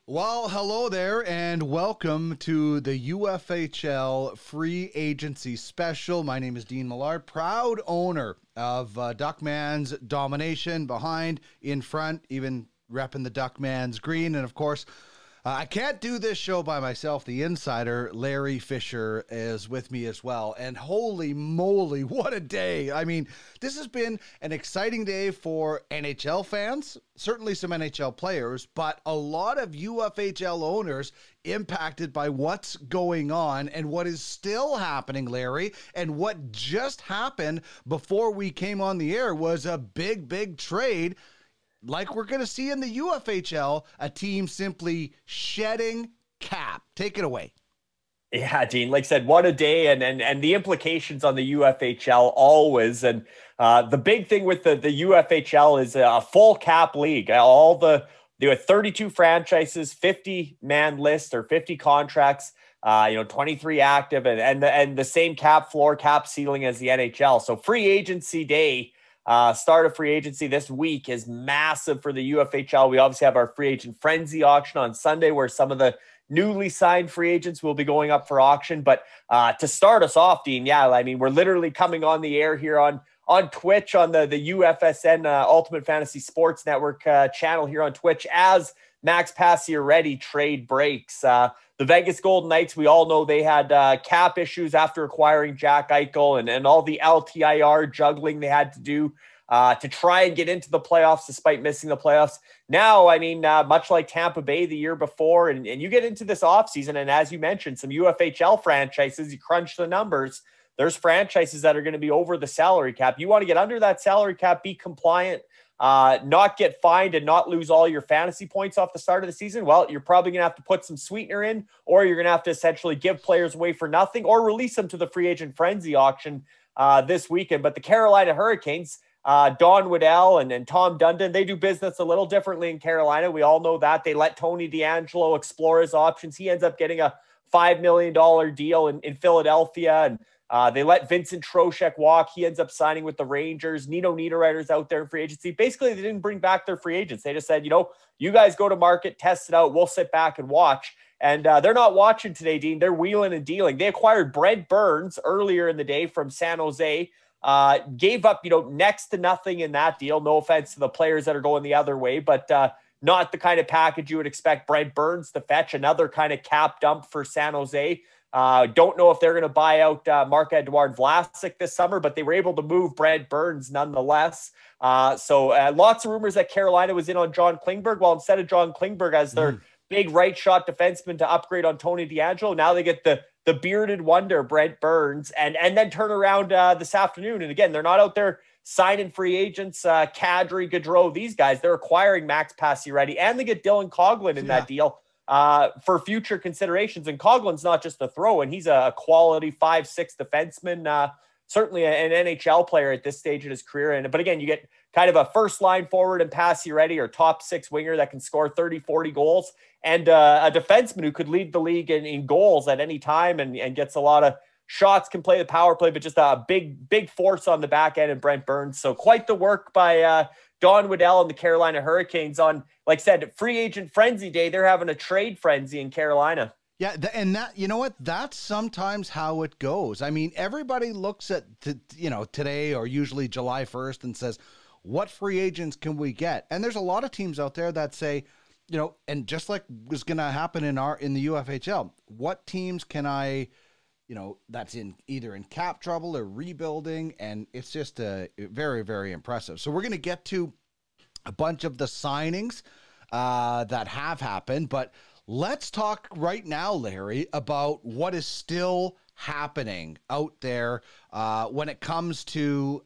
Well, hello there, and welcome to the UFHL Free Agency Special. My name is Dean Millard, proud owner of Duckman's Domination, behind, in front, even repping the Duckman's green. And of course, I can't do this show by myself. The insider, Larry Fisher, is with me as well. And holy moly, what a day. I mean, this has been an exciting day for NHL fans, certainly some NHL players, but a lot of UFHL owners impacted by what's going on and what is still happening, Larry. And what just happened before we came on the air was a big trade, like we're going to see in the UFHL, a team simply shedding cap. Take it away. Yeah, Dean, like I said, what a day, and the implications on the UFHL always. And the big thing with the UFHL is a full cap league. There are 32 franchises, 50-man list or 50 contracts, 23 active, and the same cap floor, cap ceiling as the NHL. So free agency day, start of free agency this week is massive for the UFHL. We obviously have our free agent frenzy auction on Sunday, where some of the newly signed free agents will be going up for auction. But to start us off, Dean, yeah, I mean, we're literally coming on the air here on Twitch, on the UFSN Ultimate Fantasy Sports Network channel here on Twitch, as Max Pacioretty trade breaks. The Vegas Golden Knights, we all know they had cap issues after acquiring Jack Eichel and all the LTIR juggling they had to do to try and get into the playoffs despite missing the playoffs. Now, I mean, much like Tampa Bay the year before, and you get into this offseason, and as you mentioned, some UFHL franchises, you crunch the numbers, there's franchises that are going to be over the salary cap. You want to get under that salary cap, be compliant, not get fined and not lose all your fantasy points off the start of the season. Well, you're probably going to have to put some sweetener in, or you're going to have to essentially give players away for nothing or release them to the free agent frenzy auction this weekend. But the Carolina Hurricanes, Don Waddell and Tom Dundon, they do business a little differently in Carolina. We all know that. They let Tony DeAngelo explore his options. He ends up getting a $5 million deal in Philadelphia, and they let Vincent Trocheck walk. He ends up signing with the Rangers. Nino Niederreiter's out there in free agency. Basically, they didn't bring back their free agents. They just said, you guys go to market, test it out. We'll sit back and watch. And they're not watching today, Dean. They're wheeling and dealing. They acquired Brent Burns earlier in the day from San Jose. Gave up, next to nothing in that deal. No offense to the players that are going the other way, but not the kind of package you would expect Brent Burns to fetch. Another kind of cap dump for San Jose. Don't know if they're going to buy out Marc-Edouard Vlasic this summer, but they were able to move Brent Burns nonetheless. So lots of rumors that Carolina was in on John Klingberg. Well, instead of John Klingberg as their big right shot defenseman to upgrade on Tony DeAngelo, now they get the bearded wonder, Brent Burns, and then turn around this afternoon. And again, they're not out there signing free agents, Kadri, Gaudreau, these guys. They're acquiring Max Pacioretty, and they get Dylan Coghlan in that deal for future considerations. And Coughlin's not just a throw-in. He's a quality 5'6" defenseman, certainly an NHL player at this stage in his career. But again, you get kind of a first-line forward in Pacioretty, or top six winger that can score 30, 40 goals, and a defenseman who could lead the league in goals at any time and gets a lot of shots, can play the power play, but just a big force on the back end, and Brent Burns. So quite the work by Don Waddell and the Carolina Hurricanes on, like I said, free agent frenzy day. They're having a trade frenzy in Carolina. Yeah, and that, you know what? That's sometimes how it goes. I mean, everybody looks at, today or usually July 1st and says, what free agents can we get? And there's a lot of teams out there that say, and just like was going to happen in the UFHL, what teams can I, that's either in cap trouble or rebuilding, and it's just very, very impressive. So we're going to get to a bunch of the signings that have happened, but let's talk right now, Larry, about what is still happening out there when it comes to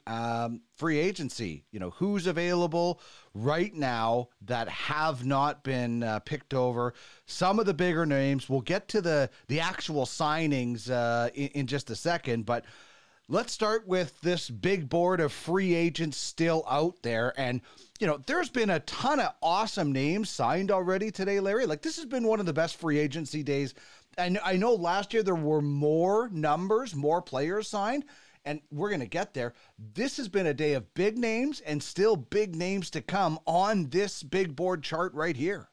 free agency. Who's available right now that have not been picked over. Some of the bigger names. We'll get to the actual signings in just a second, but let's start with this big board of free agents still out there. And, there's been a ton of awesome names signed already today, Larry. Like, this has been one of the best free agency days. I know last year there were more players signed, and we're going to get there. This has been a day of big names and still big names to come on this big board chart right here.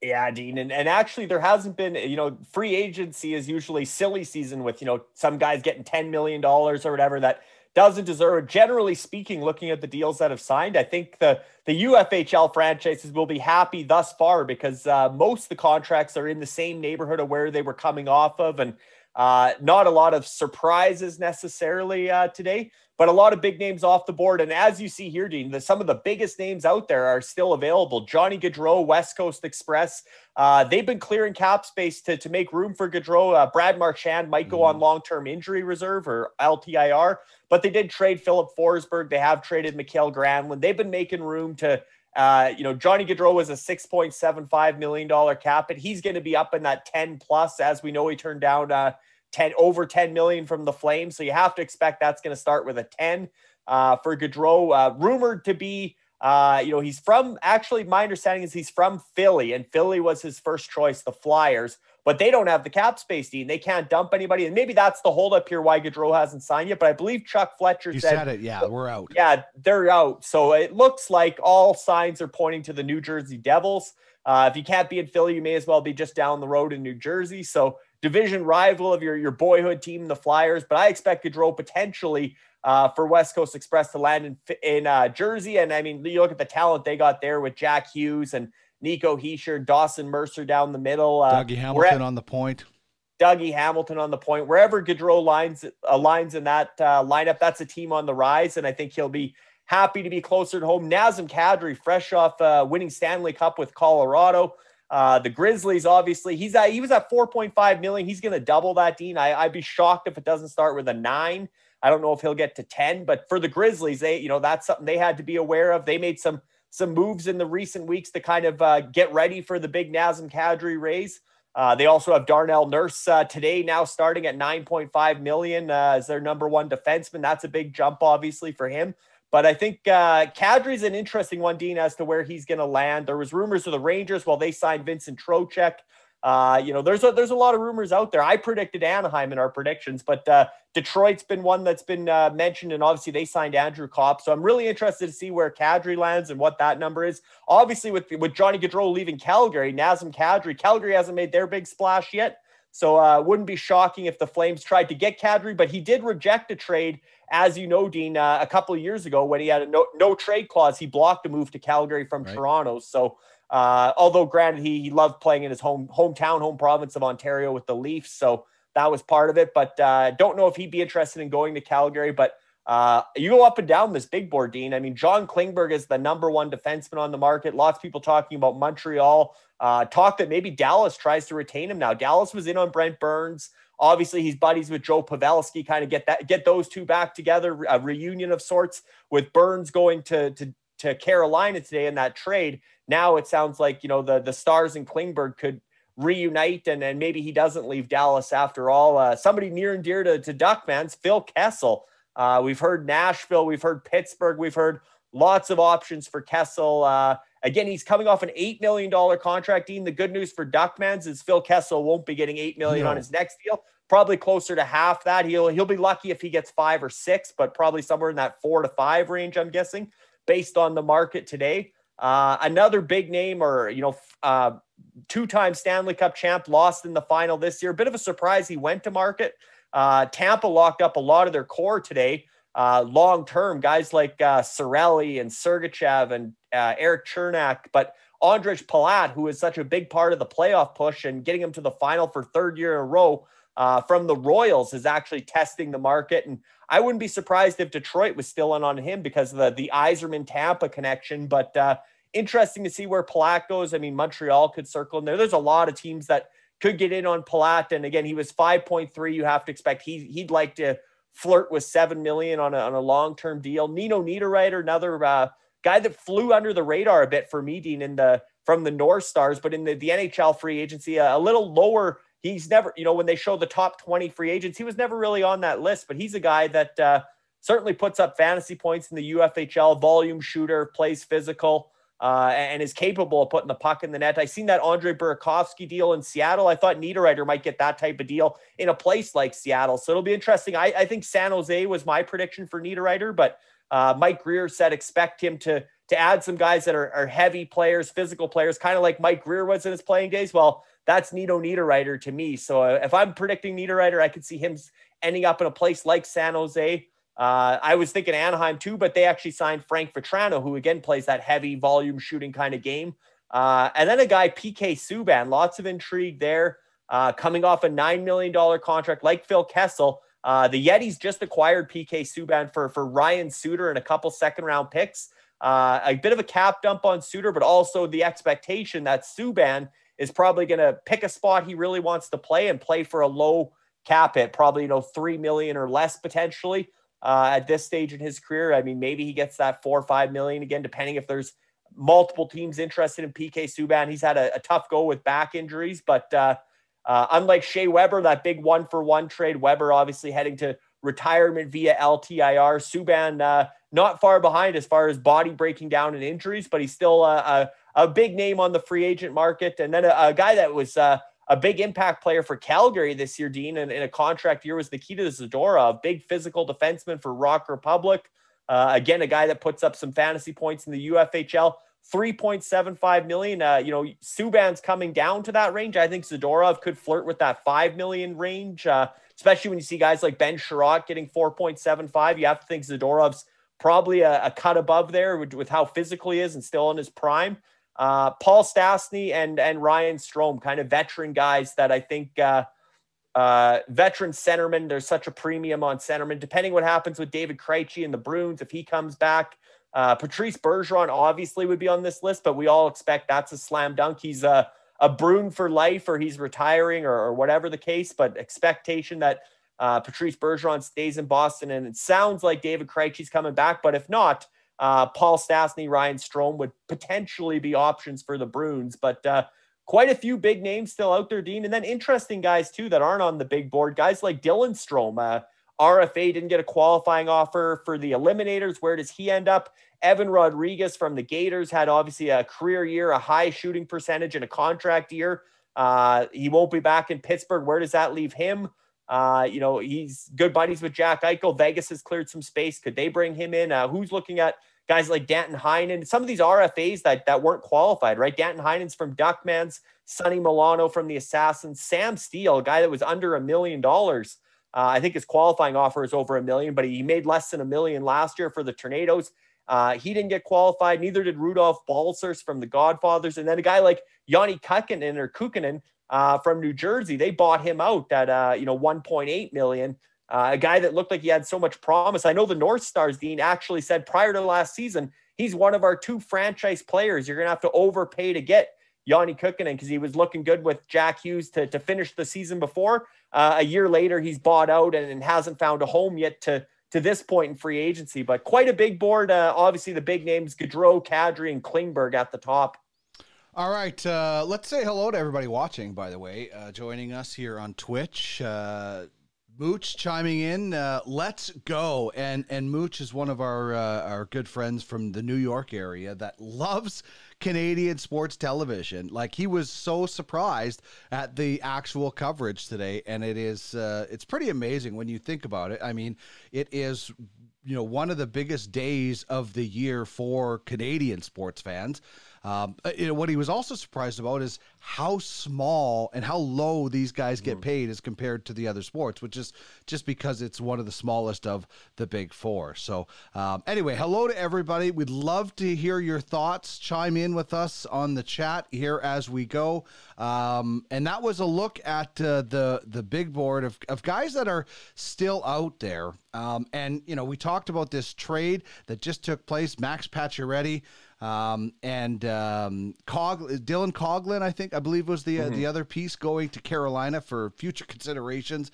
Yeah, Dean. And actually there hasn't been, free agency is usually silly season with, some guys getting $10 million or whatever that doesn't deserve it. Generally speaking, looking at the deals that have signed, I think the UFHL franchises will be happy thus far because most of the contracts are in the same neighborhood of where they were coming off of. And not a lot of surprises necessarily today, but a lot of big names off the board. And as you see here, Dean, some of the biggest names out there are still available. Johnny Gaudreau, West Coast Express. They've been clearing cap space to make room for Gaudreau. Brad Marchand might go on long-term injury reserve or LTIR, but they did trade Philip Forsberg. They have traded Mikael Granlund. They've been making room to, Johnny Gaudreau was a $6.75 million cap, and he's going to be up in that 10 plus. As we know, he turned down over 10 million from the Flames. So you have to expect that's going to start with a 10 for Gaudreau. Rumored to be, he's from, actually, my understanding is he's from Philly, and Philly was his first choice, the Flyers, but they don't have the cap space, Dean. They can't dump anybody. And maybe that's the holdup here why Gaudreau hasn't signed yet. But I believe Chuck Fletcher said it. Yeah, we're out. Yeah, they're out. So it looks like all signs are pointing to the New Jersey Devils. If you can't be in Philly, you may as well be just down the road in New Jersey. So division rival of your boyhood team, the Flyers. But I expect Gaudreau potentially for West Coast Express to land in Jersey. And I mean, you look at the talent they got there with Jack Hughes and Nico Hischier, Dawson Mercer down the middle. Dougie Hamilton on the point. Dougie Hamilton on the point. Wherever Gaudreau aligns in that lineup, that's a team on the rise. And I think he'll be happy to be closer to home. Nazem Kadri, fresh off winning Stanley Cup with Colorado. The Grizzlies, obviously, he was at 4.5 million. He's going to double that, Dean. I'd be shocked if it doesn't start with a 9. I don't know if he'll get to 10, but for the Grizzlies, that's something they had to be aware of. They made some moves in the recent weeks to kind of get ready for the big Nazem Kadri raise. They also have Darnell Nurse today now starting at 9.5 million as their number one defenseman. That's a big jump, obviously, for him. But I think Kadri's an interesting one, Dean, as to where he's going to land. There was rumors of the Rangers while they signed Vincent Trocheck. There's a lot of rumors out there. I predicted Anaheim in our predictions, but Detroit's been one that's been mentioned, and obviously they signed Andrew Kopp. So I'm really interested to see where Kadri lands and what that number is. Obviously, with Johnny Gaudreau leaving Calgary, Nazem Kadri, Calgary hasn't made their big splash yet. So wouldn't be shocking if the Flames tried to get Kadri, but he did reject a trade, as you know, Dean, a couple of years ago when he had a no trade clause. He blocked a move to Calgary from Toronto. So although granted, he loved playing in his home province of Ontario with the Leafs. So that was part of it, but don't know if he'd be interested in going to Calgary. But you go up and down this big board, Dean. I mean, John Klingberg is the number one defenseman on the market. Lots of people talking about Montreal. Talk that maybe Dallas tries to retain him now. Dallas was in on Brent Burns. Obviously, he's buddies with Joe Pavelski. Kind of get those two back together, a reunion of sorts. With Burns going to Carolina today in that trade, now it sounds like the Stars and Klingberg could reunite, and maybe he doesn't leave Dallas after all. Somebody near and dear to Duck fans, Phil Kessel. We've heard Nashville, we've heard Pittsburgh, we've heard lots of options for Kessel. Again, he's coming off an $8 million contract. Dean, the good news for Duck fans is Phil Kessel won't be getting $8 million on his next deal. Probably closer to half that. He'll be lucky if he gets 5 or 6, but probably somewhere in that 4 to 5 range, I'm guessing, based on the market today. Another big name, or two-time Stanley Cup champ, lost in the final this year. Bit of a surprise he went to market. Tampa locked up a lot of their core today. Long-term, guys like Cirelli and Sergachev and Eric Chernak, but Andrej Palat, who is such a big part of the playoff push and getting him to the final for third year in a row from the Royals, is actually testing the market. And I wouldn't be surprised if Detroit was still in on him because of the Yzerman-Tampa connection, but interesting to see where Palat goes. I mean, Montreal could circle in there. There's a lot of teams that could get in on Palat. And again, he was 5.3. You have to expect he'd like to flirt with 7 million on a long-term deal. Nino Niederreiter, another guy that flew under the radar a bit for me, Dean, from the North Stars, but in the NHL free agency, a little lower. He's never, when they show the top 20 free agents, he was never really on that list, but he's a guy that certainly puts up fantasy points in the UFHL, volume shooter, plays physical, and is capable of putting the puck in the net. I seen that Andre Burakovsky deal in Seattle. I thought Niederreiter might get that type of deal in a place like Seattle. So it'll be interesting. I think San Jose was my prediction for Niederreiter, but Mike Greer said expect him to add some guys that are heavy players, physical players, kind of like Mike Greer was in his playing days. Well, that's Nino Niederreiter to me. So if I'm predicting Niederreiter, I could see him ending up in a place like San Jose. I was thinking Anaheim too, but they actually signed Frank Vetrano, who again plays that heavy volume shooting kind of game. And then a guy, PK Subban, lots of intrigue there, coming off a $9 million contract like Phil Kessel. The Yetis just acquired PK Subban for Ryan Suter and a couple second-round picks. A bit of a cap dump on Suter, but also the expectation that Subban is probably going to pick a spot he really wants to play and play for a low cap hit, probably, $3 million or less potentially at this stage in his career. I mean, maybe he gets that $4 or $5 million again, depending if there's multiple teams interested in PK Subban. He's had a tough go with back injuries, but unlike Shea Weber, that big 1-for-1 trade, Weber obviously heading to retirement via LTIR. Subban not far behind as far as body breaking down and injuries, but he's still a big name on the free agent market. And then a guy that was a big impact player for Calgary this year, Dean, and in a contract year, was Nikita Zadorov, a big physical defenseman for Rock Republic. Again, a guy that puts up some fantasy points in the UFHL. $3.75 million. Subban's coming down to that range. I think Zadorov could flirt with that $5 million range, especially when you see guys like Ben Sherratt getting 4.75. You have to think Zadorov's probably a cut above there with how physical he is and still in his prime. Paul Stastny and Ryan Strome, kind of veteran guys that I think veteran centerman. There's such a premium on centerman, depending what happens with David Krejci and the Bruins if he comes back. Patrice Bergeron obviously would be on this list, but we all expect that's a slam dunk. He's a Bruin for life, or he's retiring, or whatever the case. But expectation that Patrice Bergeron stays in Boston, and it sounds like David Krejci's coming back. But if not, Paul Stastny, Ryan Strome would potentially be options for the Bruins. But quite a few big names still out there, Dean. And then interesting guys too that aren't on the big board. Guys like Dylan Strome. RFA didn't get a qualifying offer for the Eliminators. Where does he end up? Evan Rodriguez from the Gators had obviously a career year, a high shooting percentage, and a contract year. He won't be back in Pittsburgh. Where does that leave him? He's good buddies with Jack Eichel. Vegas has cleared some space. Could they bring him in? Who's looking at guys like Danton Heinen? Some of these RFAs that weren't qualified, right? Danton Heinen's from Duckmans, Sonny Milano from the Assassins, Sam Steele, a guy that was under $1 million. I think his qualifying offer is over $1 million, but he made less than $1 million last year for the Tornadoes. He didn't get qualified. Neither did Rudolph Balcers from the Godfathers. And then a guy like Yanni Kukkonen from New Jersey, they bought him out at $1.8 million. A guy that looked like he had so much promise. I know the North Stars, Dean, actually said prior to last season, he's one of our 2 franchise players. You're going to have to overpay to get Yanni Kukkonen because he was looking good with Jack Hughes to finish the season before. A year later, he's bought out and hasn't found a home yet to this point in free agency. But quite a big board. Obviously, the big names, Gaudreau, Kadri, and Klingberg at the top. All right. Let's say hello to everybody watching, by the way, joining us here on Twitch. Mooch chiming in. Let's go. And Mooch is one of our good friends from the New York area that loves Canadian sports television. Like, he was so surprised at the actual coverage today, and it's pretty amazing when you think about it. I mean, it is one of the biggest days of the year for Canadian sports fans. What he was also surprised about is how small and how low these guys get paid as compared to the other sports, which is just because it's one of the smallest of the big 4. So anyway, hello to everybody. We'd love to hear your thoughts. Chime in with us on the chat here as we go. And that was a look at the big board of guys that are still out there. And we talked about this trade that just took place, Max Pacioretty, and Dylan Coughlin, I believe was the other piece, going to Carolina for future considerations.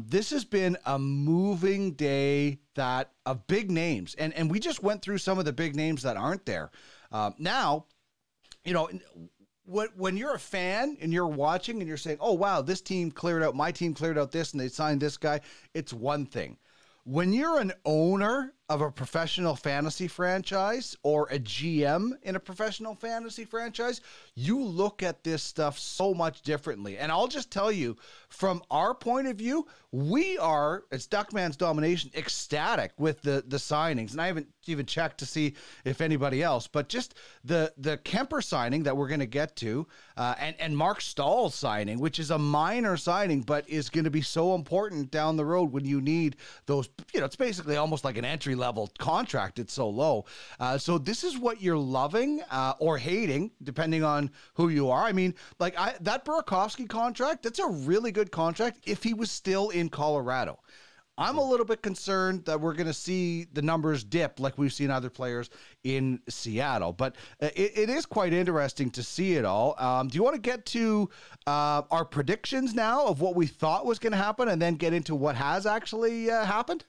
This has been a moving day of big names, and we just went through some of the big names that aren't there. Now, when you're a fan and you're watching and you're saying, oh wow, this team cleared out, my team cleared out this, and they signed this guy, it's one thing. When you're an owner of a professional fantasy franchise or a GM in a professional fantasy franchise, you look at this stuff so much differently. And I'll just tell you, from our point of view, we are, it's Duckman's Domination, ecstatic with the signings. And I haven't even checked to see if anybody else, but just the Kemper signing that we're going to get to, and Mark Stahl's signing, which is a minor signing, but is going to be so important down the road when you need those, it's basically almost like an entry level contract. It's so low. So this is what you're loving or hating, depending on who you are. I mean, like that Burakovsky contract, that's a really good contract if he was still in Colorado. I'm a little bit concerned that we're going to see the numbers dip like we've seen other players in Seattle. But it is quite interesting to see it all. Do you want to get to our predictions now of what we thought was going to happen and then get into what has actually happened?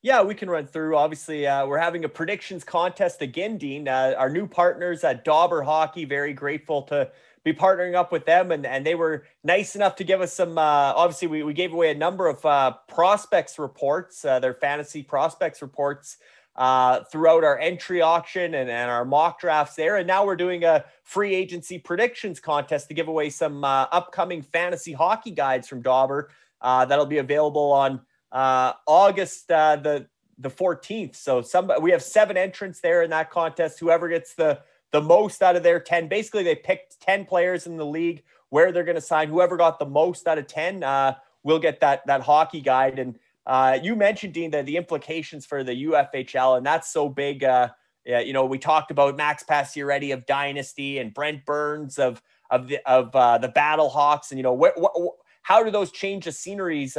Yeah, we can run through. Obviously, we're having a predictions contest again, Dean. Our new partners at Dauber Hockey, very grateful to be partnering up with them, and they were nice enough to give us some, obviously we gave away a number of prospects reports, their fantasy prospects reports throughout our entry auction and our mock drafts there. And now we're doing a free agency predictions contest to give away some upcoming fantasy hockey guides from Dauber that'll be available on August the 14th. So we have 7 entrants there in that contest. Whoever gets the most out of their 10, basically they picked 10 players in the league where they're going to sign. Whoever got the most out of 10 will get that hockey guide. And you mentioned, Dean, the implications for the UFHL, and that's so big. We talked about Max Pacioretty of Dynasty and Brent Burns of the Battle Hawks, and how do those change of sceneries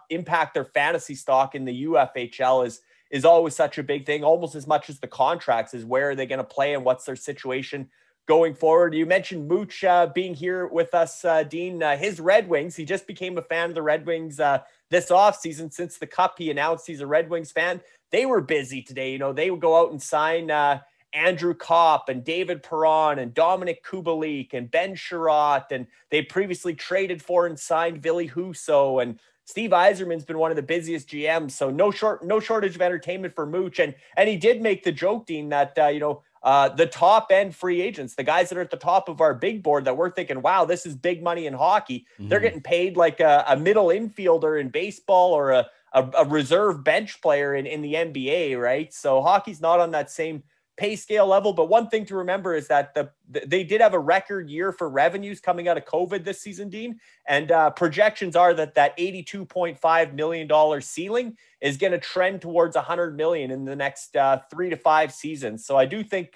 impact their fantasy stock in the UFHL is always such a big thing, almost as much as the contracts, is where are they going to play and what's their situation going forward. You mentioned Mooch being here with us, Dean. His Red Wings, he just became a fan of the Red Wings this offseason. Since the Cup, he announced he's a Red Wings fan. They were busy today. They would go out and sign Andrew Kopp and David Perron and Dominic Kubalik and Ben Sherratt, and they previously traded for and signed Ville Husso, and Steve Yzerman's been one of the busiest GMs, so no shortage of entertainment for Mooch. And he did make the joke, Dean, that the top end free agents, the guys that are at the top of our big board that we're thinking, wow, this is big money in hockey. Mm-hmm. They're getting paid like a middle infielder in baseball or a reserve bench player in the NBA, right? So hockey's not on that same pay scale level. But one thing to remember is that they did have a record year for revenues coming out of COVID this season, Dean. And projections are that $82.5 million ceiling is going to trend towards $100 million in the next 3 to 5 seasons. So I do think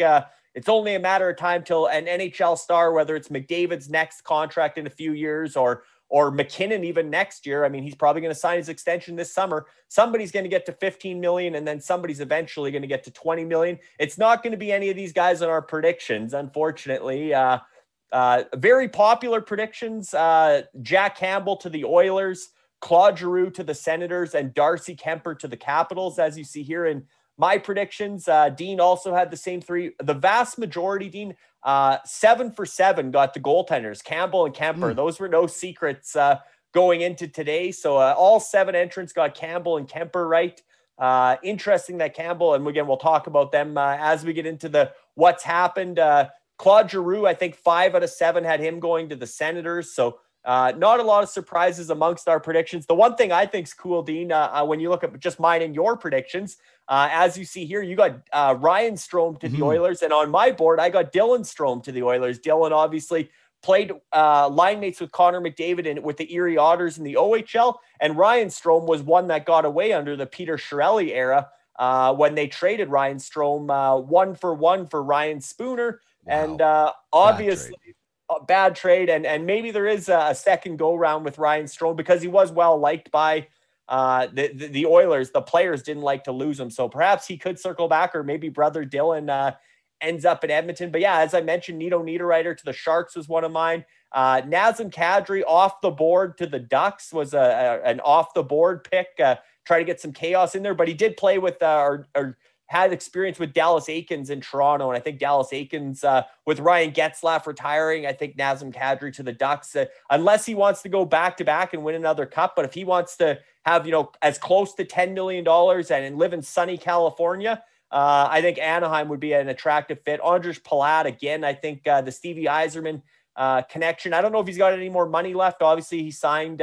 it's only a matter of time till an NHL star, whether it's McDavid's next contract in a few years or McKinnon even next year. I mean, he's probably going to sign his extension this summer. Somebody's going to get to 15 million, and then somebody's eventually going to get to 20 million. It's not going to be any of these guys on our predictions, unfortunately. Very popular predictions. Jack Campbell to the Oilers, Claude Giroux to the Senators, and Darcy Kemper to the Capitals, as you see here in my predictions. Dean also had the same 3. The vast majority, Dean, 7 for 7 got the goaltenders, Campbell and Kemper. Those were no secrets going into today. So all 7 entrants got Campbell and Kemper right. Interesting that Campbell, and again, we'll talk about them as we get into what's happened. Claude Giroux, I think 5 out of 7 had him going to the Senators. So not a lot of surprises amongst our predictions. The one thing I think is cool, Dean, when you look at just mine and your predictions, as you see here, you got Ryan Strome to the Oilers, and on my board, I got Dylan Strome to the Oilers. Dylan obviously played line mates with Connor McDavid and with the Erie Otters in the OHL, and Ryan Strome was one that got away under the Peter Chiarelli era when they traded Ryan Strome 1-for-1 for Ryan Spooner. Wow. And obviously bad trade, and maybe there is a second go round with Ryan Strome because he was well liked by the Oilers. The players didn't like to lose him, so perhaps he could circle back, or maybe brother Dylan ends up in Edmonton. But yeah, as I mentioned, Nito Niederreiter to the Sharks was one of mine. Nazem Kadri off the board to the Ducks was an off the board pick. Try to get some chaos in there, but he did play with or had experience with Dallas Eakins in Toronto. And I think Dallas Eakins, with Ryan Getzlaf retiring, I think Nazem Kadri to the Ducks, unless he wants to go back-to-back and win another cup. But if he wants to have, as close to $10 million and live in sunny California, I think Anaheim would be an attractive fit. Andrzej Palat, again, I think the Stevie Yzerman connection. I don't know if he's got any more money left. Obviously, he signed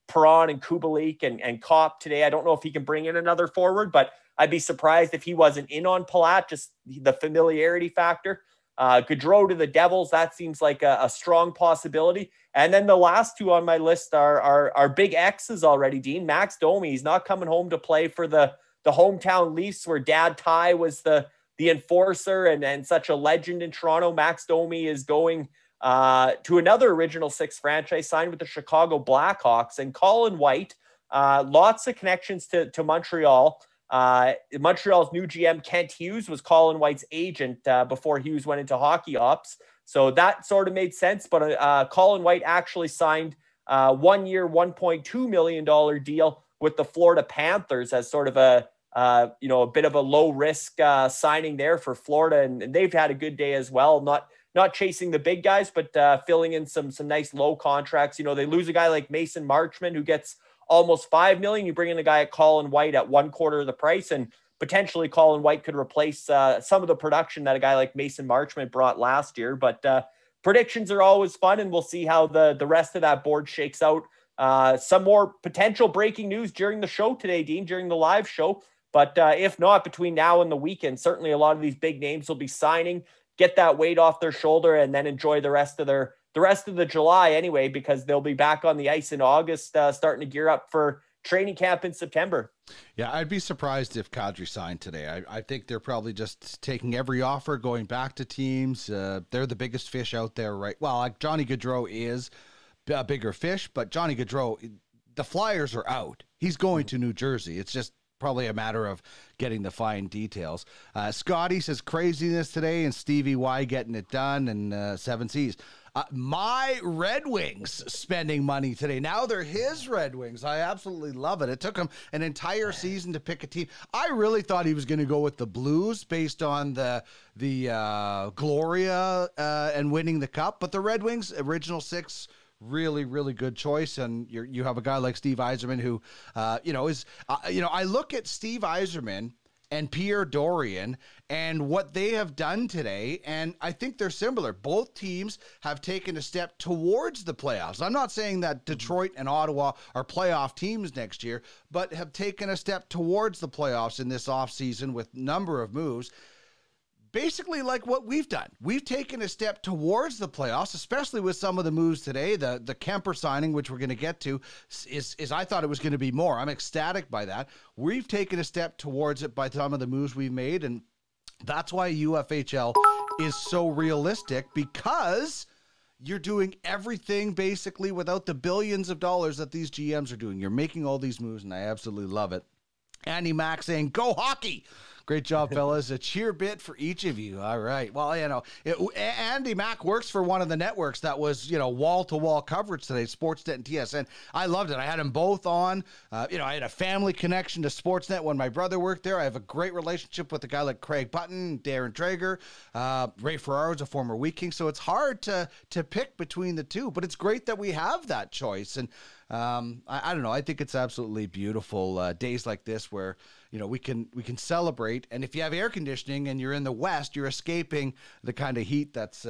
Perron and Kubalik and Kopp today. I don't know if he can bring in another forward, but I'd be surprised if he wasn't in on Palat, just the familiarity factor. Gaudreau to the Devils, that seems like a strong possibility. And then the last two on my list are big X's already, Dean. Max Domi, he's not coming home to play for the hometown Leafs where Dad Ty was the enforcer and such a legend in Toronto. Max Domi is going to another Original Six franchise, signed with the Chicago Blackhawks. And Colin White, lots of connections to Montreal. Montreal's new GM, Kent Hughes, was Colin White's agent before Hughes went into hockey ops. So that sort of made sense. But Colin White actually signed a 1 year, $1.2 million deal with the Florida Panthers as sort of a bit of a low risk signing there for Florida. And they've had a good day as well. Not chasing the big guys, but filling in some nice low contracts. They lose a guy like Mason Marchment who gets almost $5 million. You bring in a guy at Colin White at 1/4 of the price, and potentially Colin White could replace some of the production that a guy like Mason Marchment brought last year. But predictions are always fun, and we'll see how the rest of that board shakes out. Some more potential breaking news during the show today, Dean, during the live show. But if not, between now and the weekend, certainly a lot of these big names will be signing, get that weight off their shoulder, and then enjoy the rest of the July anyway, because they'll be back on the ice in August, starting to gear up for training camp in September. Yeah, I'd be surprised if Kadri signed today. I think they're probably just taking every offer, going back to teams. They're the biggest fish out there, right? Well, like Johnny Gaudreau is a bigger fish, but Johnny Gaudreau, the Flyers are out. He's going to New Jersey. It's just probably a matter of getting the fine details. Scotty says craziness today, and Stevie Y getting it done, and Seven Seas. My Red Wings spending money today. Now they're his Red Wings. I absolutely love it. It took him an entire season to pick a team. I really thought he was going to go with the Blues based on the Gloria and winning the Cup, but the Red Wings, Original Six, really, really good choice. And you have a guy like Steve Yzerman who, I look at Steve Yzerman and Pierre Dorian and what they have done today, and I think they're similar. Both teams have taken a step towards the playoffs. I'm not saying that Detroit and Ottawa are playoff teams next year, but have taken a step towards the playoffs in this offseason with number of moves. Basically like what we've done. We've taken a step towards the playoffs, especially with some of the moves today. The Kemper signing, which we're going to get to, is I thought it was going to be more. I'm ecstatic by that. We've taken a step towards it by some of the moves we've made, and that's why UFHL is so realistic, because you're doing everything basically without the billions of dollars that these GMs are doing. You're making all these moves, and I absolutely love it. Andy Mack saying, "Go hockey!" Great job, fellas. A cheer bit for each of you. All right. Well, Andy Mack works for one of the networks that was, wall-to-wall coverage today, Sportsnet and TSN. I loved it. I had them both on. I had a family connection to Sportsnet when my brother worked there. I have a great relationship with a guy like Craig Button, Darren Traeger. Ray Ferraro is a former Wheat King, so it's hard to pick between the two, but it's great that we have that choice. And I don't know. I think it's absolutely beautiful days like this where, we can celebrate. And if you have air conditioning and you're in the West, you're escaping the kind of heat that's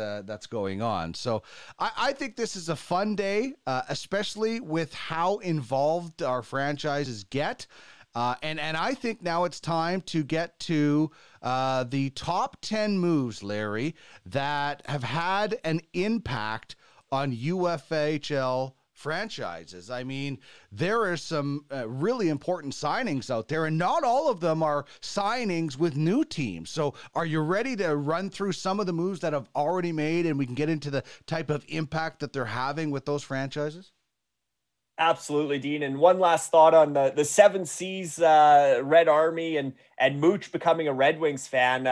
going on. So I think this is a fun day, especially with how involved our franchises get. And I think now it's time to get to the top 10 moves, Larry, that have had an impact on UFHL franchises. I mean, there are some really important signings out there, and not all of them are signings with new teams. So are you ready to run through some of the moves that have already made, and we can get into the type of impact that they're having with those franchises? Absolutely, Dean. And one last thought on the Seven Seas Red Army and Mooch becoming a Red Wings fan.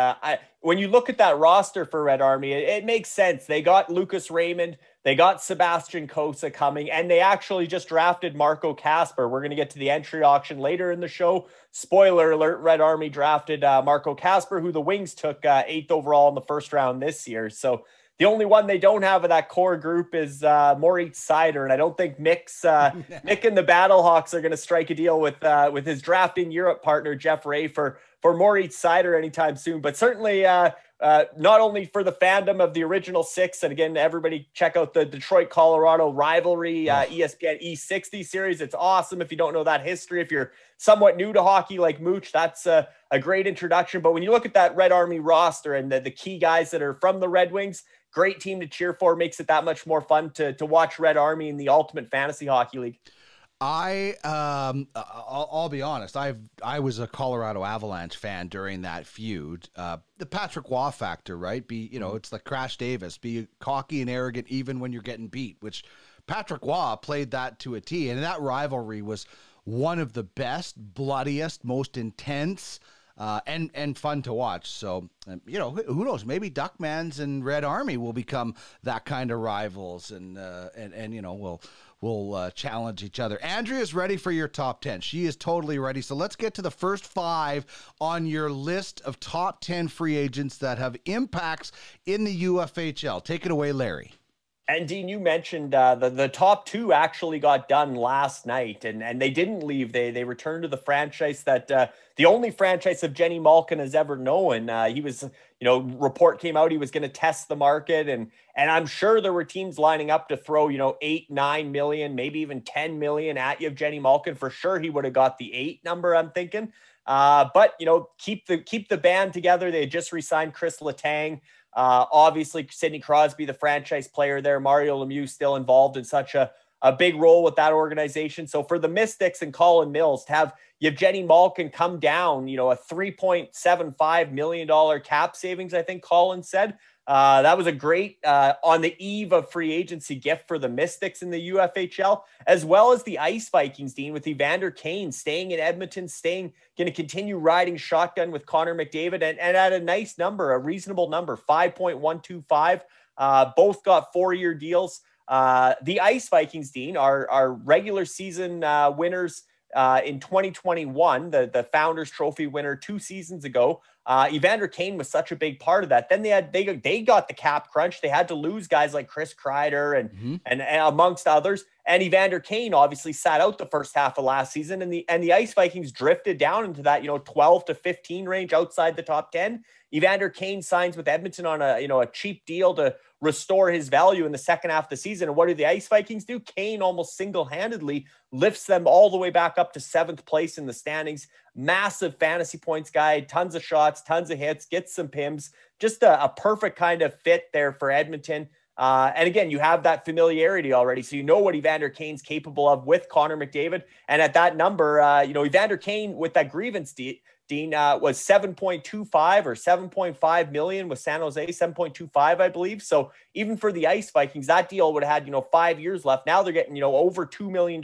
When you look at that roster for Red Army, it makes sense. They got Lucas Raymond, they got Sebastian Kosa coming, and they actually just drafted Marco Kasper. We're going to get to the entry auction later in the show. Spoiler alert, Red Army drafted Marco Kasper, who the Wings took 8th overall in the first round this year. So The only one they don't have in that core group is Moritz Seider, and I don't think Mick and the Battlehawks are going to strike a deal with his drafting Europe partner Jeff Ray for Moritz Seider anytime soon. But certainly not only for the fandom of the original six, and again, everybody check out the Detroit-Colorado rivalry ESPN E60 series. It's awesome if you don't know that history. If you're somewhat new to hockey like Mooch, that's a great introduction. But when you look at that Red Army roster and the key guys that are from the Red Wings, great team to cheer for, makes it that much more fun to watch Red Army in the Ultimate Fantasy Hockey League. I'll be honest. I was a Colorado Avalanche fan during that feud. The Patrick Waugh factor, right? It's like Crash Davis. Be cocky and arrogant even when you're getting beat, which Patrick Waugh played that to a T. And that rivalry was one of the best, bloodiest, most intense, and fun to watch. So, who knows? Maybe Duckmans and Red Army will become that kind of rivals, and we'll challenge each other. Andrea's ready for your top 10. She is totally ready. So let's get to the first 5 on your list of top 10 free agents that have impacts in the UFHL. Take it away, Larry. And Dean, you mentioned the top 2 actually got done last night, and they didn't leave. They returned to the franchise that the only franchise of Jenny Malkin has ever known. He was, report came out he was going to test the market, and I'm sure there were teams lining up to throw 8, 9 million, maybe even 10 million at Evgeny Malkin. For sure, he would have got the 8 number, I'm thinking. But keep the band together. They had just re-signed Chris Letang. Obviously, Sidney Crosby, the franchise player there, Mario Lemieux still involved in such a big role with that organization. So for the Mystics and Colin Mills to have Evgeny Malkin come down, a $3.75 million cap savings, I think Colin said. That was a great, on the eve of free agency, gift for the Mystics in the UFHL, as well as the Ice Vikings, Dean, with Evander Kane staying in Edmonton, going to continue riding shotgun with Connor McDavid, and at a nice number, a reasonable number, 5.125. Both got 4-year deals. The Ice Vikings, Dean, are regular season winners in 2021, the Founders Trophy winner 2 seasons ago. Evander Kane was such a big part of that. Then they got the cap crunch. They had to lose guys like Chris Kreider and amongst others. And Evander Kane obviously sat out the first half of last season, and the Ice Vikings drifted down into that 12 to 15 range outside the top 10. Evander Kane signs with Edmonton on a cheap deal to restore his value in the second half of the season. And what do the Ice Vikings do? Kane almost single-handedly lifts them all the way back up to 7th place in the standings. Massive fantasy points guy, tons of shots, tons of hits, gets some pims. Just a perfect kind of fit there for Edmonton. And again, you have that familiarity already, so you know what Evander Kane's capable of with Connor McDavid. And at that number, Evander Kane with that grievance, Dean, was 7.25 or 7.5 million with San Jose, 7.25, I believe. So even for the Ice Vikings, that deal would have had, 5 years left. Now they're getting, over $2 million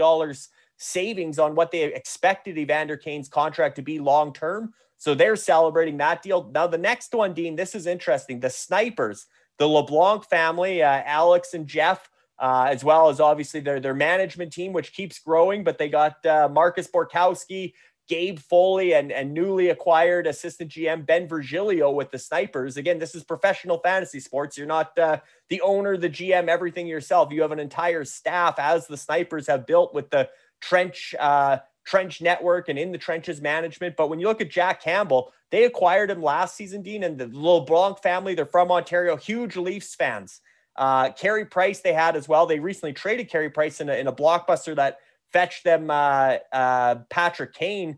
savings on what they expected Evander Kane's contract to be long-term. So they're celebrating that deal. Now the next one, Dean, this is interesting. The Snipers, the LeBlanc family, Alex and Jeff, as well as obviously their management team, which keeps growing, but they got Marcus Borkowski, Gabe Foley, and newly acquired assistant GM Ben Virgilio with the Snipers. Again, this is professional fantasy sports. You're not the owner, the GM, everything yourself. You have an entire staff, as the Snipers have built with the trench network and in the trenches management. But when you look at Jack Campbell, they acquired him last season, Dean, and the LeBlanc family, they're from Ontario, huge Leafs fans. Carey Price they had as well. They recently traded Carey Price in a blockbuster that fetched them Patrick Kane,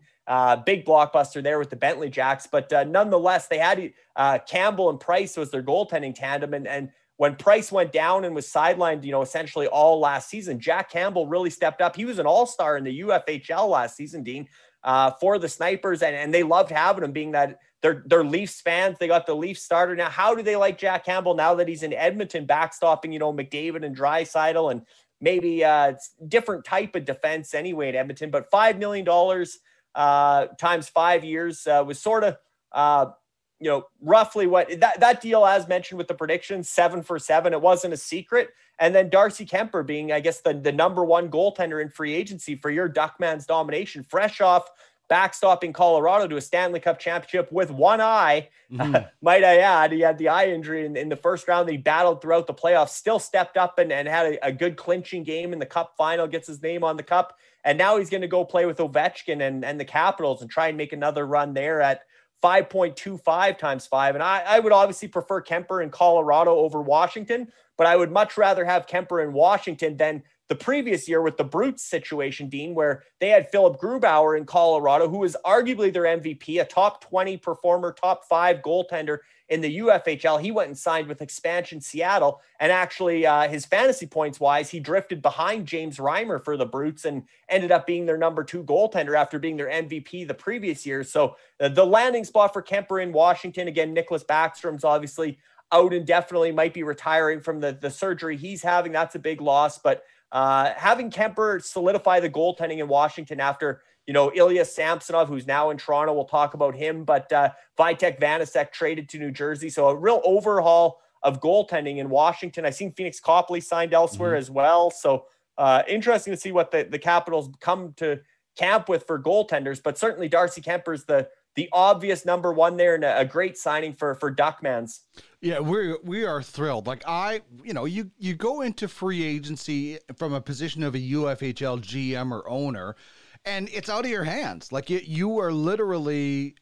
big blockbuster there with the Bentley Jacks. But nonetheless, they had Campbell and Price was their goaltending tandem. And when Price went down and was sidelined, essentially all last season, Jack Campbell really stepped up. He was an all-star in the UFHL last season, Dean, for the Snipers. And they loved having him, being that they're Leafs fans. They got the Leafs starter. Now, how do they like Jack Campbell now that he's in Edmonton backstopping, McDavid and Draisaitl, and maybe it's different type of defense anyway at Edmonton, but $5 million times 5 years was sort of, roughly what that deal, as mentioned with the predictions, 7 for 7. It wasn't a secret. And then Darcy Kemper being, I guess, the number one goaltender in free agency for your Duckman's domination, fresh off backstopping Colorado to a Stanley Cup championship with one eye. Might I add, he had the eye injury in the first round. He battled throughout the playoffs, still stepped up and had a good clinching game in the Cup final, gets his name on the Cup. And now he's going to go play with Ovechkin and the Capitals and try and make another run there at 5.25 times 5. And I would obviously prefer Kemper in Colorado over Washington, but I would much rather have Kemper in Washington than the previous year with the Brutes situation, Dean, where they had Philip Grubauer in Colorado, who was arguably their MVP, a top 20 performer, top 5 goaltender in the UFHL. He went and signed with expansion Seattle, and actually his fantasy points wise, he drifted behind James Reimer for the Brutes and ended up being their number 2 goaltender after being their MVP the previous year. So the landing spot for Kemper in Washington, again, Nicholas Backstrom's obviously out indefinitely, might be retiring from the surgery he's having. That's a big loss, but having Kemper solidify the goaltending in Washington after, Ilya Samsonov, who's now in Toronto, we'll talk about him, but Vitek Vanacek traded to New Jersey. So a real overhaul of goaltending in Washington. I've seen Phoenix Copley signed elsewhere as well. So interesting to see what the Capitals come to camp with for goaltenders, but certainly Darcy Kemper's the obvious number 1 there, and a great signing for Duckmans. Yeah, we are thrilled. Like you go into free agency from a position of a UFHL GM or owner, and it's out of your hands. Like you are literally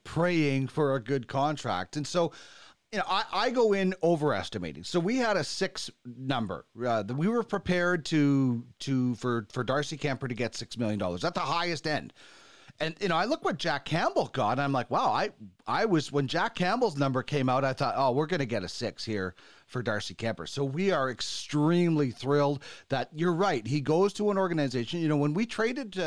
praying for a good contract. And so, I go in overestimating. So we had a 6 number. We were prepared for Darcy Kemper to get $6 million at the highest end. And, I look what Jack Campbell got, and I'm like, wow, when Jack Campbell's number came out, I thought, oh, we're going to get a 6 here for Darcy Kemper. So we are extremely thrilled that you're right. He goes to an organization, when we traded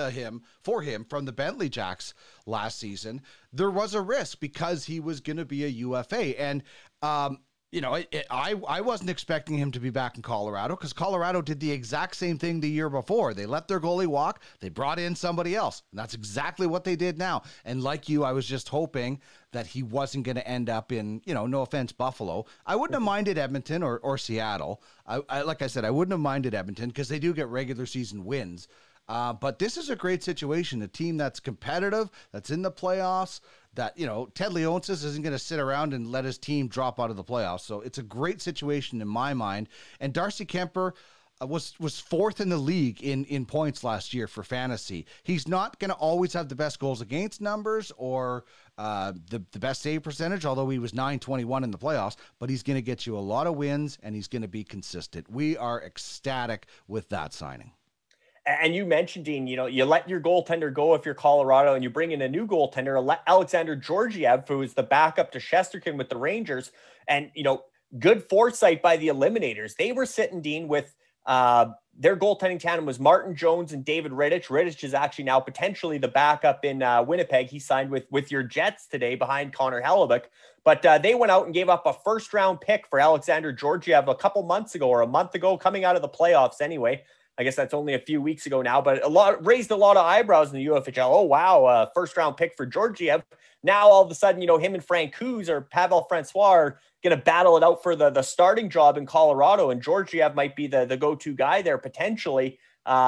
for him from the Bentley Jacks last season, there was a risk because he was going to be a UFA. And, I wasn't expecting him to be back in Colorado because Colorado did the exact same thing the year before. They let their goalie walk. They brought in somebody else. And that's exactly what they did now. And like you, I was just hoping that he wasn't going to end up in, no offense, Buffalo. I wouldn't have minded Edmonton or Seattle. Like I said, I wouldn't have minded Edmonton because they do get regular season wins. But this is a great situation, a team that's competitive, that's in the playoffs, that, Ted Leonsis isn't going to sit around and let his team drop out of the playoffs. So it's a great situation in my mind. And Darcy Kemper was 4th in the league in points last year for fantasy. He's not going to always have the best goals against numbers or the best save percentage, although he was .921 in the playoffs, but he's going to get you a lot of wins and he's going to be consistent. We are ecstatic with that signing. And you mentioned, Dean, you let your goaltender go if you're Colorado and you bring in a new goaltender, Alexander Georgiev, who is the backup to Shesterkin with the Rangers. And, good foresight by the Eliminators. They were sitting, Dean, with their goaltending tandem was Martin Jones and David Rittich. Rittich is actually now potentially the backup in Winnipeg. He signed with your Jets today behind Connor Hellebuck. But they went out and gave up a first-round pick for Alexander Georgiev a couple months ago or a month ago, coming out of the playoffs anyway. I guess that's only a few weeks ago now, but raised a lot of eyebrows in the UFHL. Oh, wow, first round pick for Georgiev. Now, all of a sudden, him and Frank Coos or Pavel Francois are going to battle it out for the starting job in Colorado, and Georgiev might be the go-to guy there potentially,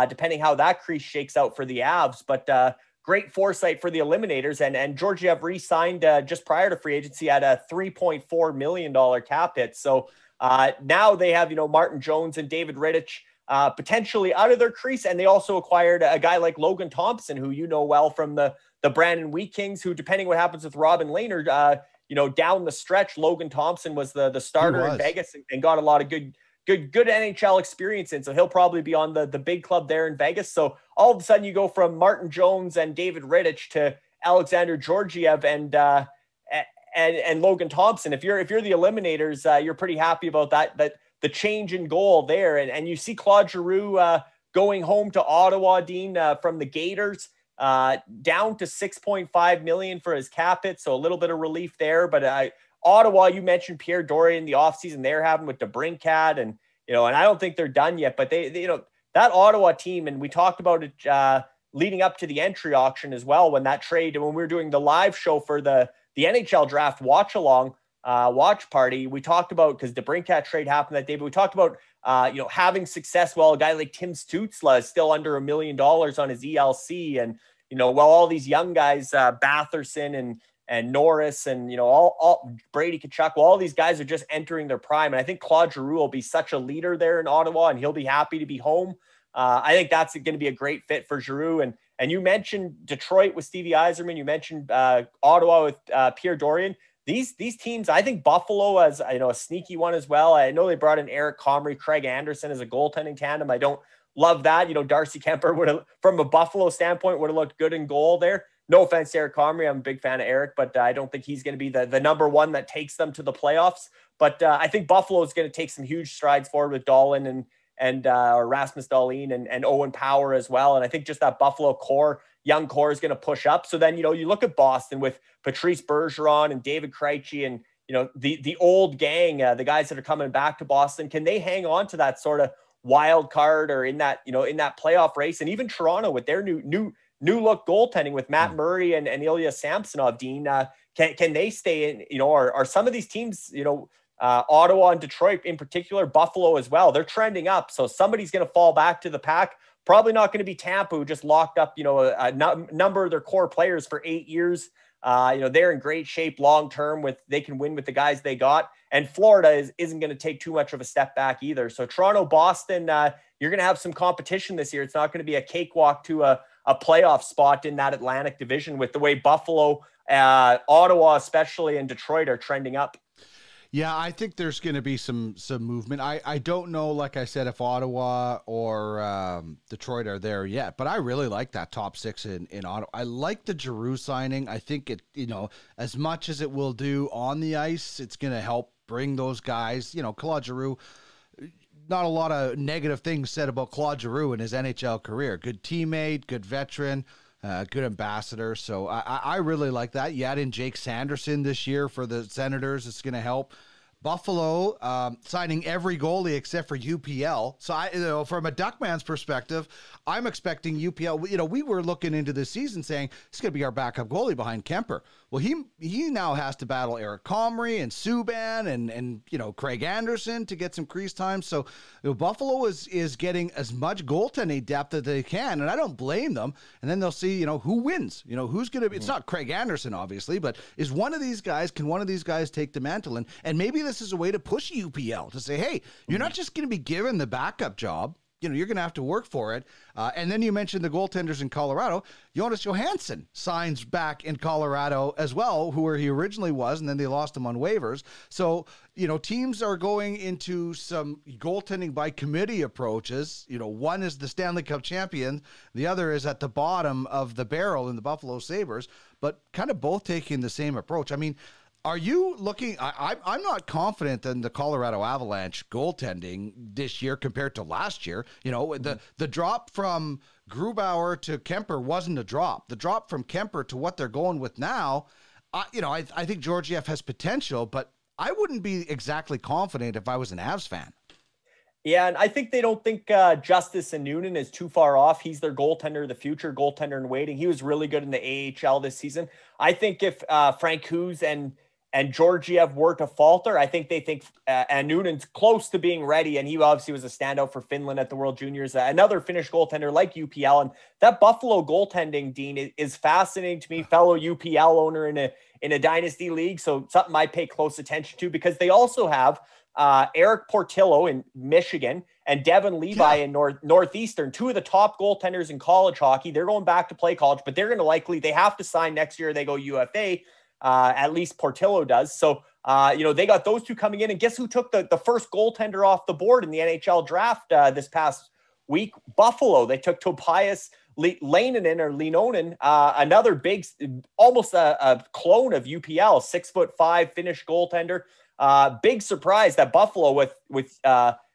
depending how that crease shakes out for the Avs. But great foresight for the Eliminators, and Georgiev re-signed just prior to free agency at a $3.4 million cap hit. So now they have, Martin Jones and David Rittich, potentially out of their crease. And they also acquired a guy like Logan Thompson, who well from the Brandon Wheat Kings, who, depending what happens with Robin Lehner, down the stretch, Logan Thompson was the starter in Vegas and got a lot of good NHL experience in. So he'll probably be on the big club there in Vegas. So all of a sudden you go from Martin Jones and David Rittich to Alexander Georgiev and Logan Thompson. If you're the Eliminators, you're pretty happy about that the change in goal there. And you see Claude Giroux going home to Ottawa, Dean, from the Gators, down to $6.5 million for his cap hit. So a little bit of relief there. But Ottawa, you mentioned Pierre Dorian, the offseason they're having with DeBrincat. And, and I don't think they're done yet. But they that Ottawa team, and we talked about it leading up to the entry auction as well, when that trade, and when we were doing the live show for the NHL draft watch party, we talked about, because the DeBrincat trade happened that day, but we talked about having success. Well, a guy like Tim Stützle is still under $1 million on his ELC, and while all these young guys, Batherson and Norris and, all Brady Tkachuk, all these guys are just entering their prime. And I think Claude Giroux will be such a leader there in Ottawa, and he'll be happy to be home. I think that's going to be a great fit for Giroux. And you mentioned Detroit with Stevie Yzerman. You mentioned Ottawa with Pierre Dorion. These teams, I think Buffalo as a sneaky one as well. I know they brought in Eric Comrie, Craig Anderson as a goaltending tandem. I don't love that. Darcy Kemper would have, from a Buffalo standpoint, would have looked good in goal there. No offense to Eric Comrie. I'm a big fan of Eric, but I don't think he's going to be the number one that takes them to the playoffs. But I think Buffalo is going to take some huge strides forward with Dahlin and Rasmus Dahlin and Owen Power as well. And I think just that Buffalo young core is going to push up. So then, you look at Boston with Patrice Bergeron and David Krejci and, the old gang, the guys that are coming back to Boston. Can they hang on to that sort of wild card or in that playoff race? And even Toronto with their new look goaltending with Matt Murray and Ilya Samsonov, Dean, can they stay in, are some of these teams, Ottawa and Detroit in particular, Buffalo as well, they're trending up. So somebody's going to fall back to the pack. Probably not going to be Tampa, who just locked up, a number of their core players for 8 years. They're in great shape long-term they can win with the guys they got. And Florida isn't going to take too much of a step back either. So Toronto, Boston, you're going to have some competition this year. It's not going to be a cakewalk to a playoff spot in that Atlantic division with the way Buffalo, Ottawa, especially, and Detroit are trending up. Yeah, I think there's going to be some movement. I don't know, like I said, if Ottawa or Detroit are there yet, but I really like that top six in Ottawa. I like the Giroux signing. I think it, as much as it will do on the ice, it's going to help bring those guys. Claude Giroux, not a lot of negative things said about Claude Giroux in his NHL career. Good teammate, good veteran. Good ambassador. So I really like that. You add in Jake Sanderson this year for the Senators. It's going to help. Buffalo signing every goalie except for UPL. So from a Duckman's perspective, I'm expecting UPL. We were looking into this season saying it's going to be our backup goalie behind Kemper. Well, he now has to battle Eric Comrie and Subban and Craig Anderson to get some crease time. So Buffalo is getting as much goaltending depth that they can, and I don't blame them. And then they'll see who wins. Who's going to be. It's not Craig Anderson, obviously, but is one of these guys? Can one of these guys take the mantle? And maybe this is a way to push UPL to say, hey, you're not just going to be given the backup job. You're going to have to work for it. And then you mentioned the goaltenders in Colorado. Jonas Johansson signs back in Colorado as well, who he originally was, and then they lost him on waivers. So, teams are going into some goaltending by committee approaches. One is the Stanley Cup champion. The other is at the bottom of the barrel in the Buffalo Sabres, but kind of both taking the same approach. I mean, are you looking? I'm not confident in the Colorado Avalanche goaltending this year compared to last year. The drop from Grubauer to Kemper wasn't a drop. The drop from Kemper to what they're going with now, I think Georgiev has potential, but I wouldn't be exactly confident if I was an Avs fan. Yeah, and I think they don't think Justice and Noonan is too far off. He's their goaltender, the future goaltender in waiting. He was really good in the AHL this season. I think if Frank Hughes and Georgiev were to falter, I think they think and Noonan's close to being ready, and he obviously was a standout for Finland at the World Juniors. Another Finnish goaltender like UPL, and that Buffalo goaltending, Dean, is fascinating to me. Fellow UPL owner in a dynasty league, so something I pay close attention to because they also have Eric Portillo in Michigan and Devin Levi in Northeastern, two of the top goaltenders in college hockey. They're going back to play college, but they're going to they have to sign next year. They go UFA. At least Portillo does. So, they got those two coming in. And guess who took the first goaltender off the board in the NHL draft this past week? Buffalo. They took Tobias Leinonen, another big, almost a clone of UPL, 6'5" Finnish goaltender. Big surprise that Buffalo with Ukko-Pekka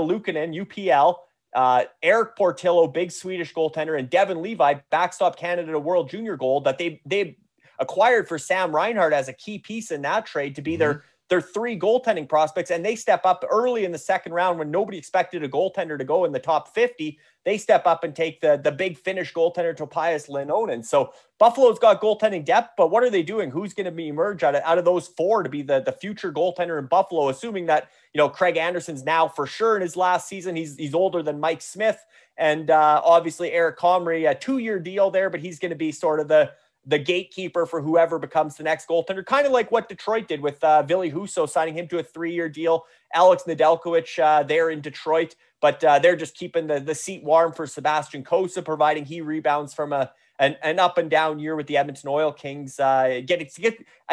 Luukkonen, UPL, Eric Portillo, big Swedish goaltender, and Devin Levi, backstop Canada World Junior goal that they acquired for Sam Reinhart as a key piece in that trade to be their their 3 goaltending prospects, and they step up early in the second round when nobody expected a goaltender to go in the top 50. They step up and take the big Finnish goaltender Topias Linonen. So Buffalo's got goaltending depth, but what are they doing? Who's going to emerge out of those 4 to be the future goaltender in Buffalo, assuming that, Craig Anderson's now for sure in his last season. He's older than Mike Smith. And obviously Eric Comrie, a 2-year deal there, but he's going to be sort of the gatekeeper for whoever becomes the next goaltender, kind of like what Detroit did with Ville Husso, signing him to a 3-year deal. Alex Nedeljkovic there in Detroit, but they're just keeping the seat warm for Sebastian Cossa, providing he rebounds from an up and down year with the Edmonton Oil Kings. I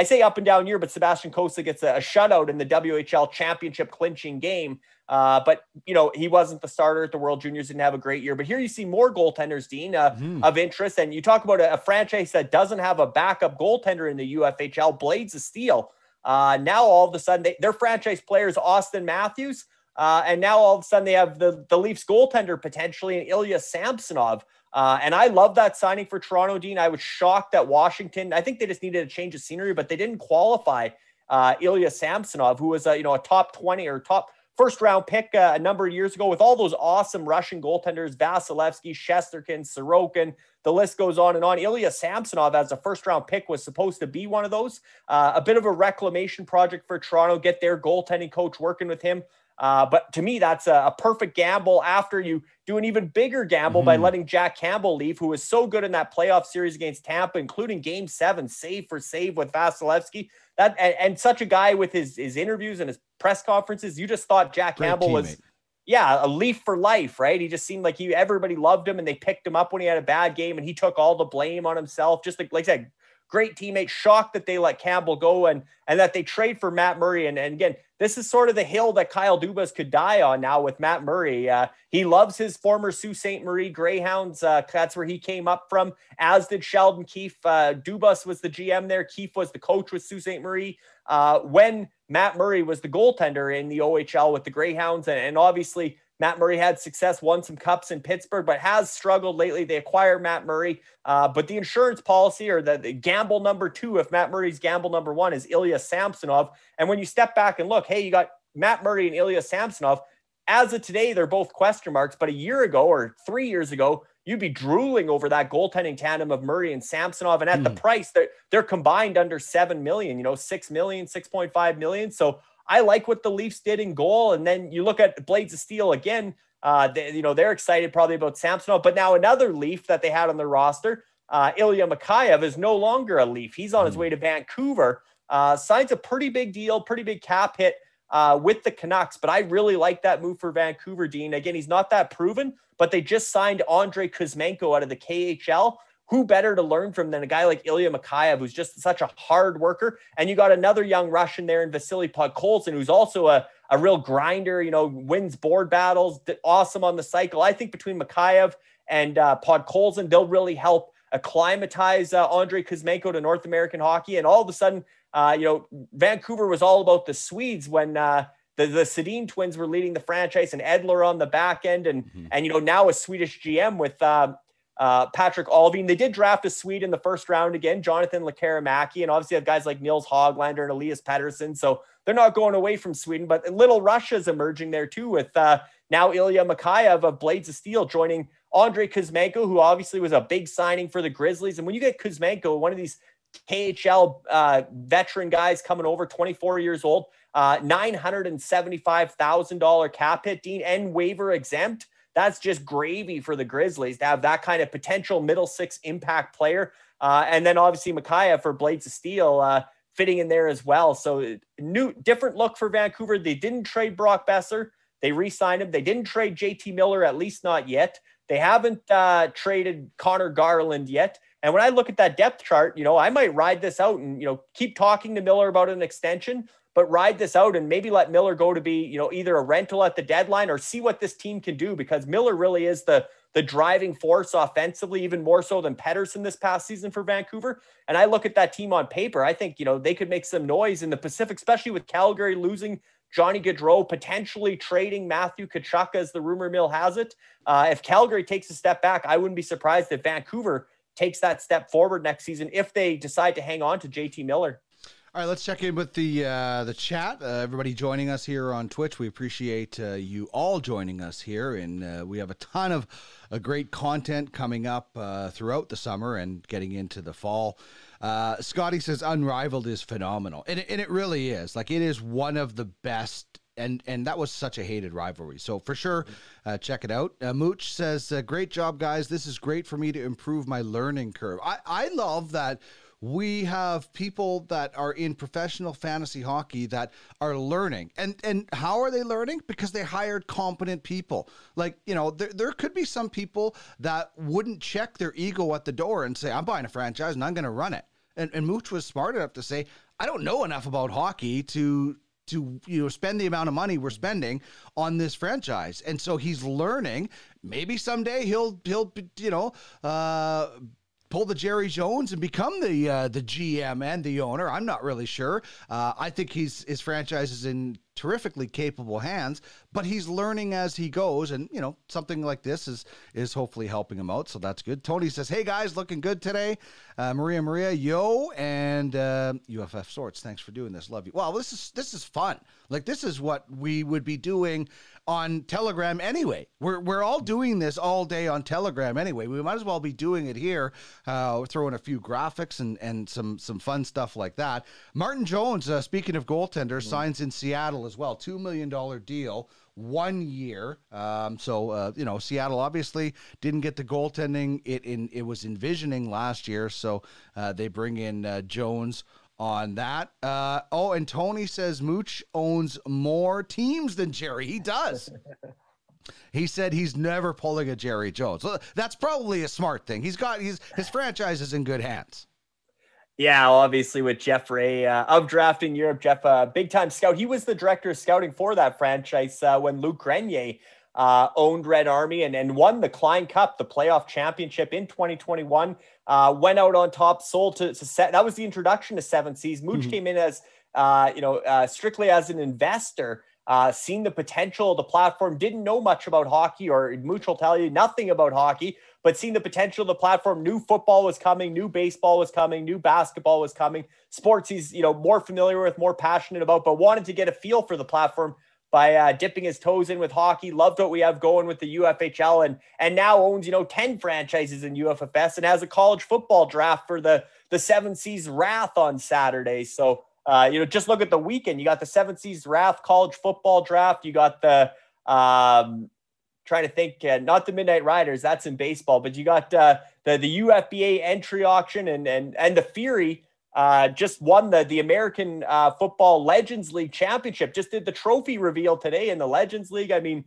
say up and down year, but Sebastian Cossa gets a shutout in the WHL championship clinching game. But he wasn't the starter at the World Juniors, didn't have a great year. But here you see more goaltenders, Dean, of interest. And you talk about a franchise that doesn't have a backup goaltender in the UFHL, Blades of Steel. Now all of a sudden their franchise player is Austin Matthews. And now all of a sudden they have the Leafs goaltender potentially in Ilya Samsonov. And I love that signing for Toronto, Dean. I was shocked that Washington, I think they just needed a change of scenery, but they didn't qualify Ilya Samsonov, who was a top 20 or top first-round pick a number of years ago with all those awesome Russian goaltenders, Vasilevsky, Shesterkin, Sorokin, the list goes on and on. Ilya Samsonov, as a first-round pick, was supposed to be one of those. A bit of a reclamation project for Toronto, get their goaltending coach working with him. But to me, that's a perfect gamble after you do an even bigger gamble by letting Jack Campbell leave, who was so good in that playoff series against Tampa, including Game 7, save for save with Vasilevsky. And such a guy with his interviews and his press conferences, you just thought Jack Campbell was, a Leaf for life, right? He just seemed like everybody loved him, and they picked him up when he had a bad game, and he took all the blame on himself. Just like I said, great teammate. Shocked that they let Campbell go and that they trade for Matt Murray. And again, this is sort of the hill that Kyle Dubas could die on now with Matt Murray. He loves his former Sault Ste. Marie Greyhounds. That's where he came up from, as did Sheldon Keefe. Dubas was the GM there. Keefe was the coach with Sault Ste. Marie when Matt Murray was the goaltender in the OHL with the Greyhounds. And obviously, Matt Murray had success, won some cups in Pittsburgh, but has struggled lately. They acquired Matt Murray, but the insurance policy, or the gamble number 2, if Matt Murray's gamble number 1, is Ilya Samsonov. And when you step back and look, hey, you got Matt Murray and Ilya Samsonov. As of today, they're both question marks, but a year ago or 3 years ago, you'd be drooling over that goaltending tandem of Murray and Samsonov. And at the price, they're combined under $7 million, $6 million, $6.5 million. So I like what the Leafs did in goal. And then you look at Blades of Steel again. They're excited probably about Samsonov, but now another Leaf that they had on their roster, Ilya Mikheyev, is no longer a Leaf. He's on his way to Vancouver, signs a pretty big deal, pretty big cap hit with the Canucks. But I really like that move for Vancouver, Dean. Again, he's not that proven, but they just signed Andrei Kuzmenko out of the KHL. Who better to learn from than a guy like Ilya Mikheyev, who's just such a hard worker? And you got another young Russian there in Vasily Podkolzin, who's also a real grinder, wins board battles, awesome on the cycle. I think between Mikheyev and Podkolzin, they'll really help acclimatize Andrei Kuzmenko to North American hockey. And all of a sudden, Vancouver was all about the Swedes when the Sedin twins were leading the franchise, and Edler on the back end. And now a Swedish GM with Patrick Alvin. They did draft a Swede in the first round again, Jonathan Lekaramäki, and obviously have guys like Nils Hoglander and Elias Pettersson. So they're not going away from Sweden, but Little Russia's emerging there too with now Ilya Mikheyev of Blades of Steel joining Andrei Kuzmenko, who obviously was a big signing for the Grizzlies. And when you get Kuzmenko, one of these KHL veteran guys coming over, 24 years old, $975,000 cap hit, Dean, and waiver exempt. That's just gravy for the Grizzlies to have that kind of potential middle six impact player. And then obviously Mikheyev for Blades of Steel fitting in there as well. So different look for Vancouver. They didn't trade Brock Besser. They re-signed him. They didn't trade JT Miller, at least not yet. They haven't traded Connor Garland yet. And when I look at that depth chart, I might ride this out and, keep talking to Miller about an extension, but ride this out and maybe let Miller go to be, either a rental at the deadline or see what this team can do, because Miller really is the driving force offensively, even more so than Pettersson this past season for Vancouver. And I look at that team on paper, I think, they could make some noise in the Pacific, especially with Calgary losing Johnny Gaudreau, potentially trading Matthew Tkachuk, as the rumor mill has it. If Calgary takes a step back, I wouldn't be surprised if Vancouver takes that step forward next season if they decide to hang on to JT Miller. All right, let's check in with the chat. Everybody joining us here on Twitch, we appreciate you all joining us here, and we have a ton of great content coming up throughout the summer and getting into the fall. Scotty says Unrivaled is phenomenal, and it really is. Like, it is one of the best. And that was such a hated rivalry. So for sure, check it out. Mooch says, great job, guys. This is great for me to improve my learning curve. I love that we have people that are in professional fantasy hockey that are learning. And how are they learning? Because they hired competent people. Like, you know, there could be some people that wouldn't check their ego at the door and say, I'm buying a franchise and I'm going to run it. And Mooch was smart enough to say, I don't know enough about hockey to spend the amount of money we're spending on this franchise. And so he's learning. Maybe someday he'll pull the Jerry Jones and become the GM and the owner. I'm not really sure. I think his franchise is in terrifically capable hands, but he's learning as he goes, and you know, something like this is hopefully helping him out, so that's good. Tony says, hey guys, looking good today. Maria, yo, and UFF Sports, thanks for doing this, love you. Well, this is fun. Like, this is what we would be doing on Telegram anyway. We're all doing this all day on Telegram anyway. We might as well be doing it here. We're throwing a few graphics and some fun stuff like that. Martin Jones, speaking of goaltenders, signs in Seattle as well. $2 million deal, 1 year. Seattle obviously didn't get the goaltending it was envisioning last year, so they bring in Jones on that. And Tony says Mooch owns more teams than Jerry. He does. He said he's never pulling a Jerry Jones. That's probably a smart thing. His franchise is in good hands. Yeah, obviously with Jeff Ray of Drafting Europe, Jeff, big time scout. He was the director of scouting for that franchise when Luc Grenier owned Red Army and won the Klein Cup, the playoff championship in 2021. Went out on top, sold to set. That was the introduction to Seven Seas. Mooch came in as strictly as an investor. Seen the potential of the platform, didn't know much about hockey, or Mooch will tell you nothing about hockey, but seen the potential of the platform. Knew football was coming, knew baseball was coming, knew basketball was coming. Sports he's more familiar with, more passionate about, but wanted to get a feel for the platform by dipping his toes in with hockey. Loved what we have going with the UFHL, and now owns 10 franchises in UFFS and has a college football draft for the Seven Seas Wrath on Saturday. So just look at the weekend. You got the Seven Seas Wrath college football draft. You got the trying to think, not the Midnight Riders, that's in baseball, but you got the UFBA entry auction, and the Fury just won the American Football Legends League Championship. Just did the trophy reveal today in the Legends League. I mean,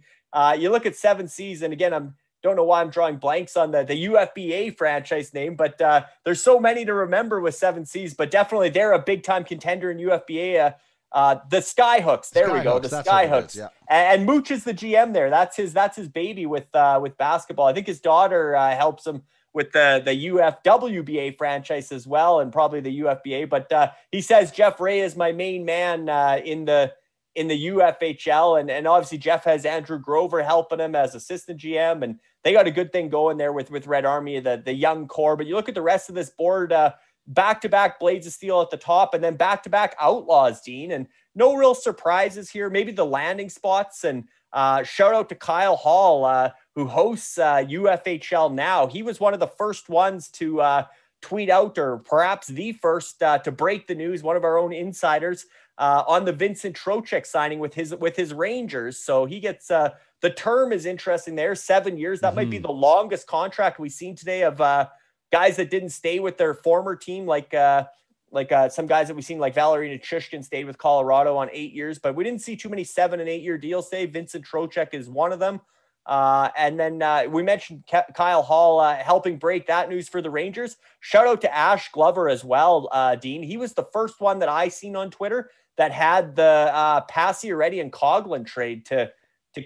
you look at Seven Seas, and again, don't know why I'm drawing blanks on the UFBA franchise name, but there's so many to remember with Seven Seas, but definitely they're a big time contender in UFBA. The Skyhooks, there we go. The Skyhooks, yeah. And Mooch is the GM there. That's his baby with basketball. I think his daughter helps him with the UFWBA franchise as well, and probably the UFBA. But he says Jeff Ray is my main man in the UFHL, and obviously Jeff has Andrew Grover helping him as assistant GM, and they got a good thing going there with Red Army, the young core. But you look at the rest of this board, back-to-back Blades of Steel at the top, and then back-to-back Outlaws, Dean, and no real surprises here. Maybe the landing spots, and shout out to Kyle Hall, who hosts UFHL Now. He was one of the first ones to tweet out, or perhaps the first to break the news, one of our own insiders, on the Vincent Trocheck signing with his Rangers. So he gets the term is interesting there, 7 years. That might be the longest contract we've seen today of guys that didn't stay with their former team, like some guys that we've seen, like Valerina Chushkin stayed with Colorado on 8 years, but we didn't see too many 7 and 8 year deals today. Vincent Trocheck is one of them. And then we mentioned Kyle Hall helping break that news for the Rangers. Shout out to Ash Glover as well, Dean. He was the first one that I seen on Twitter that had the Pacioretty and Coughlin trade to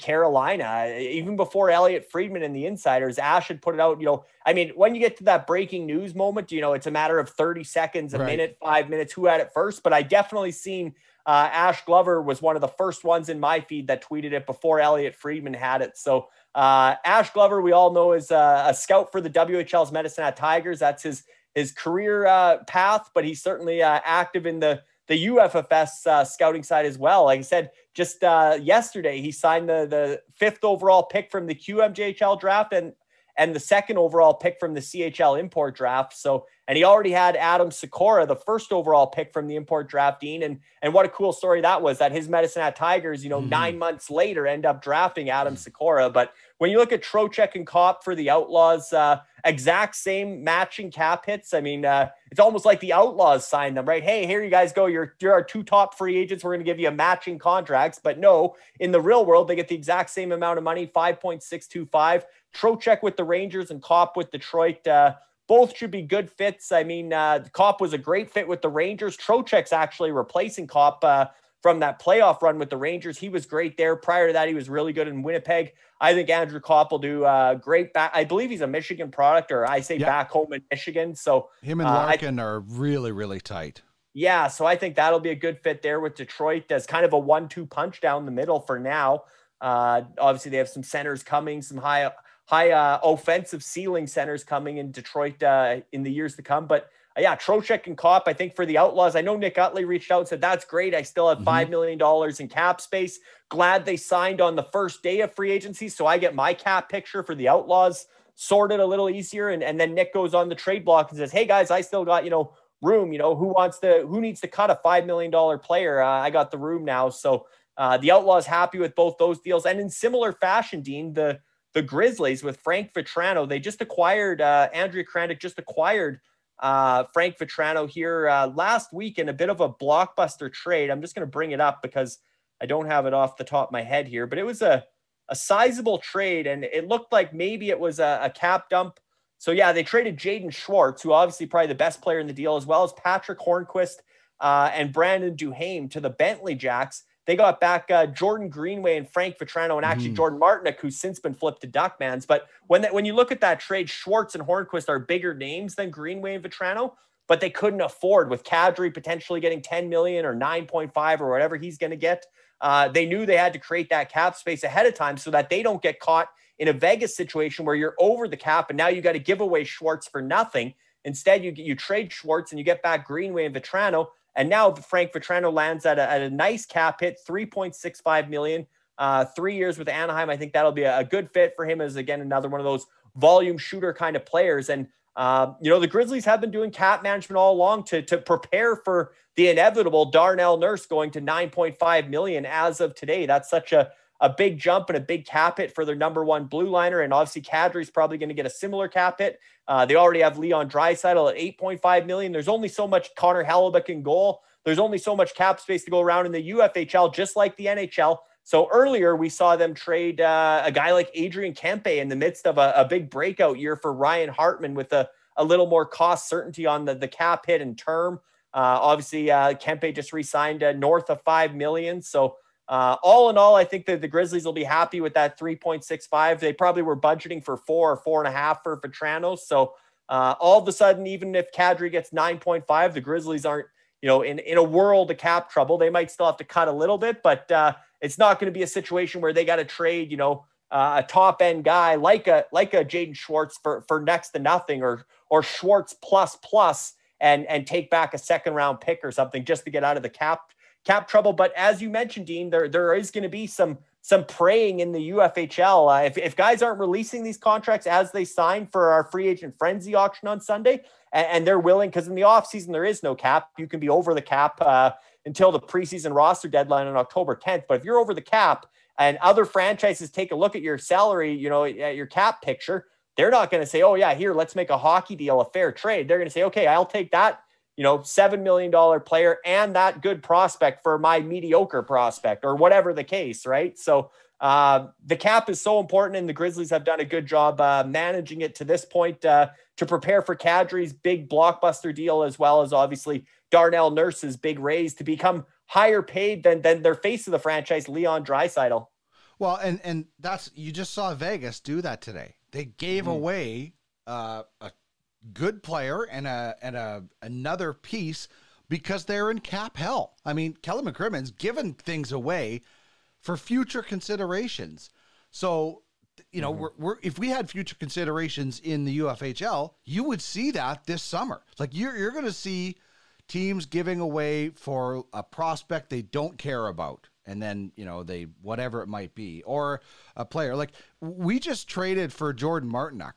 Carolina. Even before Elliot Friedman and the insiders, Ash had put it out. I mean, when you get to that breaking news moment, it's a matter of 30 seconds, a minute, 5 minutes, who had it first. But I definitely seen Ash Glover was one of the first ones in my feed that tweeted it before Elliot Friedman had it. So Ash Glover, we all know, is a scout for the WHL's Medicine Hat Tigers. That's his career path, but he's certainly active in the the UFFS scouting side as well. Like I said, just yesterday, he signed the 5th overall pick from the QMJHL draft and the 2nd overall pick from the CHL import draft. So, and he already had Adam Sikora, the 1st overall pick from the import draft, Dean. And what a cool story that was, that his Medicine Hat Tigers, 9 months later end up drafting Adam Sikora. But when you look at Trocheck and Kopp for the Outlaws, exact same matching cap hits. I mean, it's almost like the Outlaws signed them, right? Hey, here you guys go. You're our 2 top free agents. We're going to give you matching contracts. But no, in the real world, they get the exact same amount of money, 5.625. Trocheck with the Rangers and Kopp with Detroit. Both should be good fits. I mean, Kopp was a great fit with the Rangers. Trocheck's actually replacing Kopp from that playoff run with the Rangers. He was great there. Prior to that, he was really good in Winnipeg. I think Andrew Kopp will do great back. I believe he's a Michigan product, or I say back home in Michigan. So him and Larkin are really, really tight. Yeah, so I think that'll be a good fit there with Detroit as kind of a 1-2 punch down the middle for now. Obviously, they have some centers coming, some high offensive ceiling centers coming in Detroit in the years to come. But yeah, Trocheck and Kopp, I think for the Outlaws, I know Nick Utley reached out and said, that's great. I still have $5 million in cap space. Glad they signed on the first day of free agency, so I get my cap picture for the Outlaws sorted a little easier. And then Nick goes on the trade block and says, hey guys, I still got, room, who needs to cut a $5 million player? I got the room now. So the Outlaws happy with both those deals. And in similar fashion, Dean, the Grizzlies with Frank Vetrano, they just acquired, Andrea Kranich just acquired Frank Vetrano here last week in a bit of a blockbuster trade. I'm just going to bring it up because I don't have it off the top of my head here, but it was a sizable trade, and it looked like maybe it was a cap dump. So yeah, they traded Jaden Schwartz, who obviously probably the best player in the deal, as well as Patrick Hornquist and Brandon Duhaime to the Bentley Jacks. They got back Jordan Greenway and Frank Vetrano, and actually Jordan Martinick, who's since been flipped to Duckmans. But when you look at that trade, Schwartz and Hornquist are bigger names than Greenway and Vetrano, but they couldn't afford, with Kadri potentially getting 10 million or 9.5 or whatever he's going to get. They knew they had to create that cap space ahead of time so that they don't get caught in a Vegas situation where you're over the cap and now you got to give away Schwartz for nothing. Instead, you trade Schwartz and you get back Greenway and Vetrano. And now Frank Vetrano lands at a nice cap hit, $3.65 million, 3 years with Anaheim. I think that'll be a good fit for him as, again, another one of those volume shooter kind of players. And, the Grizzlies have been doing cap management all along to prepare for the inevitable Darnell Nurse going to $9.5 million as of today. That's such a big jump and a big cap hit for their number one blue liner. And obviously Kadri's probably going to get a similar cap hit. They already have Leon Draisaitl at $8.5 million. There's only so much Connor Hellebuyck in goal. There's only so much cap space to go around in the UFHL, just like the NHL. So earlier we saw them trade a guy like Adrian Kempe in the midst of a big breakout year for Ryan Hartman with a little more cost certainty on the cap hit and term. Obviously Kempe just re-signed north of $5 million. So all in all, I think that the Grizzlies will be happy with that 3.65. They probably were budgeting for 4 or 4.5 for Vetrano. So all of a sudden, even if Kadri gets 9.5, the Grizzlies aren't, in a world of cap trouble. They might still have to cut a little bit, but it's not going to be a situation where they got to trade, a top end guy like a Jaden Schwartz for next to nothing, or Schwartz plus and take back a second round pick or something just to get out of the cap trouble. But as you mentioned, Dean, there is going to be some praying in the UFHL. If guys aren't releasing these contracts as they sign for our free agent frenzy auction on Sunday, and they're willing, because in the offseason there is no cap. You can be over the cap until the preseason roster deadline on October 10th. But if you're over the cap and other franchises take a look at your salary, at your cap picture, they're not going to say, oh yeah, here, let's make a hockey deal, a fair trade. They're going to say, okay, I'll take that, $7 million player and that good prospect for my mediocre prospect, or whatever the case, right? So the cap is so important, and the Grizzlies have done a good job managing it to this point to prepare for Kadri's big blockbuster deal, as well as obviously Darnell Nurse's big raise to become higher paid than their face of the franchise, Leon Draisaitl. Well, and that's, you just saw Vegas do that today. They gave away a good player and another piece because they're in cap hell. I mean, Kelly McCrimmon's given things away for future considerations. So, we're if we had future considerations in the UFHL, you would see that this summer. Like you're going to see teams giving away for a prospect they don't care about. And then, they, whatever it might be, or a player like we just traded for Jordan Martinook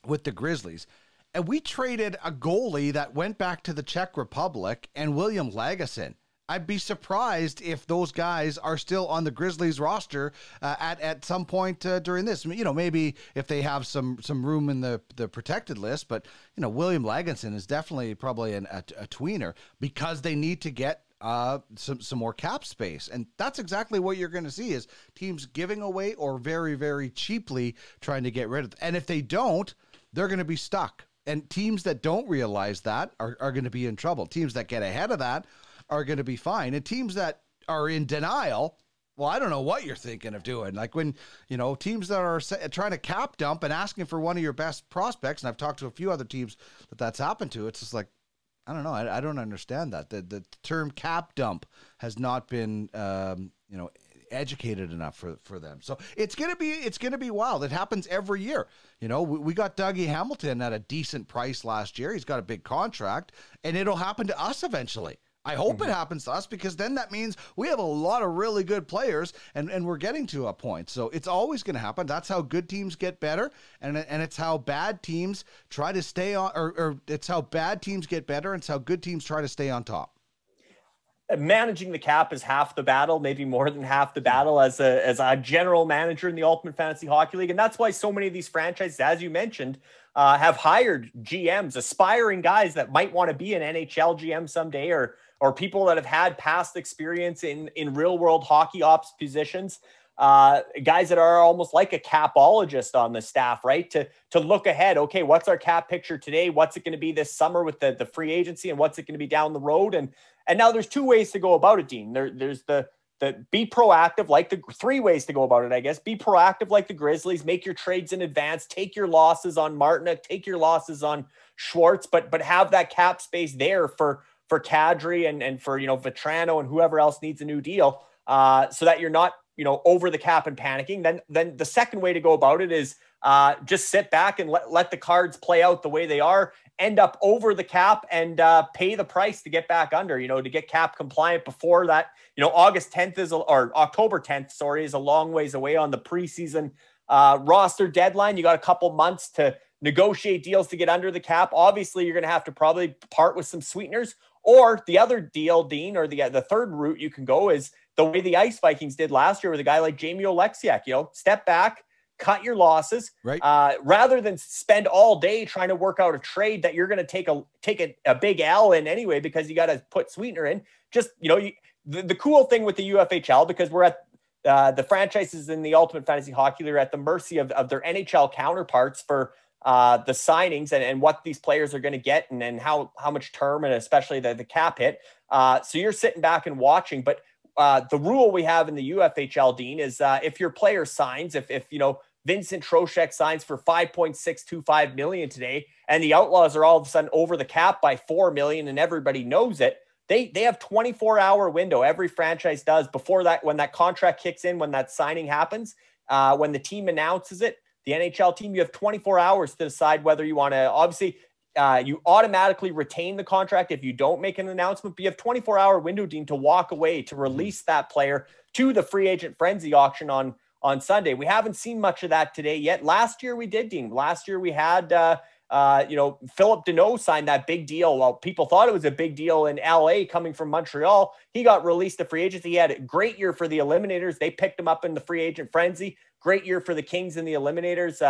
with the Grizzlies, and we traded a goalie that went back to the Czech Republic and William Lagesson. I'd be surprised if those guys are still on the Grizzlies roster at some point during this. Maybe if they have some room in the protected list, but William Lagesson is definitely probably a tweener because they need to get some more cap space. And that's exactly what you're going to see is teams giving away or very, very cheaply trying to get rid of it. And if they don't, they're going to be stuck. And teams that don't realize that are going to be in trouble. Teams that get ahead of that are going to be fine. And teams that are in denial, well, I don't know what you're thinking of doing. Like when, teams that are trying to cap dump and asking for one of your best prospects, and I've talked to a few other teams that's happened to, it's just like, I don't know. I don't understand that. The term cap dump has not been, educated enough for them. So it's going to be wild. It happens every year. We got Dougie Hamilton at a decent price last year. He's got a big contract, and it'll happen to us eventually. I hope it happens to us because then that means we have a lot of really good players and we're getting to a point. So it's always going to happen. That's how good teams get better. And it's how bad teams try to stay on, or it's how bad teams get better. And it's how good teams try to stay on top. Managing the cap is half the battle, maybe more than half the battle as a general manager in the Ultimate Fantasy Hockey League. And that's why so many of these franchises, as you mentioned, have hired GMs, aspiring guys that might want to be an NHL GM someday, or people that have had past experience in real world hockey ops positions, guys that are almost like a capologist on the staff, right? To look ahead. Okay, what's our cap picture today? What's it going to be this summer with the free agency, and what's it going to be down the road? And now there's two ways to go about it, Dean. There's the be proactive, like the three ways to go about it, I guess. Be proactive like the Grizzlies, make your trades in advance, take your losses on Martinook, take your losses on Schwartz, but have that cap space there for Kadri and for, Vetrano and whoever else needs a new deal, so that you're not, over the cap and panicking. Then the second way to go about it is just sit back and let the cards play out the way they are, end up over the cap and pay the price to get back under, to get cap compliant before that. August 10th or October 10th, sorry, is a long ways away on the preseason roster deadline. You got a couple months to negotiate deals to get under the cap. Obviously, you're going to have to probably part with some sweeteners. Or the other deal, Dean, or the third route you can go is the way the Ice Vikings did last year with a guy like Jamie Oleksiak. Step back, cut your losses, right? Rather than spend all day trying to work out a trade that you're going to take a big L in anyway because you got to put sweetener in. Just the cool thing with the UFHL, because we're at the franchises in the Ultimate Fantasy Hockey League are at the mercy of their NHL counterparts for the signings and what these players are going to get and how much term and especially the cap hit. So you're sitting back and watching, but the rule we have in the UFHL, Dean, is if your player signs, if Vincent Trocheck signs for $5.625 million today, and the Outlaws are all of a sudden over the cap by $4 million, and everybody knows it, they have 24-hour window. Every franchise does before that, when that contract kicks in, when that signing happens, when the team announces it, the NHL team, you have 24 hours to decide whether you want to, obviously, you automatically retain the contract if you don't make an announcement, but you have 24-hour window, Dean, to walk away, to release that player to the free agent frenzy auction on Sunday. We haven't seen much of that today yet. Last year we did, Dean. Last year we had, Philip Deneau signed that big deal. Well, people thought it was a big deal in LA coming from Montreal. He got released to free agency. He had a great year for the Eliminators. They picked him up in the free agent frenzy. Great year for the Kings and the Eliminators.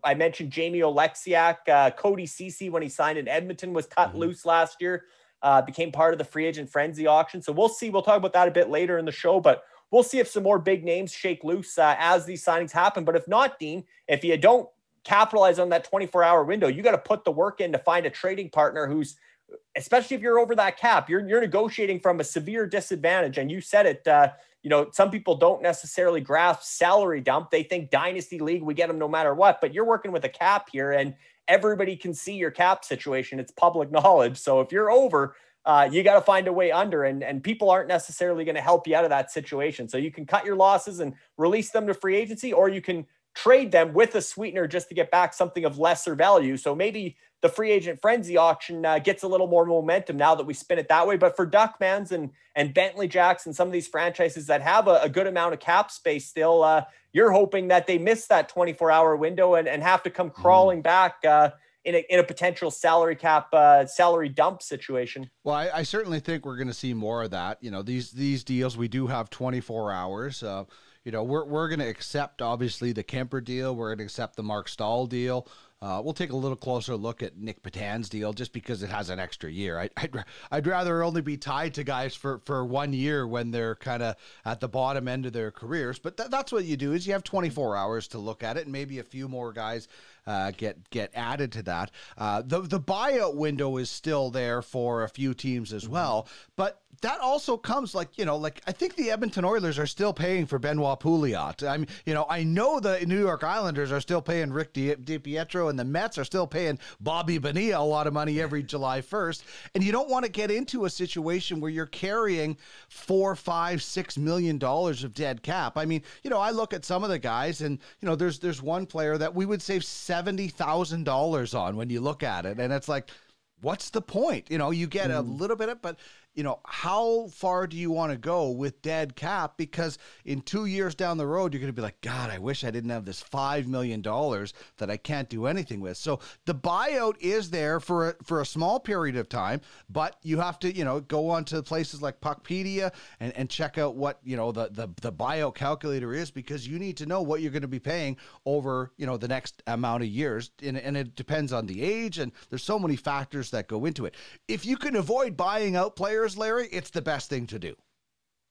I mentioned Jamie Oleksiak, Cody Ceci, when he signed in Edmonton, was cut loose last year, became part of the free agent frenzy auction. So we'll see. We'll talk about that a bit later in the show, but we'll see if some more big names shake loose as these signings happen. But if not, Dean, if you don't capitalize on that 24-hour window, you got to put the work in to find a trading partner who's, especially if you're over that cap, you're negotiating from a severe disadvantage. And you said it, some people don't necessarily grasp salary dump. They think dynasty league, we get them no matter what, but you're working with a cap here and everybody can see your cap situation. It's public knowledge. So if you're over, you got to find a way under, and people aren't necessarily going to help you out of that situation. So you can cut your losses and release them to free agency, or you can trade them with a sweetener just to get back something of lesser value. So maybe the free agent frenzy auction gets a little more momentum now that we spin it that way. But for Duckmans and Bentley Jacks and some of these franchises that have a good amount of cap space still, you're hoping that they miss that 24-hour window and have to come crawling back in a potential salary cap, salary dump situation. Well, I certainly think we're going to see more of that. You know, these deals, we do have 24 hours. You know, we're going to accept, obviously, the Kemper deal. We're going to accept the Mark Stahl deal. We'll take a little closer look at Nick Petan's deal just because it has an extra year. I'd rather only be tied to guys for 1 year when they're kind of at the bottom end of their careers. But that's what you do is you have 24 hours to look at it, and maybe a few more guys get added to that. The buyout window is still there for a few teams as well, but that also comes like I think the Edmonton Oilers are still paying for Benoit Pouliot. I mean, I know the New York Islanders are still paying Rick DiPietro, and the Mets are still paying Bobby Bonilla a lot of money every July 1st. And you don't want to get into a situation where you're carrying $4, $5, $6 million of dead cap. I mean, I look at some of the guys, and there's one player that we would save $70,000 on when you look at it, and it's like, what's the point? You get a little bit of, but how far do you want to go with dead cap? Because in 2 years down the road, you're going to be like, God, I wish I didn't have this $5 million that I can't do anything with. So the buyout is there for a small period of time, but you have to, go on to places like Puckpedia and check out what, the buyout calculator is, because you need to know what you're going to be paying over, the next amount of years. And it depends on the age, and there's so many factors that go into it. If you can avoid buying out players, Larry, it's the best thing to do.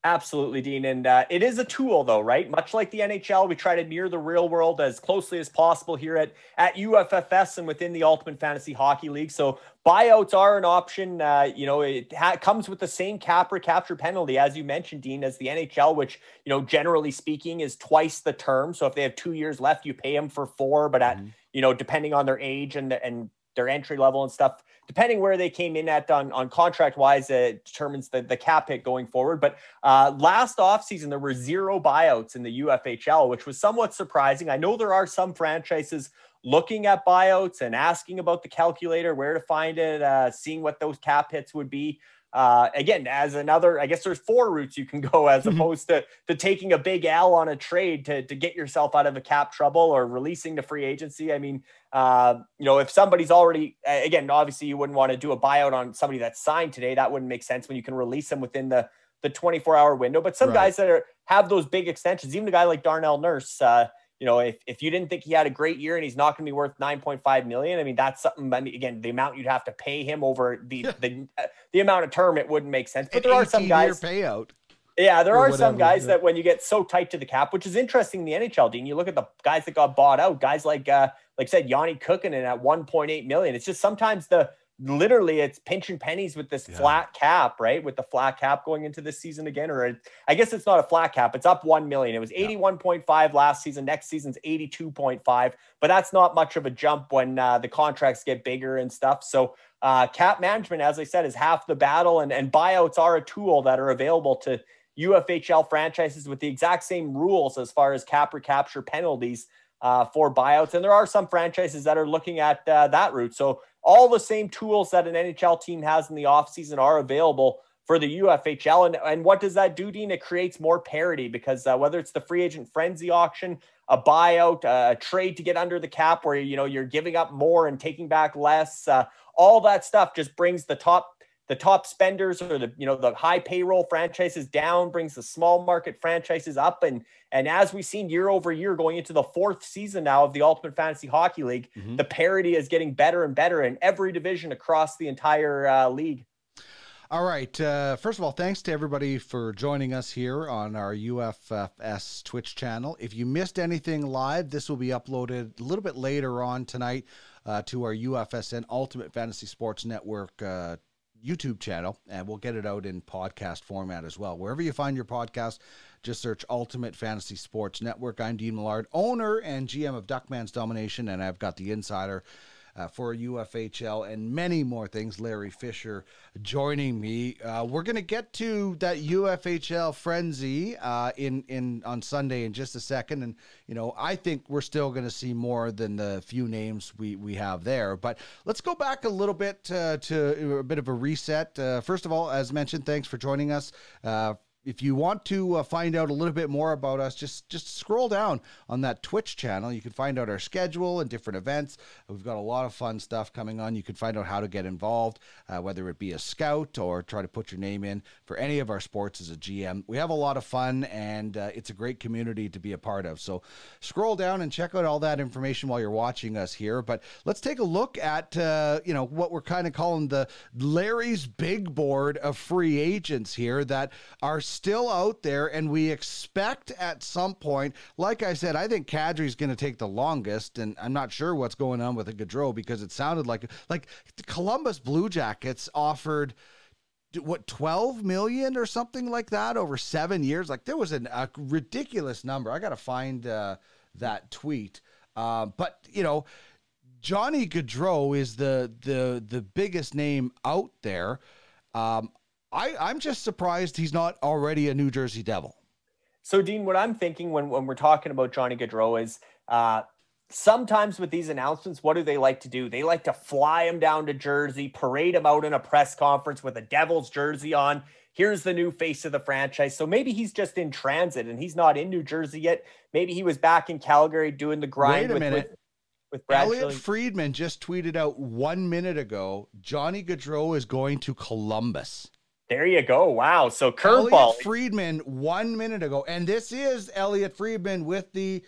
Absolutely, Dean. And it is a tool, though, right? Much like the NHL, we try to mirror the real world as closely as possible here at UFFS and within the Ultimate Fantasy Hockey League. So buyouts are an option. It comes with the same cap recapture penalty, as you mentioned, Dean, as the NHL, which, generally speaking, is twice the term. So if they have 2 years left, you pay them for 4, but at, depending on their age and their entry level and stuff, depending where they came in at on contract wise, determines the cap hit going forward. But last offseason, there were 0 buyouts in the UFHL, which was somewhat surprising. I know there are some franchises looking at buyouts and asking about the calculator, where to find it, seeing what those cap hits would be. Again, as another, I guess there's 4 routes you can go as opposed to taking a big L on a trade to get yourself out of a cap trouble or releasing to free agency. I mean, if somebody's already, again, obviously you wouldn't want to do a buyout on somebody that's signed today. That wouldn't make sense when you can release them within the 24-hour window. But some guys that have those big extensions, even a guy like Darnell Nurse, if you didn't think he had a great year and he's not going to be worth $9.5 million, I mean, that's something. I mean, again, the amount you'd have to pay him over the amount of term, it wouldn't make sense. But there are some guys payout. Yeah, there are some guys that when you get so tight to the cap, which is interesting in the NHL, Dean, you look at the guys that got bought out, guys like I said, Yanni Kukkonen at $1.8 million. It's just sometimes literally it's pinching pennies with this flat cap, right? With the flat cap going into this season again, or I guess it's not a flat cap. It's up 1 million. It was 81.5 last season. Next season's 82.5, but that's not much of a jump when the contracts get bigger and stuff. So cap management, as I said, is half the battle, and buyouts are a tool that are available to UFHL franchises with the exact same rules as far as cap recapture penalties for buyouts. And there are some franchises that are looking at that route. So all the same tools that an NHL team has in the offseason are available for the UFHL. And what does that do, Dean? It creates more parity, because whether it's the free agent frenzy auction, a buyout, a trade to get under the cap where, you're giving up more and taking back less, all that stuff just brings the top spenders, or the high payroll franchises down, brings the small market franchises up. And as we've seen year over year going into the 4th season now of the Ultimate Fantasy Hockey League, the parity is getting better and better in every division across the entire league. All right. First of all, thanks to everybody for joining us here on our UFFS Twitch channel. If you missed anything live, this will be uploaded a little bit later on tonight to our UFSN Ultimate Fantasy Sports Network YouTube channel, and we'll get it out in podcast format as well. Wherever you find your podcast, just search Ultimate Fantasy Sports Network. I'm Dean Millard, owner and GM of Duckman's Domination, and I've got the insider for UFHL and many more things. Larry Fisher joining me. We're going to get to that UFHL frenzy on Sunday in just a second. And, I think we're still going to see more than the few names we have there. But let's go back a little bit to a bit of a reset. First of all, as mentioned, thanks for joining us. If you want to find out a little bit more about us, just scroll down on that Twitch channel. You can find out our schedule and different events. We've got a lot of fun stuff coming on. You can find out how to get involved, whether it be a scout or try to put your name in for any of our sports as a GM. We have a lot of fun, and it's a great community to be a part of. So scroll down and check out all that information while you're watching us here. But let's take a look at what we're kind of calling the Larry's big board of free agents here that are still out there, and we expect at some point, like I said, I think Kadri's going to take the longest, and I'm not sure what's going on with the Gaudreau, because it sounded like the Columbus Blue Jackets offered what, 12 million or something like that over 7 years. Like, there was a ridiculous number. I got to find that tweet. But Johnny Gaudreau is the biggest name out there. I'm just surprised he's not already a New Jersey Devil. So, Dean, what I'm thinking when we're talking about Johnny Gaudreau is sometimes with these announcements, what do they like to do? They like to fly him down to Jersey, parade him out in a press conference with a Devils jersey on. Here's the new face of the franchise. So maybe he's just in transit and he's not in New Jersey yet. Maybe he was back in Calgary doing the grind. Wait a minute. With Brad Elliot Shirley. Friedman just tweeted out 1 minute ago, Johnny Gaudreau is going to Columbus. There you go. Wow. So curveball. Elliot Friedman 1 minute ago. And this is Elliot Friedman with the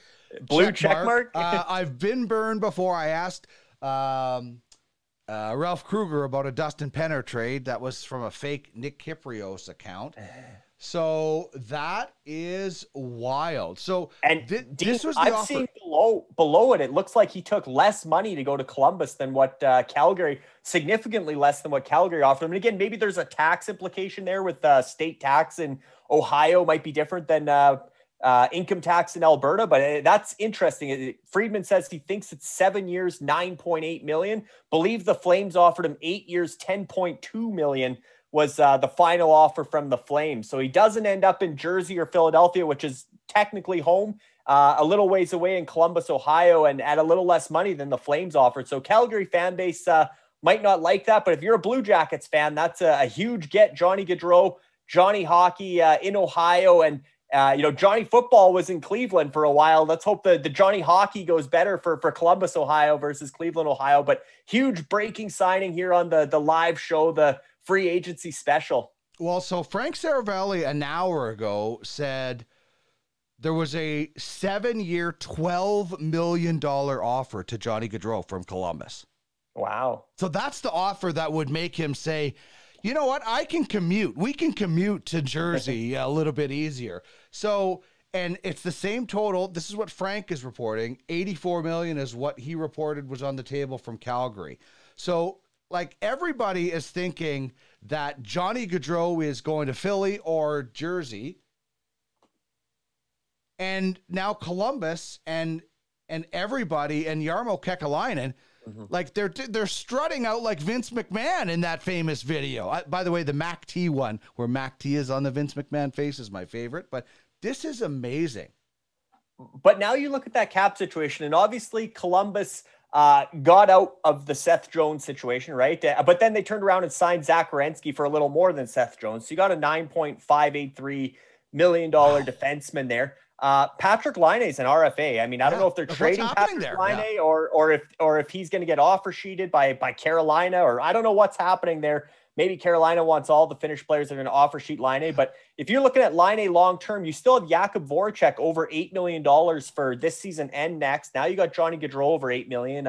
blue check mark. I've been burned before. I asked Ralph Kruger about a Dustin Penner trade that was from a fake Nick Kiprios account. So that is wild. So this was the I've offer. seen below it. It looks like he took less money to go to Columbus than what Calgary, significantly less than what Calgary offered him. And again, maybe there's a tax implication there with state tax in Ohio might be different than income tax in Alberta, but that's interesting. Friedman says he thinks it's 7 years, $9.8 million. Believe the Flames offered him 8 years, $10.2 million. Was the final offer from the Flames. So he doesn't end up in Jersey or Philadelphia, which is technically home, a little ways away in Columbus, Ohio, and at a little less money than the Flames offered. So Calgary fan base might not like that, but if you're a Blue Jackets fan, that's a huge get. Johnny Gaudreau, Johnny Hockey in Ohio, and Johnny Football was in Cleveland for a while. Let's hope the Johnny Hockey goes better for Columbus, Ohio versus Cleveland, Ohio. But huge breaking signing here on the live show, the free agency special. Well, so Frank Saravalli an hour ago said there was a 7-year, $12 million offer to Johnny Gaudreau from Columbus. Wow. So that's the offer that would make him say, you know what, I can commute. We can commute to Jersey a little bit easier. So, and it's the same total. This is what Frank is reporting. 84 million is what he reported was on the table from Calgary. So, like, everybody is thinking that Johnny Gaudreau is going to Philly or Jersey. And now Columbus and everybody and Jarmo Kekalainen, like they're strutting out like Vince McMahon in that famous video. By the way, the Mac T one where Mac T is on the Vince McMahon face is my favorite, but this is amazing. But now you look at that cap situation, and obviously Columbus got out of the Seth Jones situation, right? But then they turned around and signed Zach Werenski for a little more than Seth Jones. So you got a $9.583 million defenseman there. Patrick Laine is an RFA. I mean, I don't know if they're trading Patrick Laine or if he's going to get offer sheeted by Carolina, or I don't know what's happening there. Maybe Carolina wants all the Finnish players that are going to offer sheet Laine. But if you're looking at Laine long-term, you still have Jakub Voracek over $8 million for this season and next. Now you got Johnny Gaudreau over $8 million.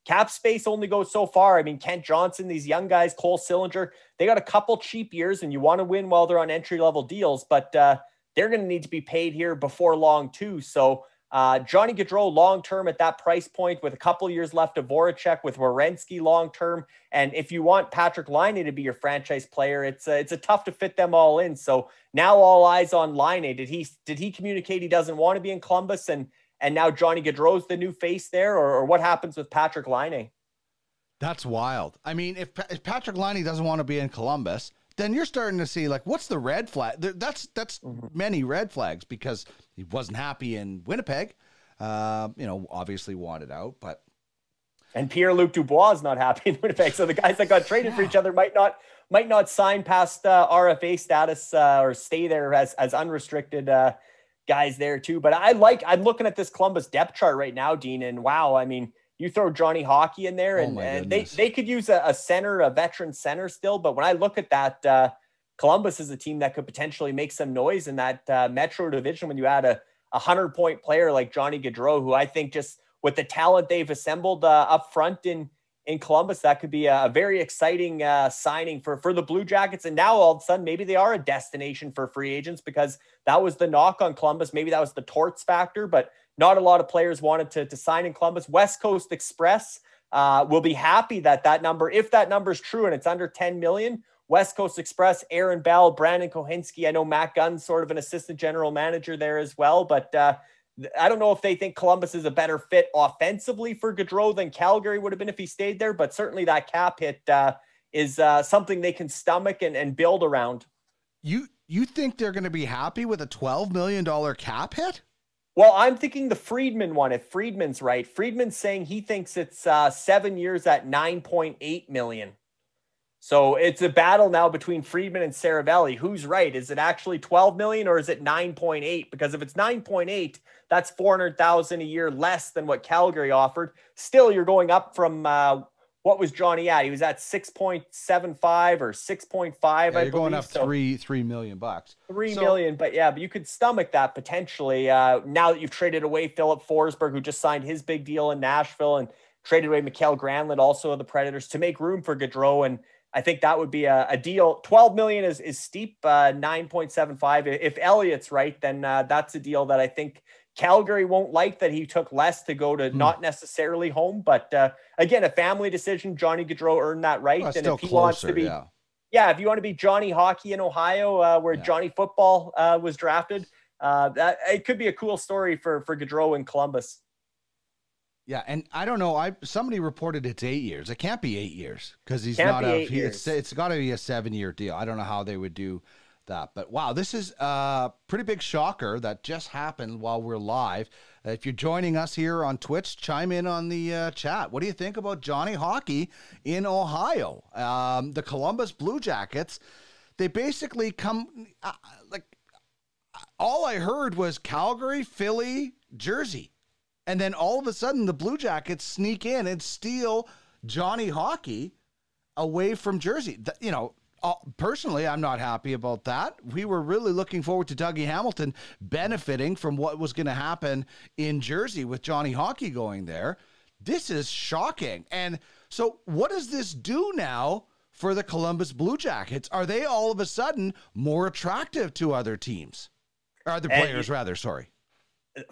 Cap space only goes so far. I mean, Kent Johnson, these young guys, Cole Sillinger, they got a couple cheap years, and you want to win while they're on entry-level deals, but they're going to need to be paid here before long too. So Johnny Gaudreau long-term at that price point with a couple years left of Voracek, with Werenski long-term. And if you want Patrick Laine to be your franchise player, it's a tough to fit them all in. So now all eyes on Laine. Did he communicate he doesn't want to be in Columbus, and now Johnny Gaudreau's the new face there, or what happens with Patrick Laine? That's wild. I mean, if Patrick Laine doesn't want to be in Columbus, then you're starting to see, like, what's the red flag? That's many red flags, because he wasn't happy in Winnipeg. Obviously wanted out, but. And Pierre-Luc Dubois is not happy in Winnipeg. So the guys that got traded for each other might not sign past RFA status or stay there as unrestricted guys there too. But I'm looking at this Columbus depth chart right now, Dean, and wow, I mean, you throw Johnny Hockey in there, and they could use a center, a veteran center still. But when I look at that, Columbus is a team that could potentially make some noise in that Metro division when you add a 100-point player like Johnny Gaudreau, who I think, just with the talent they've assembled up front in Columbus, that could be a very exciting signing for the Blue Jackets. And now all of a sudden, maybe they are a destination for free agents, because that was the knock on Columbus. Maybe that was the torts factor, but not a lot of players wanted to sign in Columbus. West Coast Express will be happy that number, if that number is true and it's under 10 million, West Coast Express, Aaron Bell, Brandon Kohinski. I know Matt Gunn's sort of an assistant general manager there as well, but I don't know if they think Columbus is a better fit offensively for Gaudreau than Calgary would have been if he stayed there, but certainly that cap hit is something they can stomach and build around. You think they're going to be happy with a $12 million cap hit? Well, I'm thinking the Friedman one, if Friedman's right. Friedman's saying he thinks it's 7 years at $9.8 million. So it's a battle now between Friedman and Saravelli. Who's right? Is it actually 12 million or is it 9.8? Because if it's 9.8, that's 400,000 a year less than what Calgary offered. Still, you're going up from what was Johnny at? He was at 6.75 or 6.5. I believe. You're going up $3 million. $3 million, but you could stomach that potentially. Now that you've traded away Philip Forsberg, who just signed his big deal in Nashville, and traded away Mikael Granlund, also of the Predators, to make room for Gaudreau. And I think that would be a deal. 12 million is steep, 9.75. If Elliott's right, then that's a deal that I think Calgary won't like, that he took less to go to not necessarily home. But again, a family decision. Johnny Gaudreau earned that right. Well, and if he closer, wants to be, if you want to be Johnny Hockey in Ohio, where Johnny Football was drafted, that it could be a cool story for Gaudreau in Columbus. Yeah, and I don't know. Somebody reported it's 8 years. It can't be 8 years, because he's not a. It's got to be a 7-year deal. I don't know how they would do that, but wow, this is a pretty big shocker that just happened while we're live. If you're joining us here on Twitch, chime in on the chat. What do you think about Johnny Hockey in Ohio? The Columbus Blue Jackets, they basically come all I heard was Calgary, Philly, Jersey. And then all of a sudden, the Blue Jackets sneak in and steal Johnny Hockey away from Jersey. Personally, I'm not happy about that. We were really looking forward to Dougie Hamilton benefiting from what was going to happen in Jersey with Johnny Hockey going there. This is shocking. And so what does this do now for the Columbus Blue Jackets? Are they all of a sudden more attractive to other teams? Or other players, rather, sorry.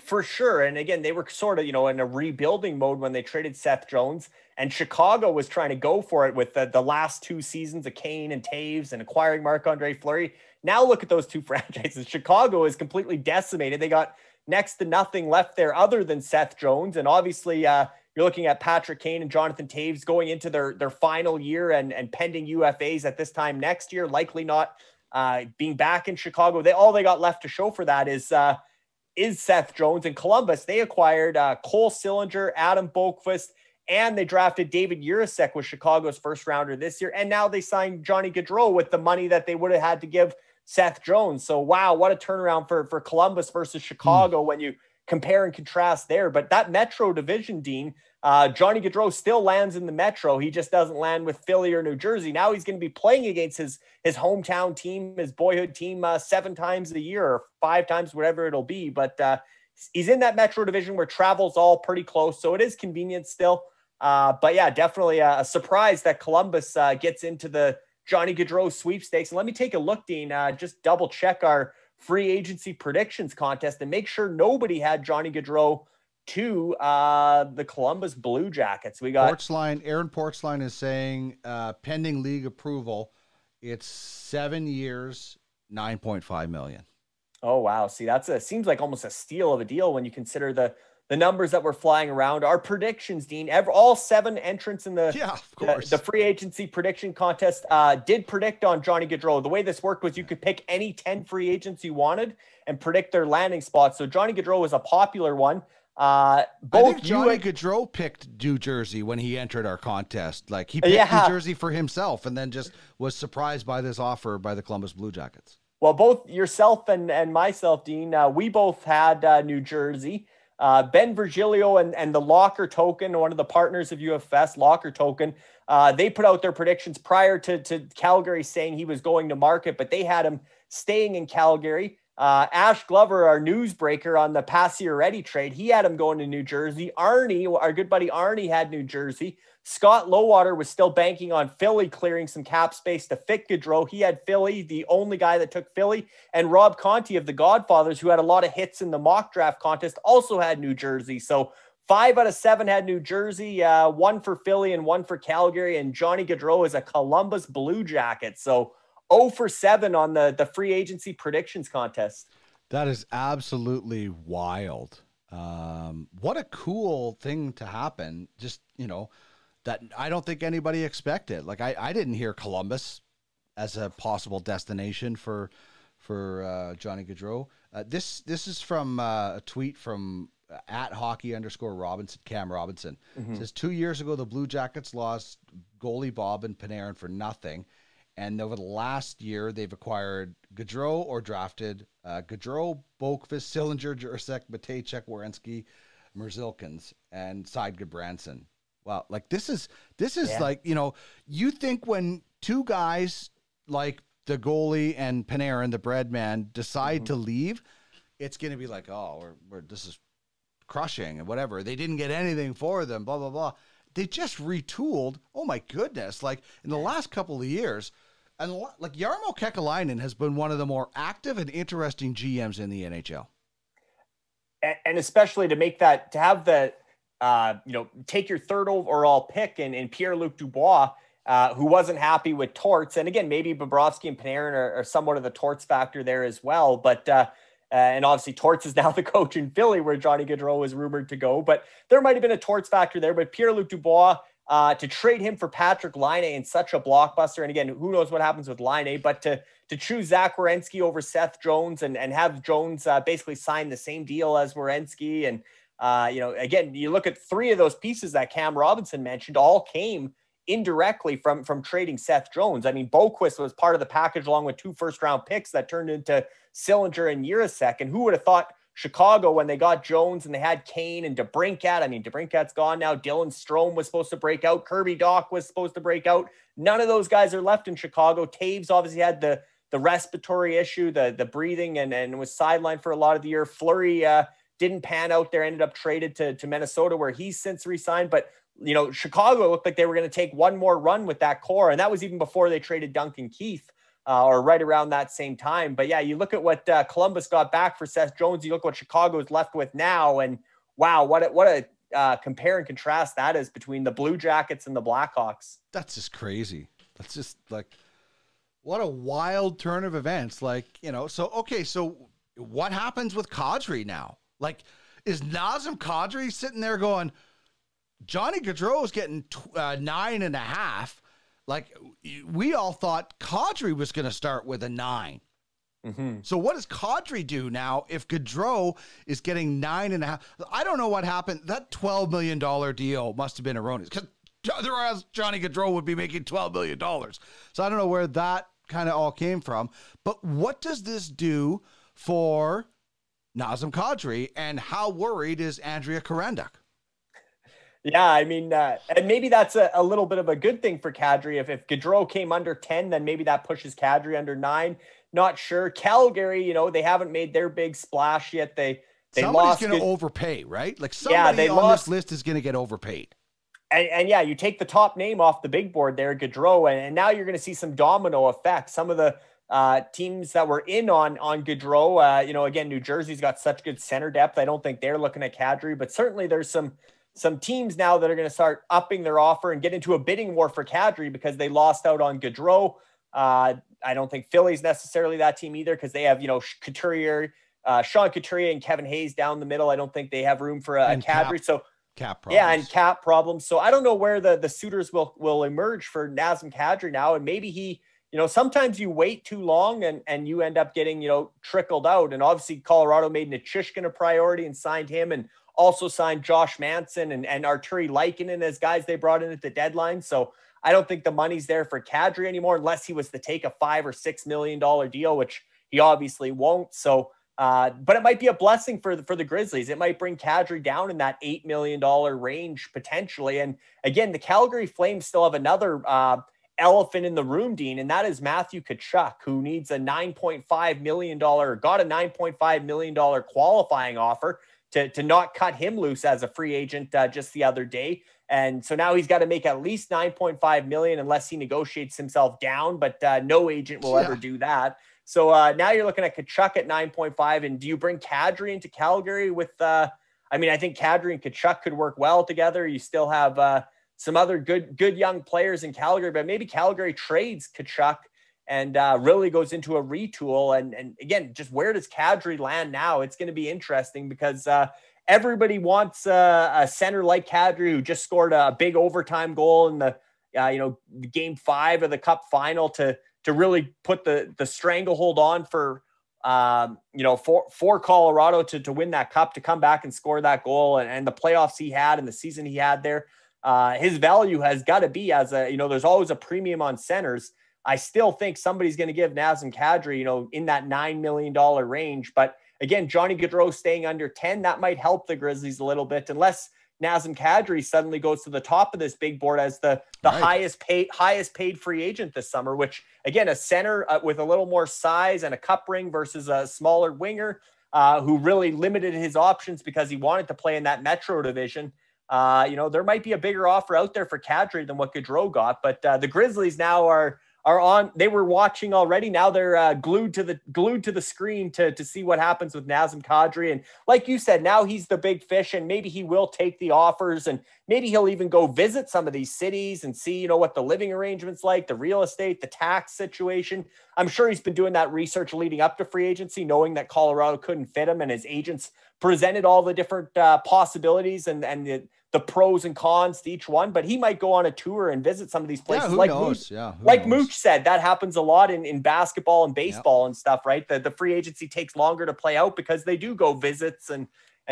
For sure. And again, they were sort of, in a rebuilding mode when they traded Seth Jones, and Chicago was trying to go for it with the last 2 seasons of Kane and Taves and acquiring Marc-Andre Fleury. Now look at those 2 franchises. Chicago is completely decimated. They got next to nothing left there other than Seth Jones. And obviously you're looking at Patrick Kane and Jonathan Taves going into their final year and pending UFAs at this time next year, likely not being back in Chicago. All they got left to show for that is Seth Jones. In Columbus, they acquired Cole Sillinger, Adam Boqvist, and they drafted David Jiricek with Chicago's first rounder this year. And now they signed Johnny Gaudreau with the money that they would have had to give Seth Jones. So, wow, what a turnaround for Columbus versus Chicago when you compare and contrast there. But that Metro division, Dean, Johnny Gaudreau still lands in the Metro. He just doesn't land with Philly or New Jersey. Now he's going to be playing against his hometown team, his boyhood team, 7 times a year or 5 times, whatever it'll be. But he's in that Metro division where travel's all pretty close. So it is convenient still. But yeah, definitely a surprise that Columbus gets into the Johnny Gaudreau sweepstakes. And let me take a look, Dean, just double check our free agency predictions contest and make sure nobody had Johnny Gaudreau to the Columbus Blue Jackets. We got Aaron Portsline is saying pending league approval, it's 7 years, $9.5 million. Oh wow. See, seems like almost a steal of a deal when you consider the the numbers that were flying around. Our predictions, Dean, all 7 entrants in the free agency prediction contest did predict on Johnny Gaudreau. The way this worked was you could pick any 10 free agents you wanted and predict their landing spots. So Johnny Gaudreau was a popular one. I think Johnny Gaudreau picked New Jersey when he entered our contest. Like, he picked New Jersey for himself and then just was surprised by this offer by the Columbus Blue Jackets. Well, both yourself and myself, Dean, we both had New Jersey. Ben Virgilio and the Locker Token, one of the partners of UFS, Locker Token, they put out their predictions prior to Calgary saying he was going to market, but they had him staying in Calgary. Ash Glover, our newsbreaker on the Pacioretty trade, he had him going to New Jersey. Arnie, our good buddy Arnie, had New Jersey. Scott Lowater was still banking on Philly clearing some cap space to fit Gaudreau. He had Philly, the only guy that took Philly. And Rob Conti of the Godfathers, who had a lot of hits in the mock draft contest, also had New Jersey. So 5 out of 7 had New Jersey, 1 for Philly and 1 for Calgary. And Johnny Gaudreau is a Columbus Blue Jacket. So 0 for 7 on the free agency predictions contest. That is absolutely wild. What a cool thing to happen. Just, that I don't think anybody expected. Like, I didn't hear Columbus as a possible destination for Johnny Gaudreau. This is from a tweet from @hockey_Robinson, Cam Robinson. It says 2 years ago, the Blue Jackets lost goalie Bob and Panarin for nothing. And over the last year, they've acquired Gaudreau or drafted Gaudreau, Boqvist, Sillinger, Jurasek, Matejchuk, Werenski, Merzlikins, and Side Branson. Wow, like this is like, you think when 2 guys like the goalie and Panarin, the bread man, decide to leave, it's going to be like, oh, this is crushing and whatever. They didn't get anything for them, blah, blah, blah. They just retooled. Oh my goodness. Like, in the last couple of years, and like, Jarmo Kekalainen has been one of the more active and interesting GMs in the NHL. And especially to have the, take your 3rd overall pick in Pierre-Luc Dubois, who wasn't happy with Torts. And again, maybe Bobrovsky and Panarin are somewhat of the Torts factor there as well. But, and obviously Torts is now the coach in Philly, where Johnny Gaudreau is rumored to go. But there might have been a Torts factor there. But Pierre-Luc Dubois, to trade him for Patrick Laine in such a blockbuster. And again, who knows what happens with Laine, but to choose Zach Werenski over Seth Jones and have Jones basically sign the same deal as Werenski. And, again, you look at 3 of those pieces that Cam Robinson mentioned, all came indirectly from trading Seth Jones. I mean, Boqvist was part of the package along with 2 first-round picks that turned into Sillinger and Jurasek. And who would have thought Chicago, when they got Jones and they had Kane and DeBrincat, I mean, DeBrincat's gone now. Dylan Strome was supposed to break out. Kirby Dach was supposed to break out. None of those guys are left in Chicago. Taves obviously had the respiratory issue, the breathing, and was sidelined for a lot of the year. Fleury didn't pan out there, ended up traded to Minnesota, where he's since re-signed. But, Chicago looked like they were going to take one more run with that core. And that was even before they traded Duncan Keith. Or right around that same time. But yeah, you look at what Columbus got back for Seth Jones. You look what Chicago is left with now, and wow, what a compare and contrast that is between the Blue Jackets and the Blackhawks. That's just crazy. That's just like, what a wild turn of events. Like, so what happens with Kadri now? Like, is Nazem Kadri sitting there going, Johnny Gaudreau is getting 9.5? Like, we all thought Kadri was going to start with a 9. So what does Kadri do now if Gaudreau is getting 9.5? I don't know what happened. That $12 million deal must have been erroneous, because otherwise Johnny Gaudreau would be making $12 million. So I don't know where that kind of all came from. But what does this do for Nazem Kadri, and how worried is Andrea Korenduk? Yeah, I mean, and maybe that's a little bit of a good thing for Kadri. If Gaudreau came under 10, then maybe that pushes Kadri under 9. Not sure. Calgary, they haven't made their big splash yet. Somebody's going to overpay, right? Like, somebody on this list is going to get overpaid. And yeah, you take the top name off the big board there, Gaudreau, and now you're going to see some domino effect. Some of the teams that were in on Gaudreau, again, New Jersey's got such good center depth. I don't think they're looking at Kadri, but certainly there's some teams now that are going to start upping their offer and get into a bidding war for Kadri because they lost out on Gaudreau. I don't think Philly's necessarily that team either, because they have, Couturier, Sean Couturier and Kevin Hayes down the middle. I don't think they have room for a Kadri. So cap problems. Yeah, and cap problems. So I don't know where the suitors will emerge for Nazem Kadri now. And maybe he, sometimes you wait too long and you end up getting, trickled out. And obviously Colorado made Nichushkin a priority and signed him, and also signed Josh Manson and Arturi Lehkonen as guys they brought in at the deadline. So I don't think the money's there for Kadri anymore, unless he was to take a $5 or $6 million deal, which he obviously won't. So, but it might be a blessing for the Grizzlies. It might bring Kadri down in that $8 million range potentially. And again, the Calgary Flames still have another elephant in the room, Dean, and that is Matthew Tkachuk, who needs a $9.5 million, got a $9.5 million qualifying offer to not cut him loose as a free agent just the other day. And so now he's got to make at least $9.5 million unless he negotiates himself down, but no agent will ever do that. So now you're looking at Tkachuk at 9.5. And do you bring Kadri into Calgary with, I think Kadri and Tkachuk could work well together. You still have some other good young players in Calgary, but maybe Calgary trades Tkachuk and really goes into a retool. And again, just where does Kadri land now? It's going to be interesting because everybody wants a center like Kadri, who just scored a big overtime goal in the game 5 of the Cup final to really put the stranglehold on for Colorado to win that cup, to come back and score that goal, and the playoffs he had and the season he had there. His value has got to be as there's always a premium on centers. I still think somebody's going to give Nazem Kadri, in that $9 million range. But again, Johnny Gaudreau staying under 10, that might help the Grizzlies a little bit, unless Nazem Kadri suddenly goes to the top of this big board as the highest paid free agent this summer, which again, a center with a little more size and a cup ring versus a smaller winger who really limited his options because he wanted to play in that Metro division. There might be a bigger offer out there for Kadri than what Gaudreau got, but the Grizzlies now are on. They were watching already. Now they're glued to the screen to see what happens with Nazem Kadri. And like you said, now he's the big fish, and maybe he will take the offers, and maybe he'll even go visit some of these cities and see, what the living arrangements like, the real estate, the tax situation. I'm sure he's been doing that research leading up to free agency, knowing that Colorado couldn't fit him, and his agents presented all the different possibilities and the pros and cons to each one. But he might go on a tour and visit some of these places. Who knows? Mooch said, that happens a lot in basketball and baseball and stuff, right? The free agency takes longer to play out because they do go visits and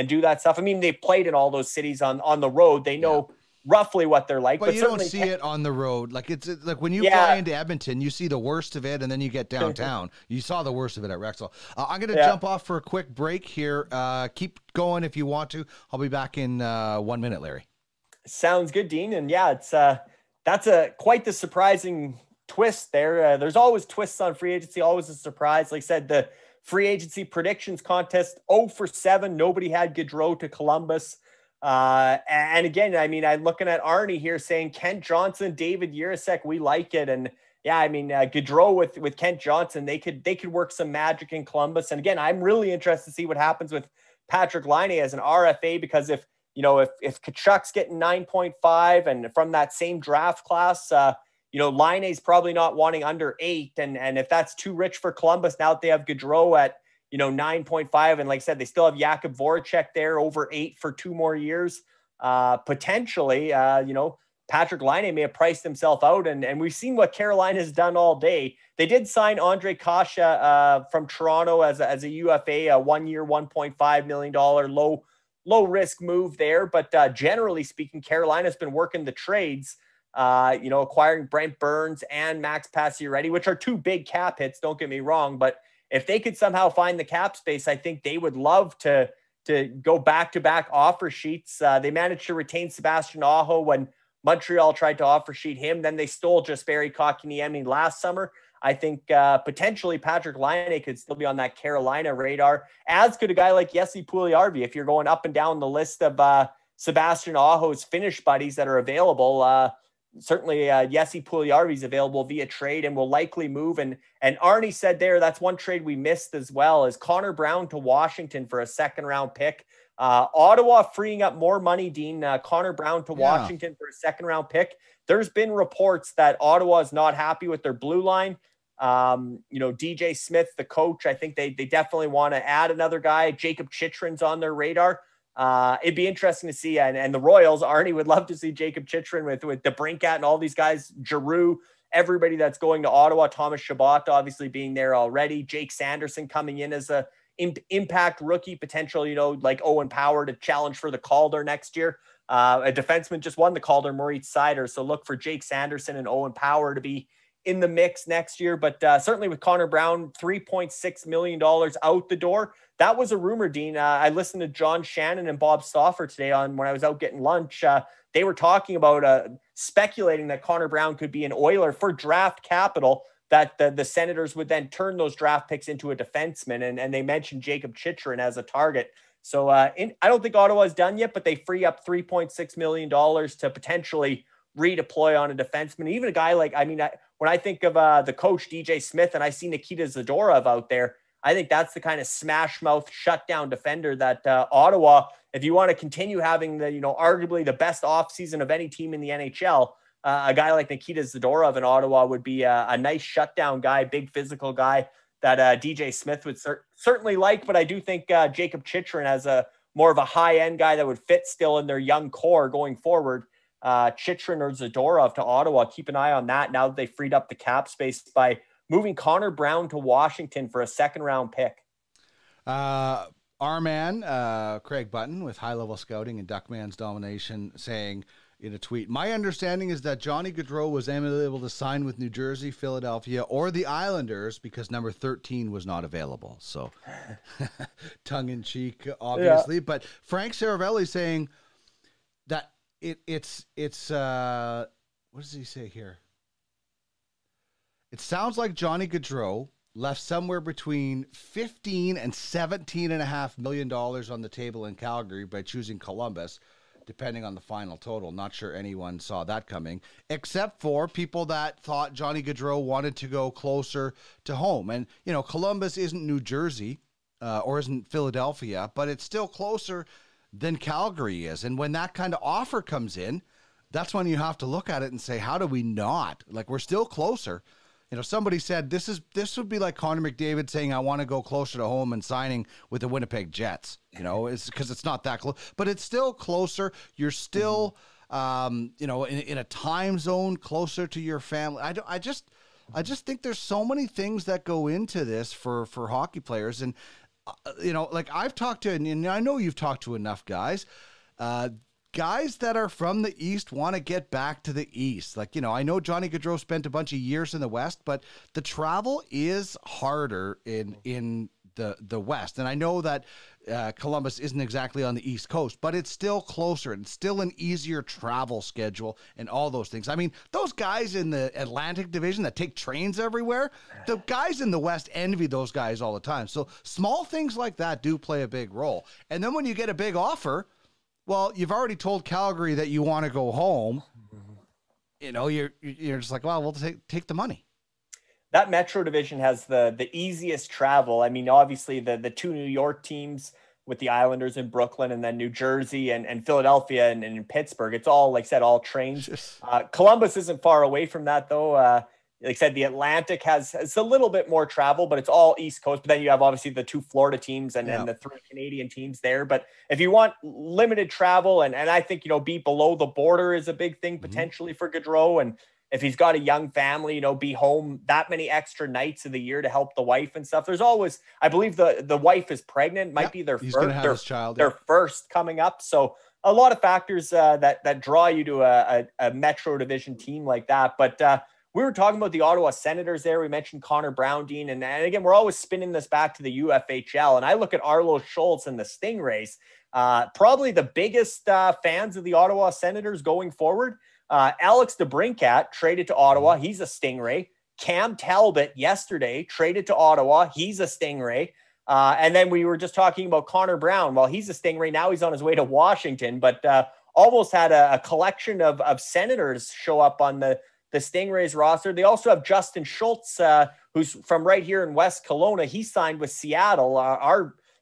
do that stuff. I mean, they played in all those cities on the road. They know roughly what they're like. But you don't see it on the road. Like it's like when you fly into Edmonton, you see the worst of it, and then you get downtown. You saw the worst of it at Rexall. I'm going to jump off for a quick break here. Keep going if you want to. I'll be back in 1 minute, Larry. Sounds good, Dean. And it's that's quite the surprising twist there. There's always twists on free agency, always a surprise. Like I said, the free agency predictions contest, 0 for 7. Nobody had Gaudreau to Columbus. And again, I'm looking at Arnie here saying Kent Johnson, David Jiricek, we like it. And Gaudreau with Kent Johnson, they could work some magic in Columbus. And again, I'm really interested to see what happens with Patrick Laine as an RFA, because if Tkachuk's getting 9.5 and from that same draft class, Laine's probably not wanting under 8. And if that's too rich for Columbus, now that they have Gaudreau at 9.5. And like I said, they still have Jakub Voracek there over 8 for 2 more years. Potentially, Patrick Laine may have priced himself out. And we've seen what Carolina has done all day. They did sign Andre Kasha from Toronto as a UFA, a 1-year, $1.5 million low risk move there. But generally speaking, Carolina's been working the trades, acquiring Brent Burns and Max Pacioretty, which are 2 big cap hits. Don't get me wrong, but if they could somehow find the cap space, I think they would love to go back-to-back offer sheets. They managed to retain Sebastian Aho when Montreal tried to offer sheet him. Then they stole Jesperi Kotkaniemi last summer. I think potentially Patrick Laine could still be on that Carolina radar, as could a guy like Jesse Puljujärvi. If you're going up and down the list of Sebastian Aho's Finnish buddies that are available, certainly Jesse Puljujärvi is available via trade and will likely move. And Arnie said that's one trade we missed as well, is Connor Brown to Washington for a 2nd-round pick. Ottawa freeing up more money, Dean. Connor Brown to Washington for a 2nd-round pick. There's been reports that Ottawa is not happy with their blue line. DJ Smith, the coach, I think they definitely want to add another guy. Jacob Chychrun's on their radar. It'd be interesting to see. And the Royals, Arnie would love to see Jacob Chychrun with DeBrincat and all these guys, Giroux, everybody that's going to Ottawa, Thomas Chabot obviously being there already, Jake Sanderson coming in as a impact rookie potential, like Owen Power to challenge for the Calder next year. A defenseman just won the Calder, Maurice Seider. So look for Jake Sanderson and Owen Power to be in the mix next year. But certainly with Connor Brown, $3.6 million out the door. That was a rumor, Dean. I listened to John Shannon and Bob Stauffer today when I was out getting lunch. They were talking about speculating that Connor Brown could be an Oiler for draft capital, that the Senators would then turn those draft picks into a defenseman. And they mentioned Jacob Chychrun as a target. So I don't think Ottawa's done yet, but they free up $3.6 million to potentially redeploy on a defenseman. Even a guy like, when I think of the coach, DJ Smith, and I see Nikita Zadorov out there, I think that's the kind of smash mouth shutdown defender that Ottawa, if you want to continue having the, arguably the best offseason of any team in the NHL, a guy like Nikita Zadorov in Ottawa would be a nice shutdown guy, big physical guy that DJ Smith would certainly like. But I do think Jacob Chychrun as a more of a high end guy that would fit still in their young core going forward. Chychrun or Zadorov to Ottawa. Keep an eye on that now that they freed up the cap space by moving Connor Brown to Washington for a second-round pick. Our man, Craig Button, with High Level Scouting and Duckman's Domination, saying in a tweet, "My understanding is that Johnny Gaudreau was unable to sign with New Jersey, Philadelphia, or the Islanders because number 13 was not available." So, tongue-in-cheek, obviously. Yeah. But Frank Saravelli saying that it's what does he say here? It sounds like Johnny Gaudreau left somewhere between $15 and $17.5 million on the table in Calgary by choosing Columbus, depending on the final total. Not sure anyone saw that coming, except for people that thought Johnny Gaudreau wanted to go closer to home. And, Columbus isn't New Jersey or isn't Philadelphia, but it's still closer than Calgary is. And when that kind of offer comes in, that's when you have to look at it and say, how do we not? Like, we're still closer. Somebody said this would be like Connor McDavid saying, I want to go closer to home and signing with the Winnipeg Jets. It's because it's not that close, but it's still closer. You're still, in a time zone closer to your family. I just think there's so many things that go into this for hockey players. And, like I've talked to, and I know you've talked to enough guys, guys that are from the East want to get back to the East. Like, I know Johnny Gaudreau spent a bunch of years in the West, but the travel is harder in the West. And I know that Columbus isn't exactly on the East Coast, but it's still closer and still an easier travel schedule and all those things. I mean, those guys in the Atlantic Division that take trains everywhere, the guys in the West envy those guys all the time. So small things like that do play a big role. And then when you get a big offer, well, you've already told Calgary that you want to go home. You're just like, well, we'll take the money. That Metro Division has the easiest travel. I mean, obviously the two New York teams with the Islanders in Brooklyn, and then New Jersey and Philadelphia and in Pittsburgh. It's all, like I said, all trains. Columbus isn't far away from that, though. Like I said, the Atlantic it's a little bit more travel, but it's all East Coast. But then you have obviously the two Florida teams and the three Canadian teams there. But if you want limited travel, and I think, be below the border is a big thing potentially for Gaudreau. And if he's got a young family, be home that many extra nights of the year to help the wife and stuff. There's always, I believe the wife is pregnant, might be their first coming up. So a lot of factors that draw you to a Metro Division team like that. But we were talking about the Ottawa Senators there. We mentioned Connor Brown, Dean. And again, we're always spinning this back to the UFHL. And I look at Arlo Schultz and the Stingrays, probably the biggest fans of the Ottawa Senators going forward. Alex DeBrincat traded to Ottawa. He's a Stingray. Cam Talbot yesterday traded to Ottawa. He's a Stingray. And then we were just talking about Connor Brown. Well, he's a Stingray. Now he's on his way to Washington. But almost had a collection of Senators show up on the Stingrays roster. They also have Justin Schultz, who's from right here in West Kelowna. He signed with Seattle,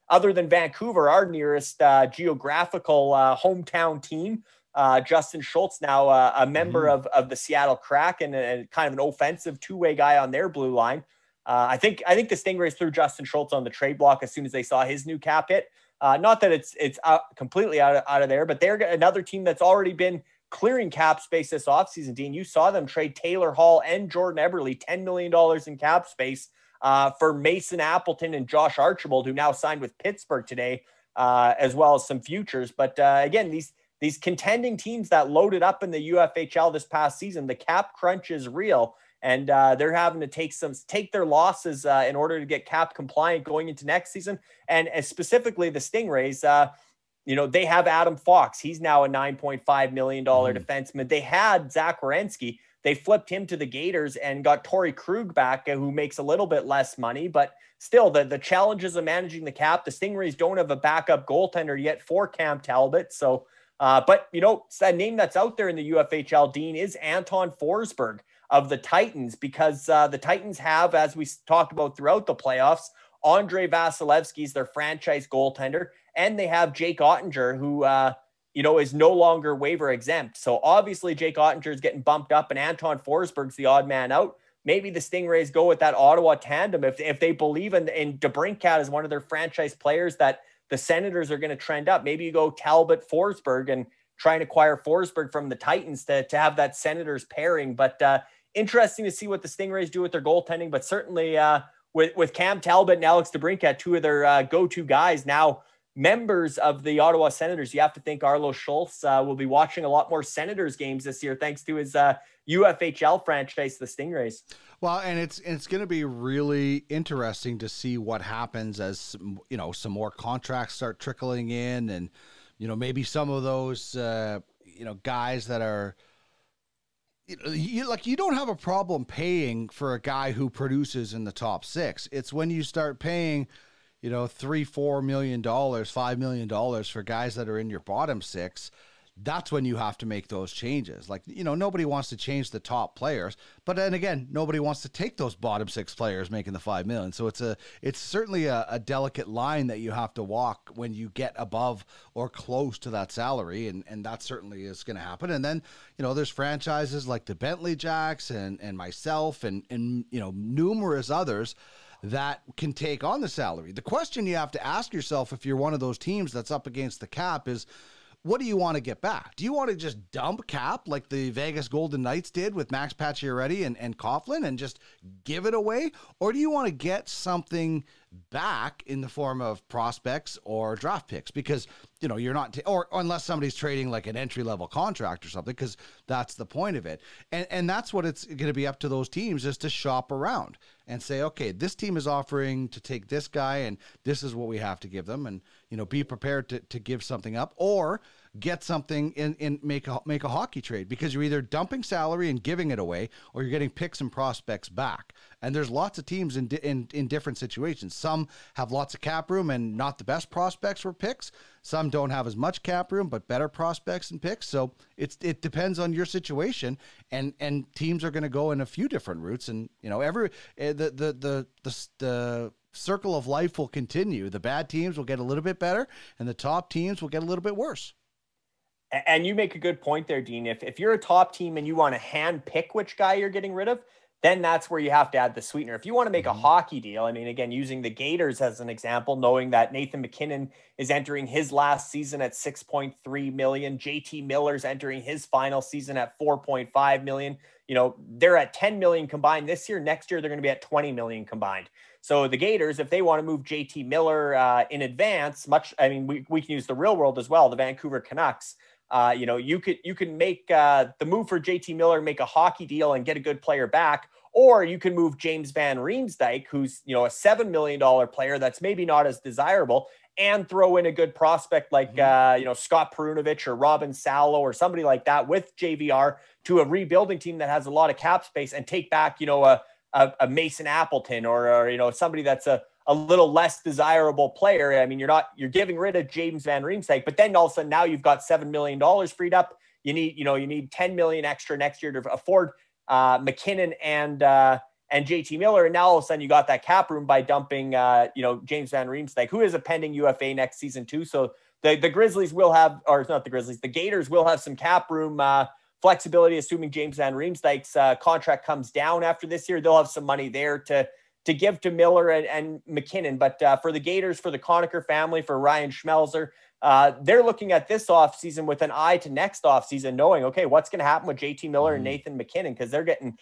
other than Vancouver, our nearest geographical hometown team. Justin Schultz, now a member of the Seattle Kraken and kind of an offensive two-way guy on their blue line. I think the Stingrays threw Justin Schultz on the trade block as soon as they saw his new cap hit. Not that it's completely out of there, but they're another team that's already been clearing cap space this offseason. Dean, you saw them trade Taylor Hall and Jordan Eberle, $10 million in cap space for Mason Appleton and Josh Archibald, who now signed with Pittsburgh today, as well as some futures. But again, these contending teams that loaded up in the UFHL this past season, the cap crunch is real. And they're having to take their losses in order to get cap compliant going into next season. And specifically the Stingrays, they have Adam Fox. He's now a $9.5 million defenseman. They had Zach Werenski. They flipped him to the Gators and got Torrey Krug back, who makes a little bit less money. But still, the challenges of managing the cap, the Stingrays don't have a backup goaltender yet for Cam Talbot. So, but a name that's out there in the UFHL, Dean, is Anton Forsberg of the Titans, because the Titans have, as we talked about throughout the playoffs, Andre Vasilevsky is their franchise goaltender, and they have Jake Ottinger, who, is no longer waiver exempt. So obviously Jake Ottinger is getting bumped up, and Anton Forsberg's the odd man out. Maybe the Stingrays go with that Ottawa tandem if they believe in DeBrincat as one of their franchise players that the Senators are going to trend up. Maybe you go Talbot Forsberg and try and acquire Forsberg from the Titans to have that Senators pairing. But interesting to see what the Stingrays do with their goaltending, but certainly with Cam Talbot and Alex DeBrincat, two of their go-to guys, now members of the Ottawa Senators. You have to think Arlo Schultz will be watching a lot more Senators games this year, thanks to his UFHL franchise, the Stingrays. Well, and it's going to be really interesting to see what happens as, some more contracts start trickling in, and, maybe some of those, guys that are, you don't have a problem paying for a guy who produces in the top six. It's when you start paying, $3-4 million, $5 million for guys that are in your bottom six. That's when you have to make those changes. Like, nobody wants to change the top players, but then again, nobody wants to take those bottom six players making the $5 million. So it's certainly a delicate line that you have to walk when you get above or close to that salary. And that certainly is going to happen. And then, there's franchises like the Bentley Jacks and myself and numerous others that can take on the salary. The question you have to ask yourself, if you're one of those teams that's up against the cap, is, what do you want to get back? Do you want to just dump cap like the Vegas Golden Knights did with Max Pacioretty and Coughlin and just give it away? Or do you want to get something back in the form of prospects or draft picks? Because, you're not, or unless somebody's trading like an entry-level contract or something, because that's the point of it. And that's what it's going to be up to those teams, is to shop around and say, okay, this team is offering to take this guy, and this is what we have to give them. And, be prepared to give something up, or get something and make a hockey trade, because you're either dumping salary and giving it away, or you're getting picks and prospects back. And there's lots of teams in different situations. Some have lots of cap room and not the best prospects for picks. Some don't have as much cap room, but better prospects and picks. So it depends on your situation, and teams are going to go in a few different routes. And, the circle of life will continue. The bad teams will get a little bit better, and the top teams will get a little bit worse. And you make a good point there, Dean. If you're a top team and you want to hand pick which guy you're getting rid of, then that's where you have to add the sweetener. If you want to make a hockey deal, again, using the Gators as an example, knowing that Nathan McKinnon is entering his last season at $6.3 million, JT Miller's entering his final season at $4.5 million. They're at $10 million combined this year. Next year, they're going to be at $20 million combined. So the Gators, if they want to move JT Miller in advance, we can use the real world as well, the Vancouver Canucks. You can make the move for JT Miller, make a hockey deal and get a good player back, or you can move James Van Riemsdyk, who's, a $7 million player that's maybe not as desirable, and throw in a good prospect like, Scott Perunovich or Robin Salo or somebody like that with JVR to a rebuilding team that has a lot of cap space, and take back, a Mason Appleton or somebody that's a little less desirable player. You're giving rid of James Van Riemsdyk, but then all of a sudden now you've got $7 million freed up. You need $10 million extra next year to afford McKinnon and and JT Miller. And now all of a sudden you got that cap room by dumping, James Van Riemsdyk, who is a pending UFA next season too. So the Grizzlies will have, or not the Grizzlies, the Gators will have some cap room flexibility, assuming James Van Riemsdyk's contract comes down after this year. They'll have some money there to give to Miller and McKinnon. But for the Gators, for the Conacher family, for Ryan Schmelzer, they're looking at this offseason with an eye to next offseason, knowing, okay, what's going to happen with JT Miller and Nathan McKinnon, because they're going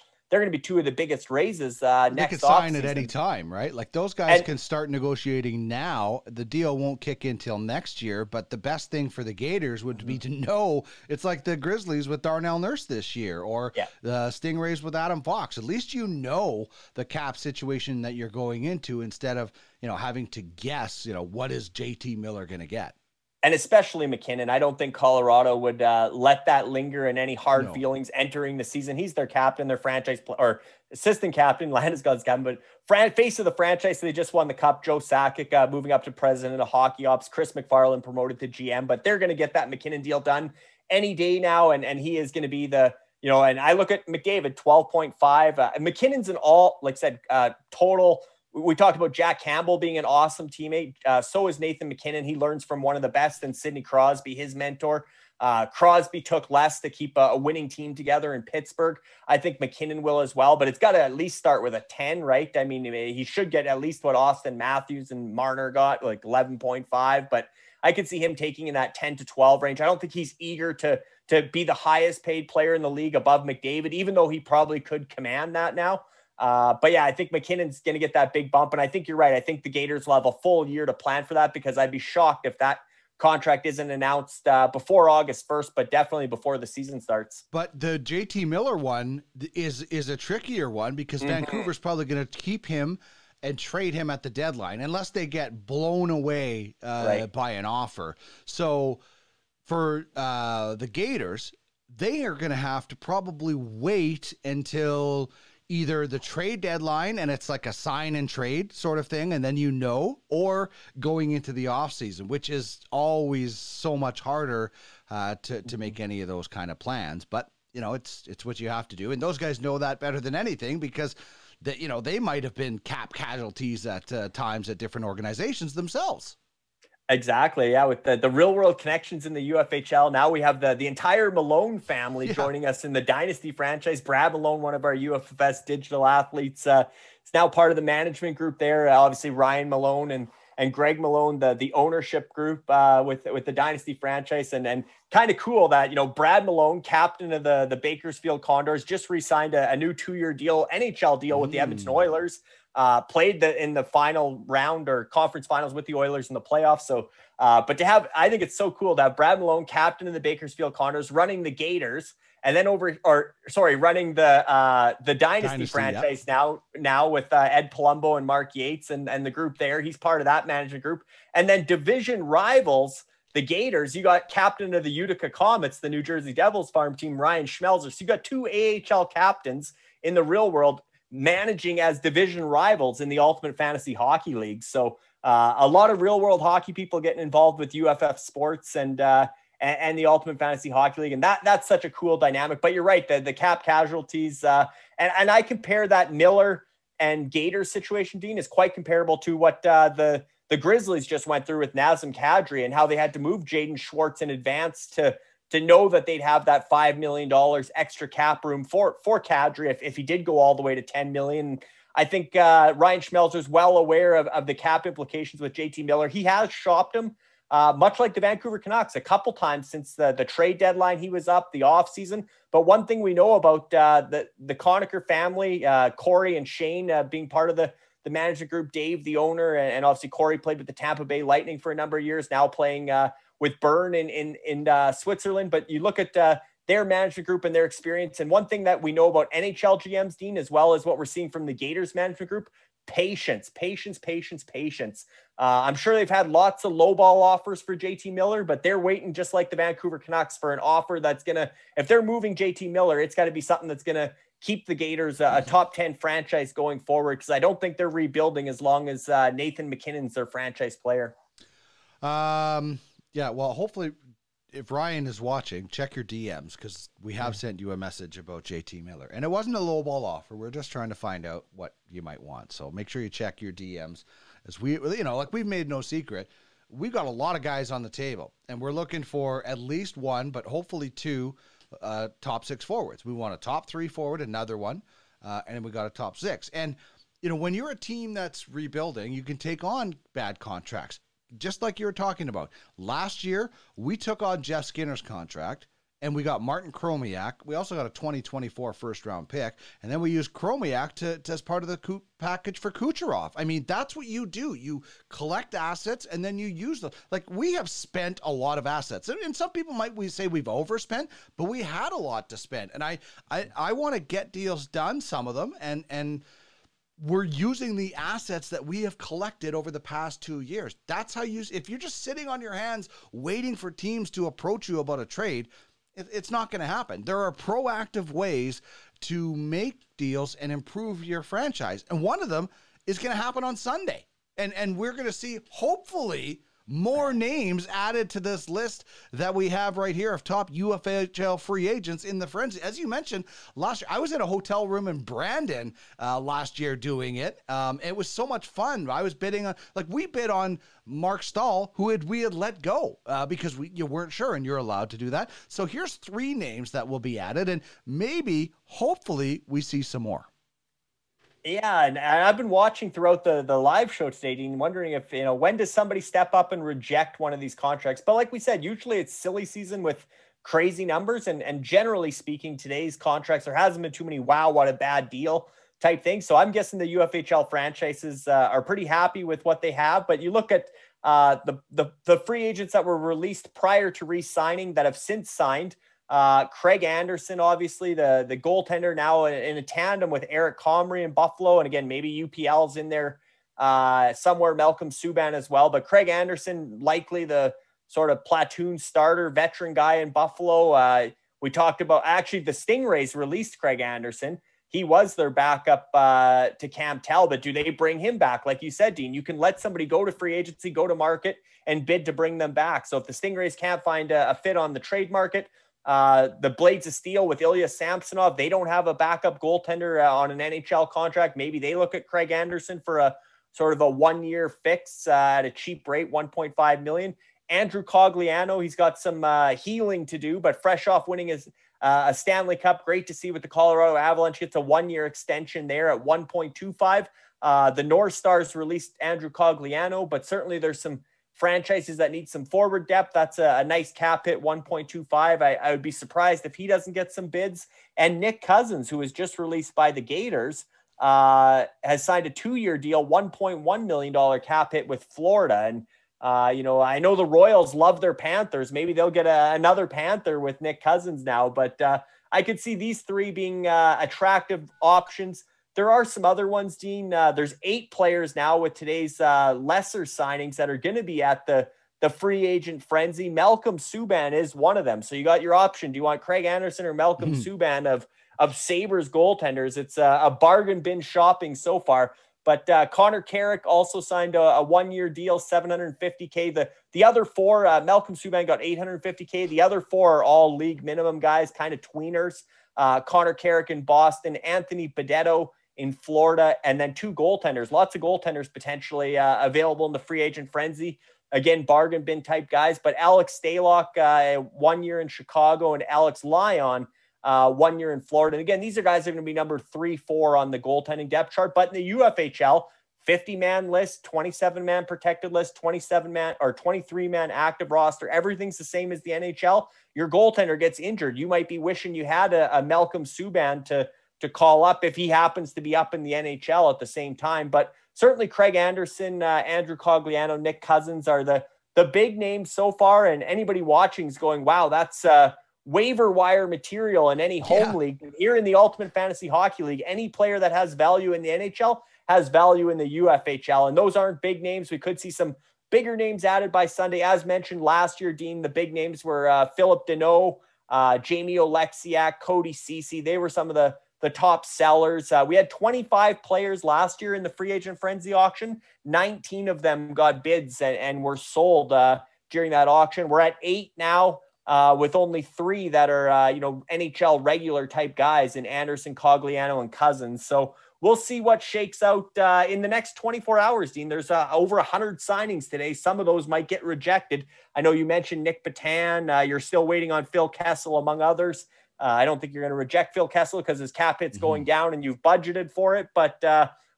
to be two of the biggest raises next offseason. They could sign at any time, right? Like those guys can start negotiating now. The deal won't kick in till next year, but the best thing for the Gators would be to know it's like the Grizzlies with Darnell Nurse this year, or the Stingrays with Adam Fox. At least you know the cap situation that you're going into, instead of, having to guess, what is JT Miller going to get? And especially McKinnon. I don't think Colorado would let that linger in any hard feelings entering the season. He's their captain, their franchise or assistant captain. Landeskog's captain, but face of the franchise. So they just won the cup. Joe Sakic moving up to president of hockey ops. Chris McFarland promoted to GM. But they're going to get that McKinnon deal done any day now, and he is going to be the And I look at McDavid, 12.5. McKinnon's an all, like I said, total. We talked about Jack Campbell being an awesome teammate. So is Nathan McKinnon. He learns from one of the best, and Sidney Crosby, his mentor. Crosby took less to keep a winning team together in Pittsburgh. I think McKinnon will as well, but it's got to at least start with a 10, right? I mean, he should get at least what Austin Matthews and Marner got, like 11.5, but I could see him taking in that 10 to 12 range. I don't think he's eager to be the highest paid player in the league above McDavid, even though he probably could command that now. But yeah, I think McKinnon's going to get that big bump. And I think you're right. I think the Gators will have a full year to plan for that, because I'd be shocked if that contract isn't announced before August 1st, but definitely before the season starts. But the JT Miller one is a trickier one, because Vancouver's probably going to keep him and trade him at the deadline, unless they get blown away by an offer. So for the Gators, they are going to have to probably wait until either the trade deadline, and it's like a sign and trade sort of thing, and then or going into the off season, which is always so much harder to make any of those kind of plans. But it's what you have to do, and those guys know that better than anything, because they might have been cap casualties at times at different organizations themselves. Exactly. Yeah. With the real world connections in the UFHL. Now we have the entire Malone family joining us in the Dynasty franchise. Brad Malone, one of our UFFS digital athletes, is now part of the management group there. Obviously Ryan Malone and Greg Malone, the ownership group with the Dynasty franchise. And kind of cool that, Brad Malone, captain of the Bakersfield Condors, just re-signed a new 2-year deal, NHL deal with the Edmonton Oilers. Played in the final round or conference finals with the Oilers in the playoffs. So, but I think it's so cool to have Brad Malone, captain of the Bakersfield Condors, running the Gators, and then running the Dynasty franchise now with Ed Palumbo and Mark Yates and the group there. He's part of that management group. And then division rivals, the Gators, you got captain of the Utica Comets, the New Jersey Devils farm team, Ryan Schmelzer. So you got 2 AHL captains in the real world managing as division rivals in the Ultimate Fantasy Hockey League. So a lot of real world hockey people getting involved with UFF Sports and the Ultimate Fantasy Hockey League. And that's such a cool dynamic. But you're right, the cap casualties. And I compare that Miller and Gators situation, Dean, is quite comparable to what the Grizzlies just went through with Nazem Kadri, and how they had to move Jaden Schwartz in advance to know that they'd have that $5 million extra cap room for Kadri if he did go all the way to $10 million. I think Ryan Schmelzer is well aware of the cap implications with JT Miller. He has shopped him, much like the Vancouver Canucks, a couple times since the trade deadline. He was up the offseason. But one thing we know about the Conacher family, Corey and Shane being part of the management group, Dave, the owner, and obviously Corey played with the Tampa Bay Lightning for a number of years, now playing with Bern in Switzerland. But you look at their management group and their experience. And one thing that we know about NHL GMs, Dean, as well as what we're seeing from the Gators management group, patience. I'm sure they've had lots of lowball offers for JT Miller, but they're waiting, just like the Vancouver Canucks, for an offer that's going to, if they're moving JT Miller, it's got to be something that's going to keep the Gators a top 10 franchise going forward. Because I don't think they're rebuilding as long as Nathan McKinnon's their franchise player. Yeah, well, hopefully if Ryan is watching, check your DMs, because we have sent you a message about JT Miller, and it wasn't a lowball offer. We're just trying to find out what you might want. So make sure you check your DMs, as we, like we've made no secret. We've got a lot of guys on the table, and we're looking for at least one, but hopefully two top six forwards. We want a top three forward, another one, and then we got a top six. And, when you're a team that's rebuilding, you can take on bad contracts, just like you were talking about. Last year, we took on Jeff Skinner's contract, and we got Martin Chromiak. We also got a 2024 first-round pick, and then we used Chromiak to as part of the package for Kucherov. I mean, that's what you do. You collect assets, and then you use them. Like, we have spent a lot of assets, and some people might say we've overspent, but we had a lot to spend. And I want to get deals done, some of them, and we're using the assets that we have collected over the past 2 years. That's how if you're just sitting on your hands waiting for teams to approach you about a trade, it's not going to happen. There are proactive ways to make deals and improve your franchise. And one of them is going to happen on Sunday. And we're going to see, hopefully, more names added to this list that we have right here of top UFHL free agents in the frenzy. As you mentioned, last year, I was in a hotel room in Brandon last year doing it. It was so much fun. I was bidding on, we bid on Mark Stahl, who we had let go because you weren't sure, and you're allowed to do that. So here's 3 names that will be added, and maybe, hopefully, we see some more. Yeah, and I've been watching throughout the live show today, Dean, wondering if, when does somebody step up and reject one of these contracts? But like we said, usually it's silly season with crazy numbers. And generally speaking, today's contracts, there hasn't been too many, wow, what a bad deal type things. So I'm guessing the UFHL franchises are pretty happy with what they have. But you look at the free agents that were released prior to re-signing that have since signed. Craig Anderson, obviously the goaltender, now in a tandem with Eric Comrie in Buffalo. And again, maybe UPL's in there somewhere, Malcolm Subban as well. But Craig Anderson, likely the sort of platoon starter, veteran guy in Buffalo. We talked about, actually, the Stingrays released Craig Anderson. He was their backup to Cam Talbot. Do they bring him back? Like you said, Dean, you can let somebody go to free agency, go to market, and bid to bring them back. So if the Stingrays can't find a fit on the trade market, the Blades of Steel with Ilya Samsonov, they don't have a backup goaltender on an NHL contract. Maybe they look at Craig Anderson for a sort of a 1-year fix at a cheap rate, $1.5 million. Andrew Cogliano, he's got some healing to do, but fresh off winning his a Stanley Cup. Great to see with the Colorado Avalanche. Gets a 1-year extension there at 1.25. The North Stars released Andrew Cogliano, but certainly there's some franchises that need some forward depth. That's a nice cap hit, 1.25. I would be surprised if he doesn't get some bids. And Nick Cousins, who was just released by the Gators, has signed a 2-year deal, $1.1 million cap hit with Florida. And, I know the Royals love their Panthers. Maybe they'll get another Panther with Nick Cousins now. But I could see these 3 being attractive options. There are some other ones, Dean. There's 8 players now with today's lesser signings that are going to be at the free agent frenzy. Malcolm Subban is one of them. So you got your option. Do you want Craig Anderson or Malcolm Subban of Sabres goaltenders? It's a bargain bin shopping so far. But Connor Carrick also signed a 1-year deal, $750K. The other 4, Malcolm Subban got $850K. The other 4 are all league minimum guys, kind of tweeners. Connor Carrick in Boston, Anthony Bedetto in Florida, and then 2 goaltenders. Lots of goaltenders potentially available in the free agent frenzy. Again, bargain bin type guys. But Alex Stalock, 1 year in Chicago, and Alex Lyon, 1 year in Florida. And again, these are guys that are going to be number 3, 4 on the goaltending depth chart. But in the UFHL, 50-man list, 27-man protected list, 27-man or 23-man active roster. Everything's the same as the NHL. Your goaltender gets injured. You might be wishing you had a Malcolm Subban to call up if he happens to be up in the NHL at the same time. But certainly Craig Anderson, Andrew Cogliano, Nick Cousins are the big names so far. And anybody watching is going, wow, that's waiver wire material in any home league. Here in the Ultimate Fantasy Hockey League, any player that has value in the NHL has value in the UFHL. And those aren't big names. We could see some bigger names added by Sunday. As mentioned last year, Dean, the big names were Philip Deneau, Jamie Oleksiak, Cody Ceci. They were some of the top sellers. We had 25 players last year in the free agent frenzy auction. 19 of them got bids and were sold during that auction. We're at 8 now. with only 3 that are, NHL regular type guys in Anderson, Cogliano, and Cousins. So we'll see what shakes out in the next 24 hours, Dean. There's over 100 signings today. Some of those might get rejected. I know you mentioned Nick Patan. You're still waiting on Phil Kessel, among others. I don't think you're going to reject Phil Kessel because his cap hit's going down and you've budgeted for it, but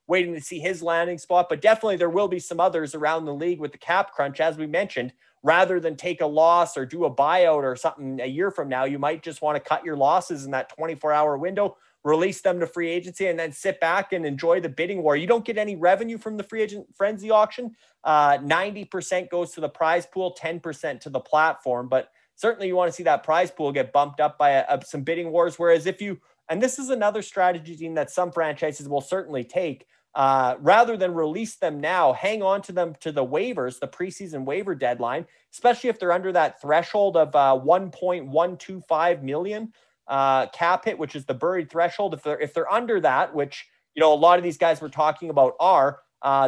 waiting to see his landing spot. But definitely there will be some others around the league with the cap crunch, as we mentioned. Rather than take a loss or do a buyout or something a year from now, you might just want to cut your losses in that 24-hour window, release them to free agency, and then sit back and enjoy the bidding war. You don't get any revenue from the free agent frenzy auction. 90% goes to the prize pool, 10% to the platform. But certainly you want to see that prize pool get bumped up by some bidding wars. Whereas if you, and this is another strategy, Dean, that some franchises will certainly take, rather than release them now, hang on to them to the waivers, the preseason waiver deadline, especially if they're under that threshold of 1.125 million cap hit, which is the buried threshold. If they're under that, which, a lot of these guys we're talking about are,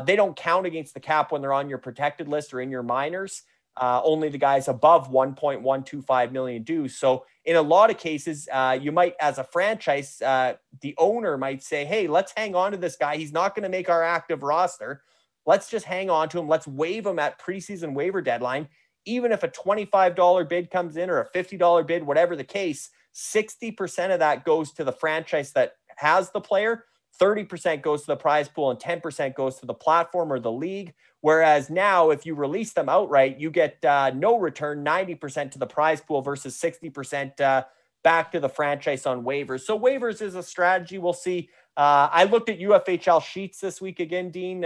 they don't count against the cap when they're on your protected list or in your minors. Only the guys above 1.125 million do. So in a lot of cases, you might, as a franchise, the owner might say, hey, let's hang on to this guy. He's not going to make our active roster. Let's just hang on to him. Let's waive him at preseason waiver deadline. Even if a $25 bid comes in or a $50 bid, whatever the case, 60% of that goes to the franchise that has the player. 30% goes to the prize pool and 10% goes to the platform or the league. Whereas now, if you release them outright, you get no return, 90% to the prize pool versus 60% back to the franchise on waivers. So waivers is a strategy. We'll see. I looked at UFHL sheets this week again, Dean.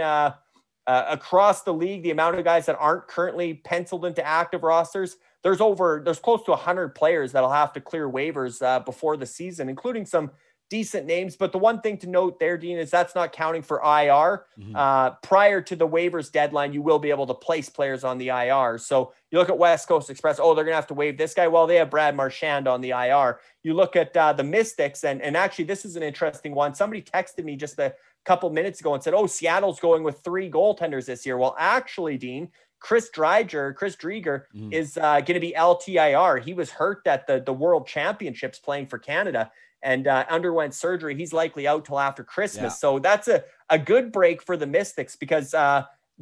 Across the league, the amount of guys that aren't currently penciled into active rosters, there's close to 100 players that'll have to clear waivers before the season, including some decent names. But the one thing to note there, Dean, is that's not counting for IR. Prior to the waivers deadline, you will be able to place players on the IR. So you look at West Coast Express, they're going to have to waive this guy. Well, they have Brad Marchand on the IR. You look at the Mystics, and actually this is an interesting one. Somebody texted me just a couple minutes ago and said, Seattle's going with 3 goaltenders this year. Well, actually, Dean, Chris Drieger is going to be LTIR. He was hurt at the World Championships playing for Canada and underwent surgery. He's likely out till after Christmas. Yeah. So that's a good break for the Mystics because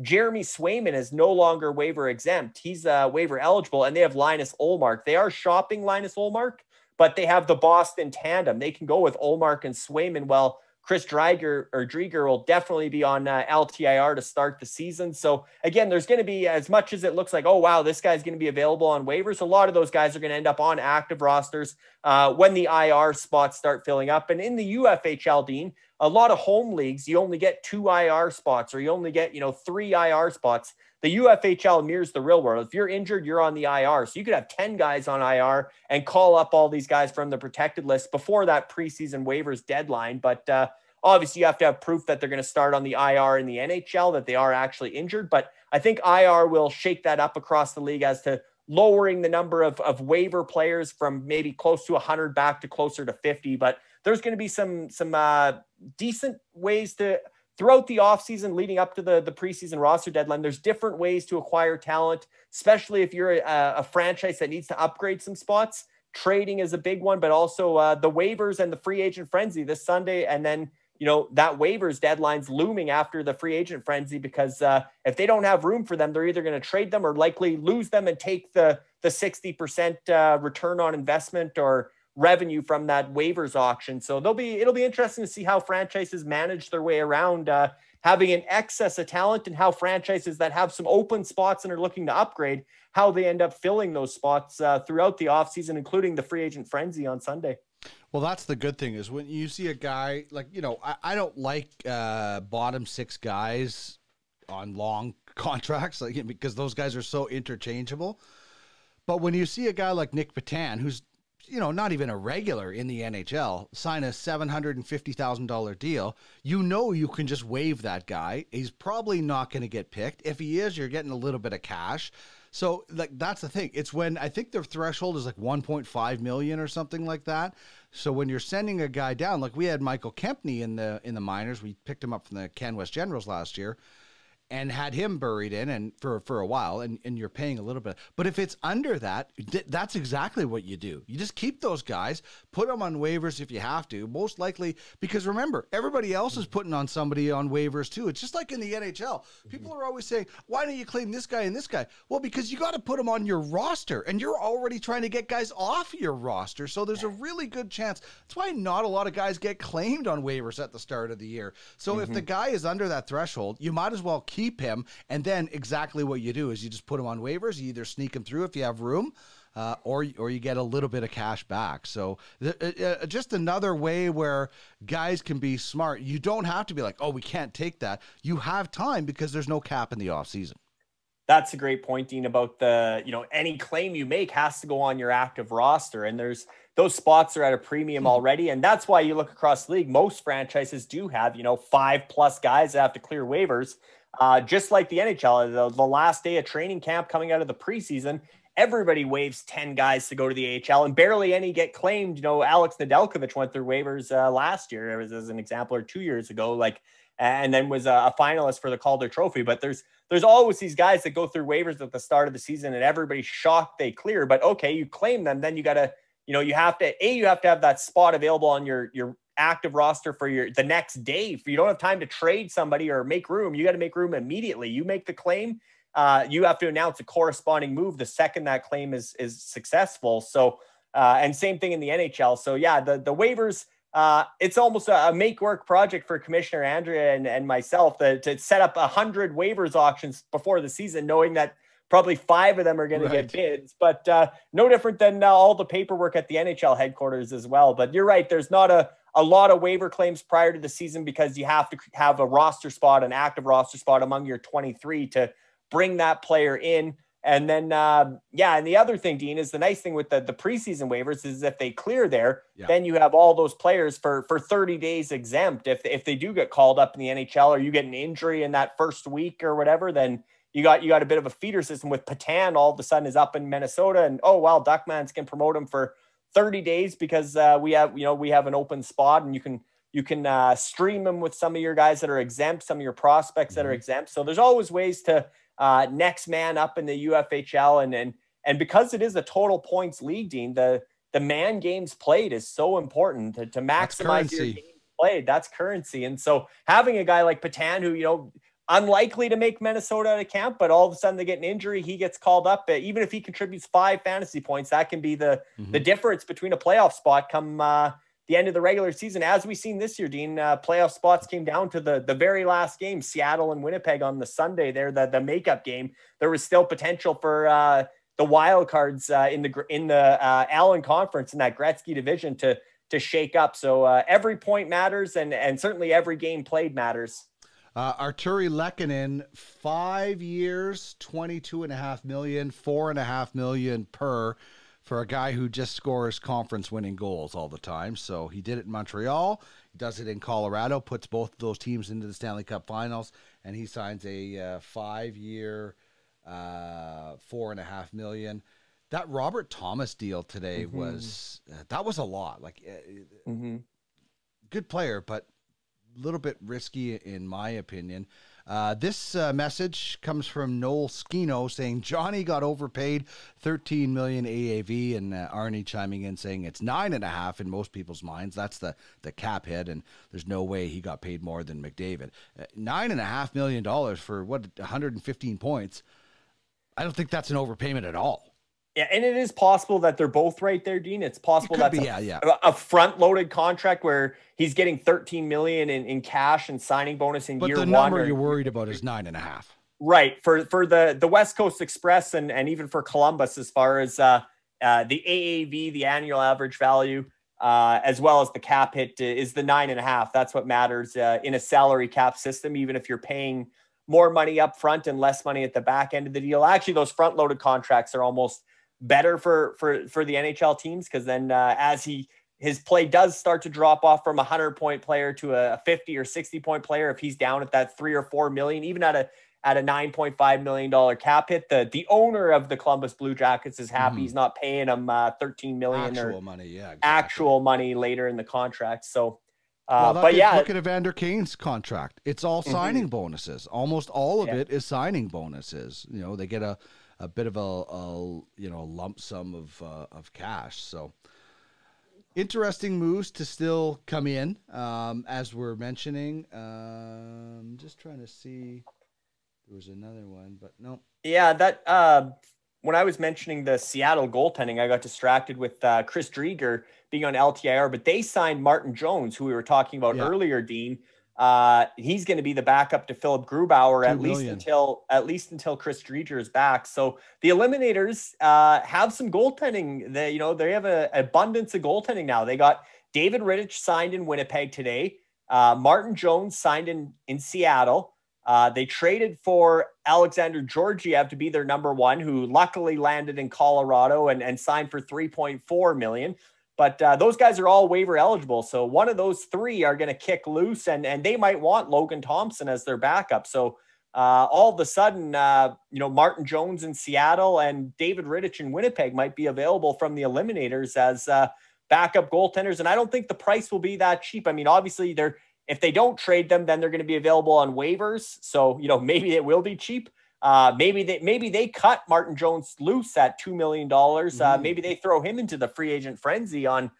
Jeremy Swayman is no longer waiver exempt. He's waiver eligible, and they have Linus Ullmark. They are shopping Linus Ullmark, but they have the Boston tandem. They can go with Ullmark and Swayman. Well, Chris Drieger will definitely be on LTIR to start the season. So again, there's going to be, as much as it looks like, this guy's going to be available on waivers, a lot of those guys are going to end up on active rosters when the IR spots start filling up. And in the UFHL, Dean, a lot of home leagues, you only get 2 IR spots, or you only get, 3 IR spots. The UFHL mirrors the real world. If you're injured, you're on the IR. So you could have 10 guys on IR and call up all these guys from the protected list before that preseason waivers deadline. But obviously you have to have proof that they're going to start on the IR in the NHL, that they are actually injured. But I think IR will shake that up across the league as to lowering the number of waiver players from maybe close to 100 back to closer to 50. But there's going to be some decent ways to, throughout the offseason leading up to the preseason roster deadline, there's different ways to acquire talent, especially if you're a franchise that needs to upgrade some spots. Trading is a big one, but also the waivers and the free agent frenzy this Sunday. And then, that waivers deadline's looming after the free agent frenzy because if they don't have room for them, they're either going to trade them or likely lose them and take the 60% return on investment or revenue from that waivers auction. So it'll be interesting to see how franchises manage their way around having an excess of talent and how franchises that have some open spots and are looking to upgrade, how they end up filling those spots throughout the offseason, including the free agent frenzy on Sunday. Well, that's the good thing is when you see a guy like, I don't like bottom 6 guys on long contracts because those guys are so interchangeable. But when you see a guy like Nick Patan, who's not even a regular in the NHL, sign a $750,000 deal, you can just waive that guy. He's probably not going to get picked. If he is, you're getting a little bit of cash. So that's the thing. It's when I think their threshold is like 1.5 million or something like that. So when you're sending a guy down, like we had Michael Kempney in the minors, we picked him up from the Can West Generals last year. and had him buried in and for a while, and you're paying a little bit. But if it's under that, that's exactly what you do. You just keep those guys, put them on waivers if you have to, most likely, because remember, everybody else is putting on somebody on waivers too. It's just like in the NHL. People are always saying, why don't you claim this guy and this guy? Well, because you got to put them on your roster, and you're already trying to get guys off your roster. So there's a really good chance. That's why not a lot of guys get claimed on waivers at the start of the year. So if the guy is under that threshold, you might as well keep him, and then exactly what you do is you just put him on waivers. You either sneak him through if you have room, or you get a little bit of cash back. So just another way where guys can be smart. You don't have to be like, oh, we can't take that. You have time because there's no cap in the off season. That's a great point, Dean, about any claim you make has to go on your active roster, and those spots are at a premium already. And that's why you look across the league, most franchises do have, 5+ guys that have to clear waivers. Just like the NHL, the last day of training camp coming out of the preseason, everybody waives 10 guys to go to the AHL, and barely any get claimed. Alex Nedeljkovic went through waivers last year, as an example, or 2 years ago, and then was a finalist for the Calder Trophy. But there's always these guys that go through waivers at the start of the season, and everybody's shocked they clear. But okay, you claim them, then you got to, you have to have that spot available on your active roster for the next day. If you don't have time to trade somebody or make room, you got to make room immediately. You make the claim, you have to announce a corresponding move the second that claim is successful. So, and same thing in the NHL. So yeah, the waivers, it's almost a make work project for Commissioner Andrea and myself to set up 100 waivers auctions before the season, knowing that probably 5 of them are going to get bids, but no different than all the paperwork at the NHL headquarters as well. But you're right. There's not a lot of waiver claims prior to the season because you have to have a roster spot, an active roster spot among your 23 to bring that player in. And then, and the other thing, Dean, is the nice thing with the preseason waivers is if they clear there, then you have all those players for 30 days exempt. If they do get called up in the NHL or you get an injury in that first week or whatever, then you got a bit of a feeder system with Patan all of a sudden is up in Minnesota, and Duckmans can promote him for 30 days because we have an open spot, and you can stream them with some of your guys that are exempt, some of your prospects that are exempt. So there's always ways to next man up in the UFHL, and because it is a total points league, Dean, the man games played is so important to maximize your games played. That's currency. And so having a guy like Patan who, unlikely to make Minnesota out of camp, but all of a sudden they get an injury, he gets called up. Even if he contributes 5 fantasy points, that can be the difference between a playoff spot come the end of the regular season. As we've seen this year, Dean, playoff spots came down to the very last game, Seattle and Winnipeg on the Sunday there, the makeup game. There was still potential for the wild cards in the Allen Conference in that Gretzky division to shake up. So every point matters, and certainly every game played matters. Arturi Lehkonen, 5 years, $22.5 million, $4.5 million per for a guy who just scores conference-winning goals all the time. So he did it in Montreal, he does it in Colorado, puts both of those teams into the Stanley Cup Finals, and he signs a 5-year, $4.5 million. That Robert Thomas deal today was that was a lot. Good player, but a little bit risky in my opinion. This message comes from Noel Skino saying Johnny got overpaid, 13 million AAV, and Arnie chiming in saying it's 9.5 in most people's minds. That's the cap hit, and there's no way he got paid more than McDavid. $9.5 million for 115 points. I don't think that's an overpayment at all. Yeah, and it is possible that they're both right there, Dean. It's possible that's a front-loaded contract where he's getting $13 million in cash and signing bonus in year one. But the number you're worried about is 9.5. Right. For the West Coast Express and even for Columbus, as far as the AAV, the annual average value, as well as the cap hit is the 9.5. That's what matters in a salary cap system, even if you're paying more money up front and less money at the back end of the deal. Actually, those front-loaded contracts are almost better for the NHL teams, because then as his play does start to drop off from a 100-point player to a 50 or 60-point player, if he's down at that 3 or 4 million, even at a $9.5 million cap hit, the owner of the Columbus Blue Jackets is happy. He's not paying him $13 million actual money, actual money later in the contract. So But yeah, look at Evander Kane's contract. It's all signing bonuses. Almost all of it is signing bonuses. You know, they get a bit of a lump sum of cash. So interesting moves to still come in, as we're mentioning. Just trying to see. There was another one, but no. Yeah, that when I was mentioning the Seattle goaltending, I got distracted with Chris Drieger being on LTIR, but they signed Martin Jones, who we were talking about earlier, Dean. He's going to be the backup to Philip Grubauer at least until Chris Drieger is back. So the Eliminators have some goaltending. They have an abundance of goaltending now. They got David Rittich signed in Winnipeg today. Martin Jones signed in Seattle. They traded for Alexander Georgiev to be their number one, who luckily landed in Colorado and signed for $3.4 million. But those guys are all waiver eligible. So one of those three are going to kick loose, and they might want Logan Thompson as their backup. So all of a sudden, Martin Jones in Seattle and David Rittich in Winnipeg might be available from the Eliminators as backup goaltenders. And I don't think the price will be that cheap. I mean, obviously, if they don't trade them, then they're going to be available on waivers. So, maybe it will be cheap. Maybe they cut Martin Jones loose at $2 million. Maybe they throw him into the free agent frenzy on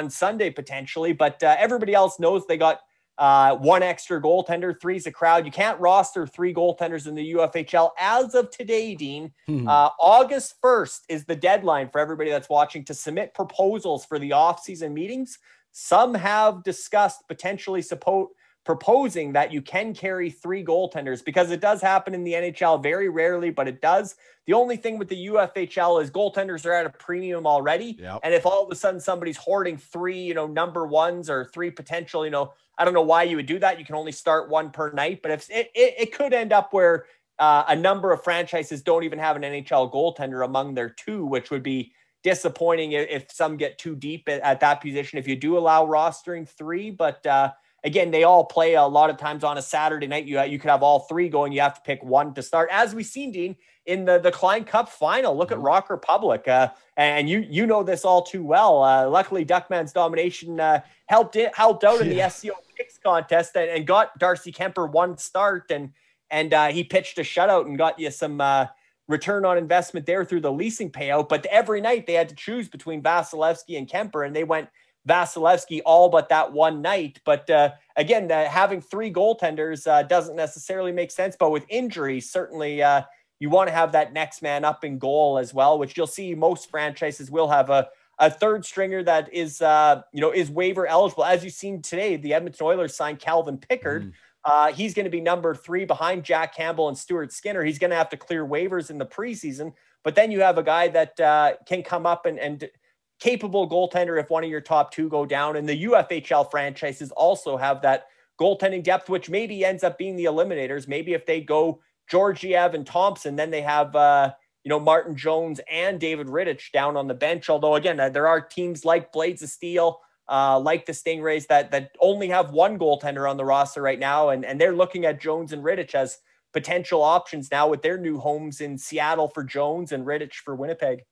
Sunday potentially. But everybody else knows they got one extra goaltender. Three's a crowd. You can't roster three goaltenders in the UFHL as of today, Dean. August 1st is the deadline for everybody that's watching to submit proposals for the off-season meetings. Some have discussed potentially proposing that you can carry three goaltenders, because it does happen in the NHL very rarely, but it does. The only thing with the UFHL is goaltenders are at a premium already. Yep. And if all of a sudden somebody's hoarding three, number ones or three potential, I don't know why you would do that. You can only start one per night, but if it could end up where a number of franchises don't even have an NHL goaltender among their two, which would be disappointing if some get too deep at that position, if you do allow rostering three. But again, they all play a lot of times on a Saturday night. You could have all three going. You have to pick one to start, as we've seen, Dean, in the Klein Cup final. Look at Rock Republic, and you know this all too well. Luckily, Duckman's domination helped out in the SCO picks contest and got Darcy Kemper one start, and he pitched a shutout and got you some return on investment there through the leasing payout. But every night they had to choose between Vasilevsky and Kemper, and they went Vasilevsky all but that one night. But again, having three goaltenders doesn't necessarily make sense. But with injuries, certainly you want to have that next man up in goal as well, which you'll see most franchises will have a third stringer that is waiver eligible. As you've seen today, the Edmonton Oilers signed Calvin Pickard. He's going to be number 3 behind Jack Campbell and Stuart Skinner. He's going to have to clear waivers in the preseason, but then you have a guy that can come up and capable goaltender if one of your top two go down. And the UFHL franchises also have that goaltending depth, which maybe ends up being the Eliminators. Maybe if they go Georgiev and Thompson, then they have, Martin Jones and David Rittich down on the bench. Although again, there are teams like Blades of Steel, like the Stingrays that only have one goaltender on the roster right now. And they're looking at Jones and Rittich as potential options now with their new homes in Seattle for Jones and Rittich for Winnipeg.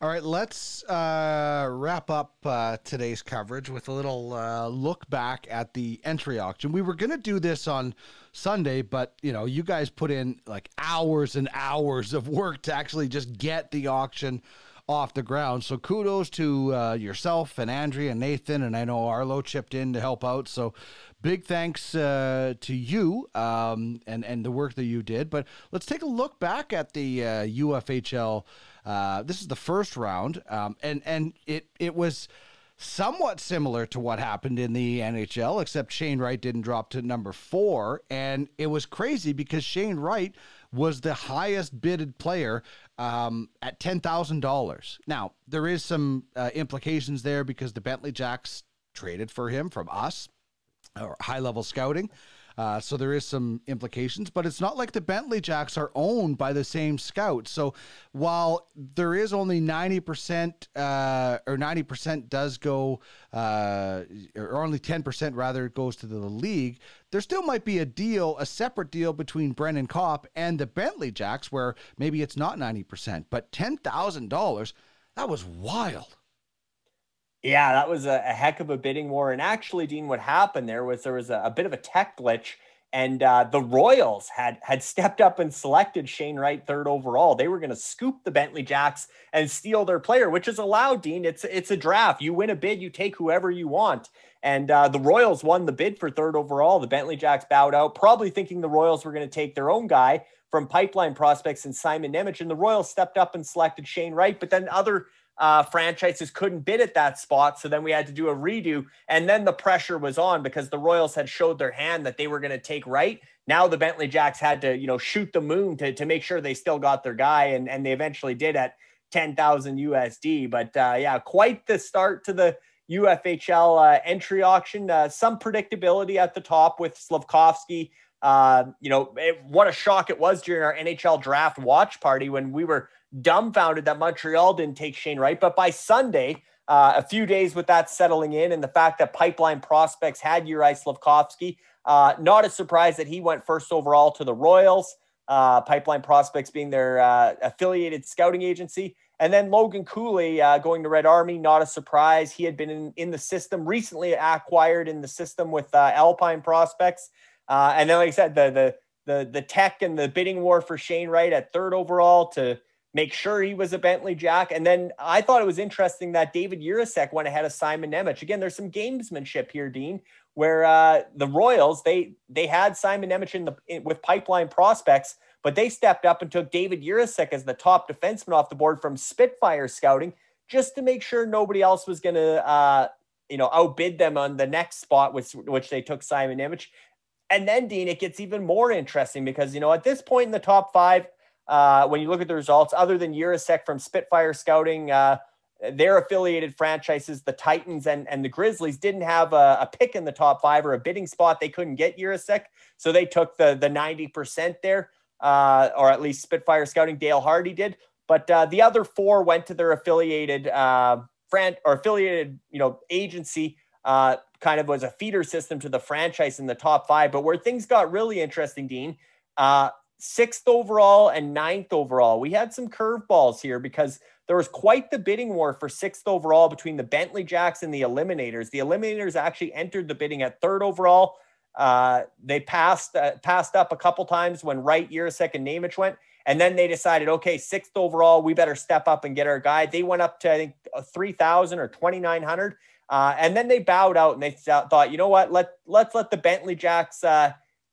All right, let's wrap up today's coverage with a little look back at the entry auction. We were going to do this on Sunday, but, you guys put in like hours and hours of work to actually just get the auction off the ground. So kudos to yourself and Andrea and Nathan, and I know Arlo chipped in to help out. So big thanks to you and the work that you did. But let's take a look back at the UFHL. This is the first round, and it was somewhat similar to what happened in the NHL, except Shane Wright didn't drop to number 4, and it was crazy because Shane Wright was the highest bidded player at $10,000. Now, there is some implications there because the Bentley Jacks traded for him from us, or high-level scouting. So there is some implications, but it's not like the Bentley Jacks are owned by the same scout. So while there is only 90% or 90% does go, or only 10% rather goes to the league, there still might be a separate deal between Brennan Kopp and the Bentley Jacks where maybe it's not 90%, but $10,000, that was wild. Yeah, that was a heck of a bidding war. And actually, Dean, what happened there was a bit of a tech glitch, and the Royals had stepped up and selected Shane Wright third overall. They were going to scoop the Bentley Jacks and steal their player, which is allowed, Dean. It's a draft. You win a bid, you take whoever you want. And the Royals won the bid for third overall. The Bentley Jacks bowed out, probably thinking the Royals were going to take their own guy from Pipeline Prospects and Simon Nemec. And the Royals stepped up and selected Shane Wright, but then other franchises couldn't bid at that spot. So then we had to do a redo. And then the pressure was on because the Royals had showed their hand that they were going to take Wright. Now the Bentley Jacks had to, shoot the moon to make sure they still got their guy. And they eventually did at 10,000 USD. But yeah, quite the start to the UFHL entry auction. Some predictability at the top with Slavkovsky. What a shock it was during our NHL draft watch party when we were dumbfounded that Montreal didn't take Shane Wright. But by Sunday, a few days with that settling in and the fact that Pipeline Prospects had Uri Slavkovsky, not a surprise that he went first overall to the Royals, Pipeline Prospects being their affiliated scouting agency. And then Logan Cooley going to Red Army, not a surprise. He had been in the system, recently acquired in the system with Alpine Prospects. And then, like I said, the tech and the bidding war for Shane Wright at third overall to make sure he was a Bentley Jack. And then I thought it was interesting that David Jiricek went ahead of Simon Nemec. Again, there's some gamesmanship here, Dean, where the Royals, they had Simon Nemec with Pipeline Prospects, but they stepped up and took David Jiricek as the top defenseman off the board from Spitfire Scouting just to make sure nobody else was going to, outbid them on the next spot, which they took Simon Nemec. And then, Dean, it gets even more interesting because, at this point in the top five, when you look at the results, other than Jiricek from Spitfire Scouting, their affiliated franchises, the Titans and the Grizzlies, didn't have a pick in the top five or a bidding spot. They couldn't get Jiricek, so they took the 90% there, or at least Spitfire Scouting, Dale Hardy did. But the other four went to their affiliated agency. Kind of was a feeder system to the franchise in the top five. But where things got really interesting, Dean, 6th overall and 9th overall. We had some curveballs here because there was quite the bidding war for 6th overall between the Bentley Jacks and the Eliminators. The Eliminators actually entered the bidding at 3rd overall. They passed up a couple times when Wright, Jiricek, and Nemec went. And then they decided, okay, 6th overall, we better step up and get our guy. They went up to, I think, 3,000 or 2,900. And then they bowed out and they thought, you know what, let's let the Bentley Jacks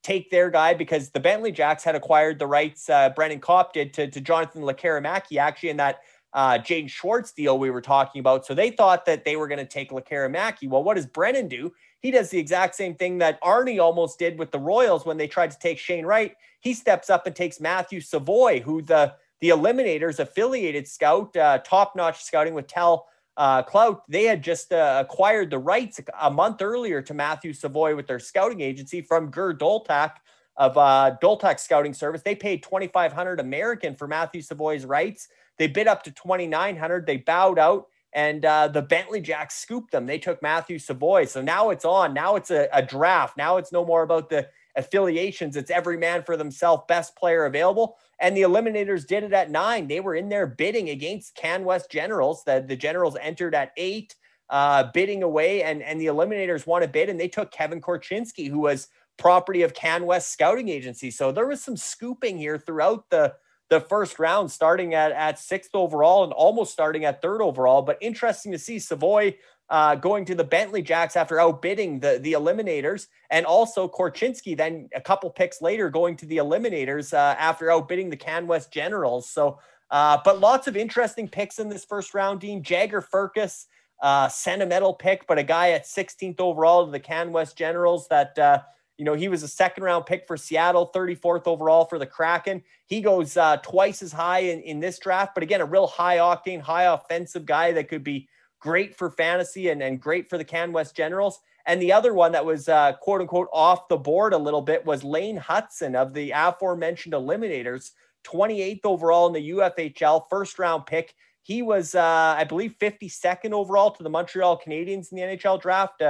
take their guy, because the Bentley Jacks had acquired the rights, Brennan Kopp did, to Jonathan Lekaramaki, actually, in that Jaden Schwartz deal we were talking about. So they thought that they were going to take Lekaramaki. Well, what does Brennan do? He does the exact same thing that Arnie almost did with the Royals when they tried to take Shane Wright. He steps up and takes Matthew Savoy, who the Eliminators affiliated scout, top-notch scouting with Tel Clout. They had just acquired the rights a month earlier to Matthew Savoy with their scouting agency from Gur Doltak of Doltak Scouting Service. They paid $2,500 American for Matthew Savoy's rights. They bid up to $2,900. They bowed out, and the Bentley Jacks scooped them. They took Matthew Savoy. So now it's on. Now it's a draft. Now it's no more about the affiliations. It's every man for themselves, best player available. And the Eliminators did it at 9. They were in there bidding against CanWest Generals. The Generals entered at 8, bidding away, and the Eliminators won a bid, and they took Kevin Korchinski, who was property of CanWest Scouting Agency. So there was some scooping here throughout the first round, starting at 6th overall and almost starting at 3rd overall. But interesting to see Savoy going to the Bentley Jacks after outbidding the Eliminators, and also Korchinski then a couple picks later going to the Eliminators after outbidding the CanWest Generals. So, but lots of interesting picks in this first round, Dean. Jagger Firkus, sentimental pick, but a guy at 16th overall to the CanWest Generals that, he was a 2nd round pick for Seattle, 34th overall for the Kraken. He goes twice as high in this draft, but again, a real high octane, high offensive guy that could be great for fantasy and great for the CanWest Generals. And the other one that was quote unquote off the board a little bit was Lane Hudson of the aforementioned Eliminators, 28th overall in the UFHL, 1st round pick. He was, I believe, 52nd overall to the Montreal Canadiens in the NHL draft.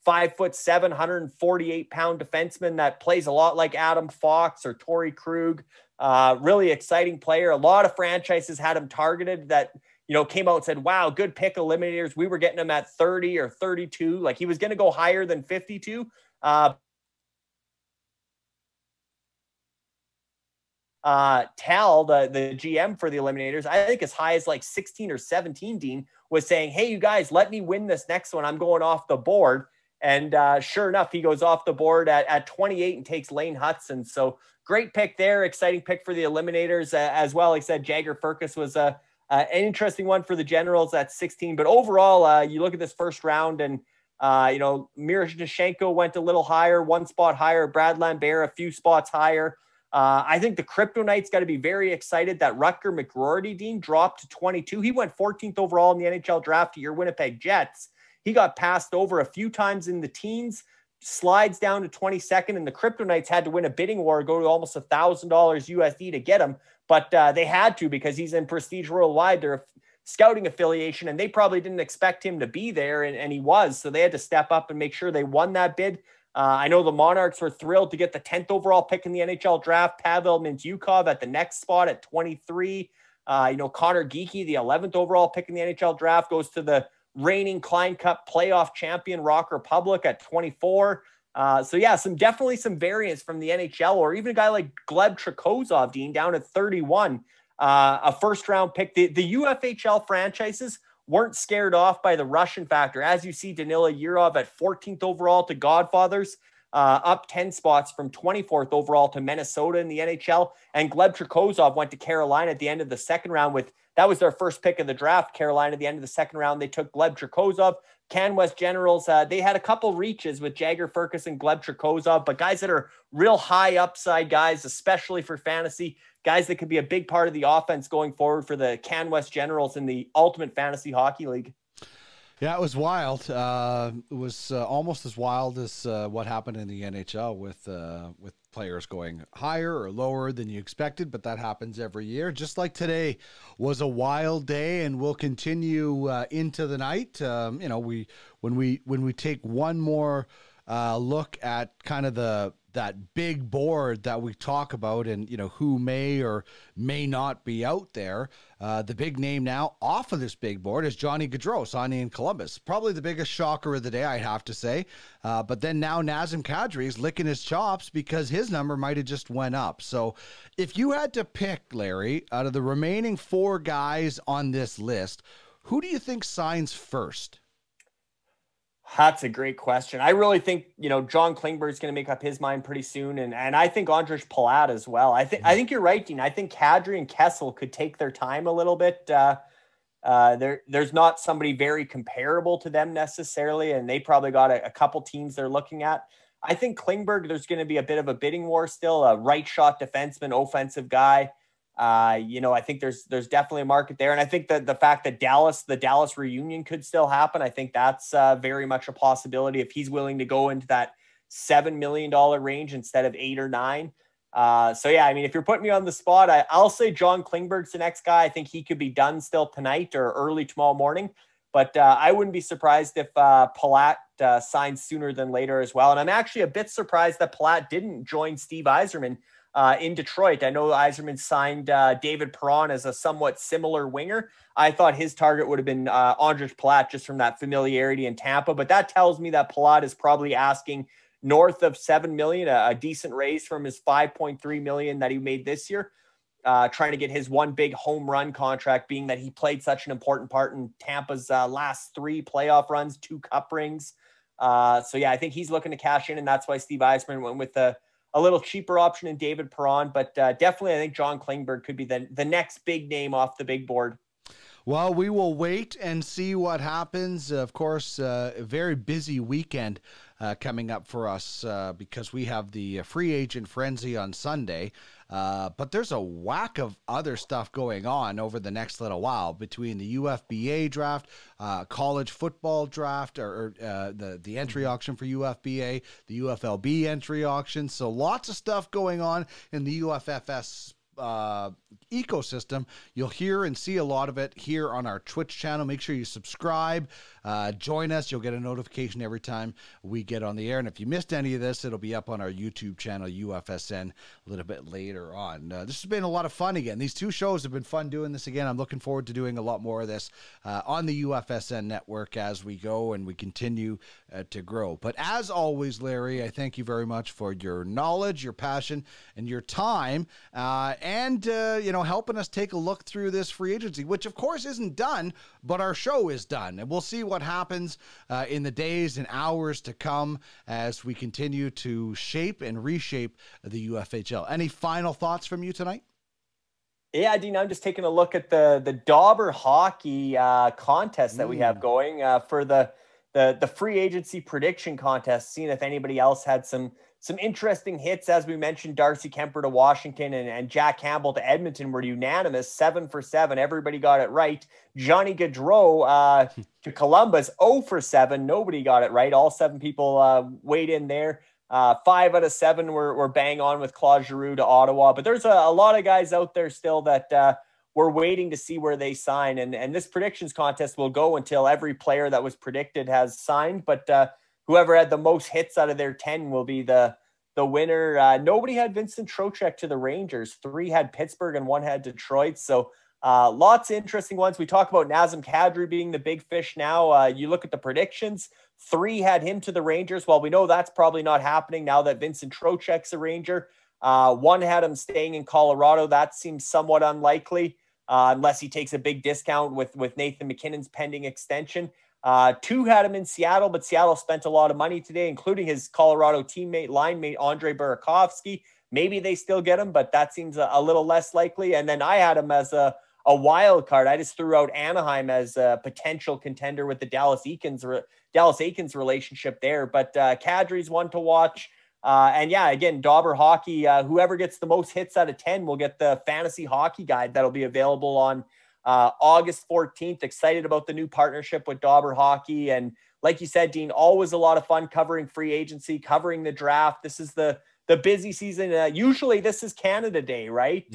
5'7", 148-pound defenseman that plays a lot like Adam Fox or Torrey Krug. Really exciting player. A lot of franchises had him targeted that, came out and said, wow, good pick eliminators. We were getting them at 30 or 32. Like he was going to go higher than 52. Tal, the GM for the eliminators, I think as high as like 16 or 17, Dean, was saying, hey, you guys, let me win this next one. I'm going off the board. And sure enough, he goes off the board at 28 and takes Lane Hudson. So great pick there. Exciting pick for the eliminators as well. Like I said, Jagger Firkus was an interesting one for the Generals at 16. But overall, you look at this first round and, Miroshnichenko went a little higher, one spot higher. Brad Lambert, a few spots higher. I think the Crypto Knights got to be very excited that Rutger McGroarty, Dean, dropped to 22. He went 14th overall in the NHL draft to your Winnipeg Jets. He got passed over a few times in the teens, slides down to 22nd, and the Crypto Knights had to win a bidding war, go to almost $1,000 USD to get him. But they had to because he's in Prestige Worldwide. They're a scouting affiliation, and they probably didn't expect him to be there, and he was. So they had to step up and make sure they won that bid. I know the Monarchs were thrilled to get the 10th overall pick in the NHL draft. Pavel Mintyukov at the next spot at 23. Connor Geekie, the 11th overall pick in the NHL draft, goes to the reigning Klein Cup playoff champion Rock Republic at 24. Definitely some variance from the NHL, or even a guy like Gleb Trikozov, Dean, down at 31. A first round pick. The UFHL franchises weren't scared off by the Russian factor. As you see, Danila Yurov at 14th overall to Godfathers, up 10 spots from 24th overall to Minnesota in the NHL. And Gleb Trikozov went to Carolina at the end of the second round that was their first pick of the draft. Carolina at the end of the second round, they took Gleb Trikozov. CanWest Generals, they had a couple reaches with Jagger Firkus and Gleb Trikozov, but guys that are real high upside guys, especially for fantasy, guys that could be a big part of the offense going forward for the CanWest Generals in the Ultimate Fantasy Hockey League. Yeah, it was wild. It was almost as wild as what happened in the NHL with players going higher or lower than you expected, but that happens every year. Just like today was a wild day, and will continue into the night. When we take one more look at kind of that big board that we talk about, and who may or may not be out there. The big name now off of this big board is Johnny Gaudreau, signing in Columbus. Probably the biggest shocker of the day, I'd have to say. But then now Nazem Kadri is licking his chops because his number might have just went up. So if you had to pick, Larry, out of the remaining 4 guys on this list, who do you think signs first? That's a great question. I really think, John Klingberg is going to make up his mind pretty soon. And I think Andrej Palat as well. I think you're right, Dean. I think Kadri and Kessel could take their time a little bit. There's not somebody very comparable to them necessarily. And they probably got a couple teams they're looking at. I think Klingberg, there's going to be a bit of a bidding war still, a right shot defenseman, offensive guy. I think there's definitely a market there. And I think that the fact that the Dallas reunion could still happen, I think that's very much a possibility if he's willing to go into that $7 million range instead of 8 or 9. If you're putting me on the spot, I'll say John Klingberg's the next guy. I think he could be done still tonight or early tomorrow morning. But I wouldn't be surprised if Palat signs sooner than later as well. And I'm actually a bit surprised that Palat didn't join Steve Yzerman in Detroit. I know Yzerman signed David Perron as a somewhat similar winger. I thought his target would have been Andrej Palat just from that familiarity in Tampa. But that tells me that Palat is probably asking north of $7 million, a decent raise from his $5.3 million that he made this year. Trying to get his one big home run contract, being that he played such an important part in Tampa's last 3 playoff runs, 2 cup rings. I think he's looking to cash in, and that's why Steve Yzerman went with a little cheaper option in David Perron. But definitely I think John Klingberg could be the next big name off the big board. Well, we will wait and see what happens. Of course, a very busy weekend coming up for us because we have the free agent frenzy on Sunday. But there's a whack of other stuff going on over the next little while between the UFBA draft, college football draft, or the entry auction for UFBA, the UFLB entry auction. So lots of stuff going on in the UFFS ecosystem. You'll hear and see a lot of it here on our Twitch channel. Make sure you subscribe, join us. You'll get a notification every time we get on the air. And if you missed any of this, it'll be up on our YouTube channel, UFSN, a little bit later on. This has been a lot of fun again. These two shows have been fun doing this again. I'm looking forward to doing a lot more of this on the UFSN network as we go and we continue to grow. But as always, Larry, I thank you very much for your knowledge, your passion, and your time, and helping us take a look through this free agency, which of course isn't done, but our show is done, and we'll see what happens in the days and hours to come as we continue to shape and reshape the UFHL. Any final thoughts from you tonight? Yeah, Dean, I'm just taking a look at the Dauber hockey contest that we have going for the free agency prediction contest, seeing if anybody else had some interesting hits. As we mentioned, Darcy Kemper to Washington and Jack Campbell to Edmonton were unanimous, 7 for 7. Everybody got it right. Johnny Gaudreau to Columbus, 0 for 7. Nobody got it right. All 7 people weighed in there. 5 out of 7 were bang on with Claude Giroux to Ottawa. But there's a lot of guys out there still that we're waiting to see where they sign. And this predictions contest will go until every player that was predicted has signed. But whoever had the most hits out of their 10 will be the winner. Nobody had Vincent Trocheck to the Rangers. 3 had Pittsburgh and 1 had Detroit. So lots of interesting ones. We talk about Nazem Kadri being the big fish now. You look at the predictions. 3 had him to the Rangers. Well, we know that's probably not happening now that Vincent Trocheck's a Ranger. 1 had him staying in Colorado. That seems somewhat unlikely unless he takes a big discount with Nathan McKinnon's pending extension. 2 had him in Seattle, but Seattle spent a lot of money today, including his Colorado line mate, Andre Burakovsky. Maybe they still get him, but that seems a little less likely. And then I had him as a wild card. I just threw out Anaheim as a potential contender with the Dallas Eakins relationship there. But Kadri's one to watch. And yeah, again, Dauber hockey, whoever gets the most hits out of 10 will get the fantasy hockey guide that'll be available on August 14th. Excited about the new partnership with Dauber hockey. And like you said, Dean, always a lot of fun covering free agency, covering the draft. This is the busy season. Usually this is Canada Day, right?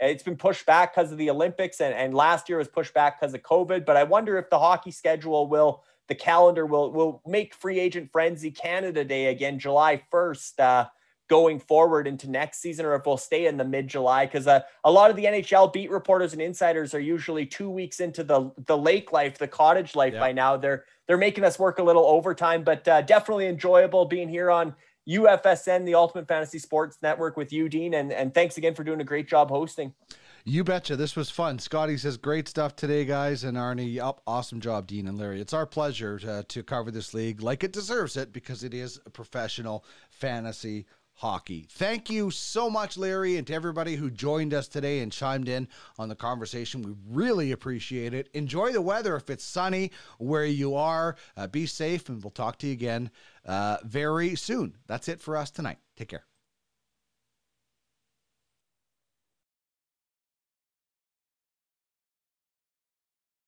It's been pushed back because of the Olympics, and last year was pushed back because of COVID. But I wonder if the hockey schedule the calendar will make free agent frenzy Canada Day again, July 1st, going forward into next season, or if we'll stay in the mid-July, because a lot of the NHL beat reporters and insiders are usually 2 weeks into the lake life, the cottage life by now. They're making us work a little overtime, but definitely enjoyable being here on UFSN, the Ultimate Fantasy Sports Network, with you, Dean, and thanks again for doing a great job hosting. You betcha. This was fun. Scotty says, great stuff today, guys. And Arnie, awesome job, Dean and Larry. It's our pleasure to cover this league like it deserves it, because it is a professional fantasy hockey. Thank you so much, Larry, and to everybody who joined us today and chimed in on the conversation. We really appreciate it. Enjoy the weather if it's sunny where you are. Be safe, and we'll talk to you again very soon. That's it for us tonight. Take care.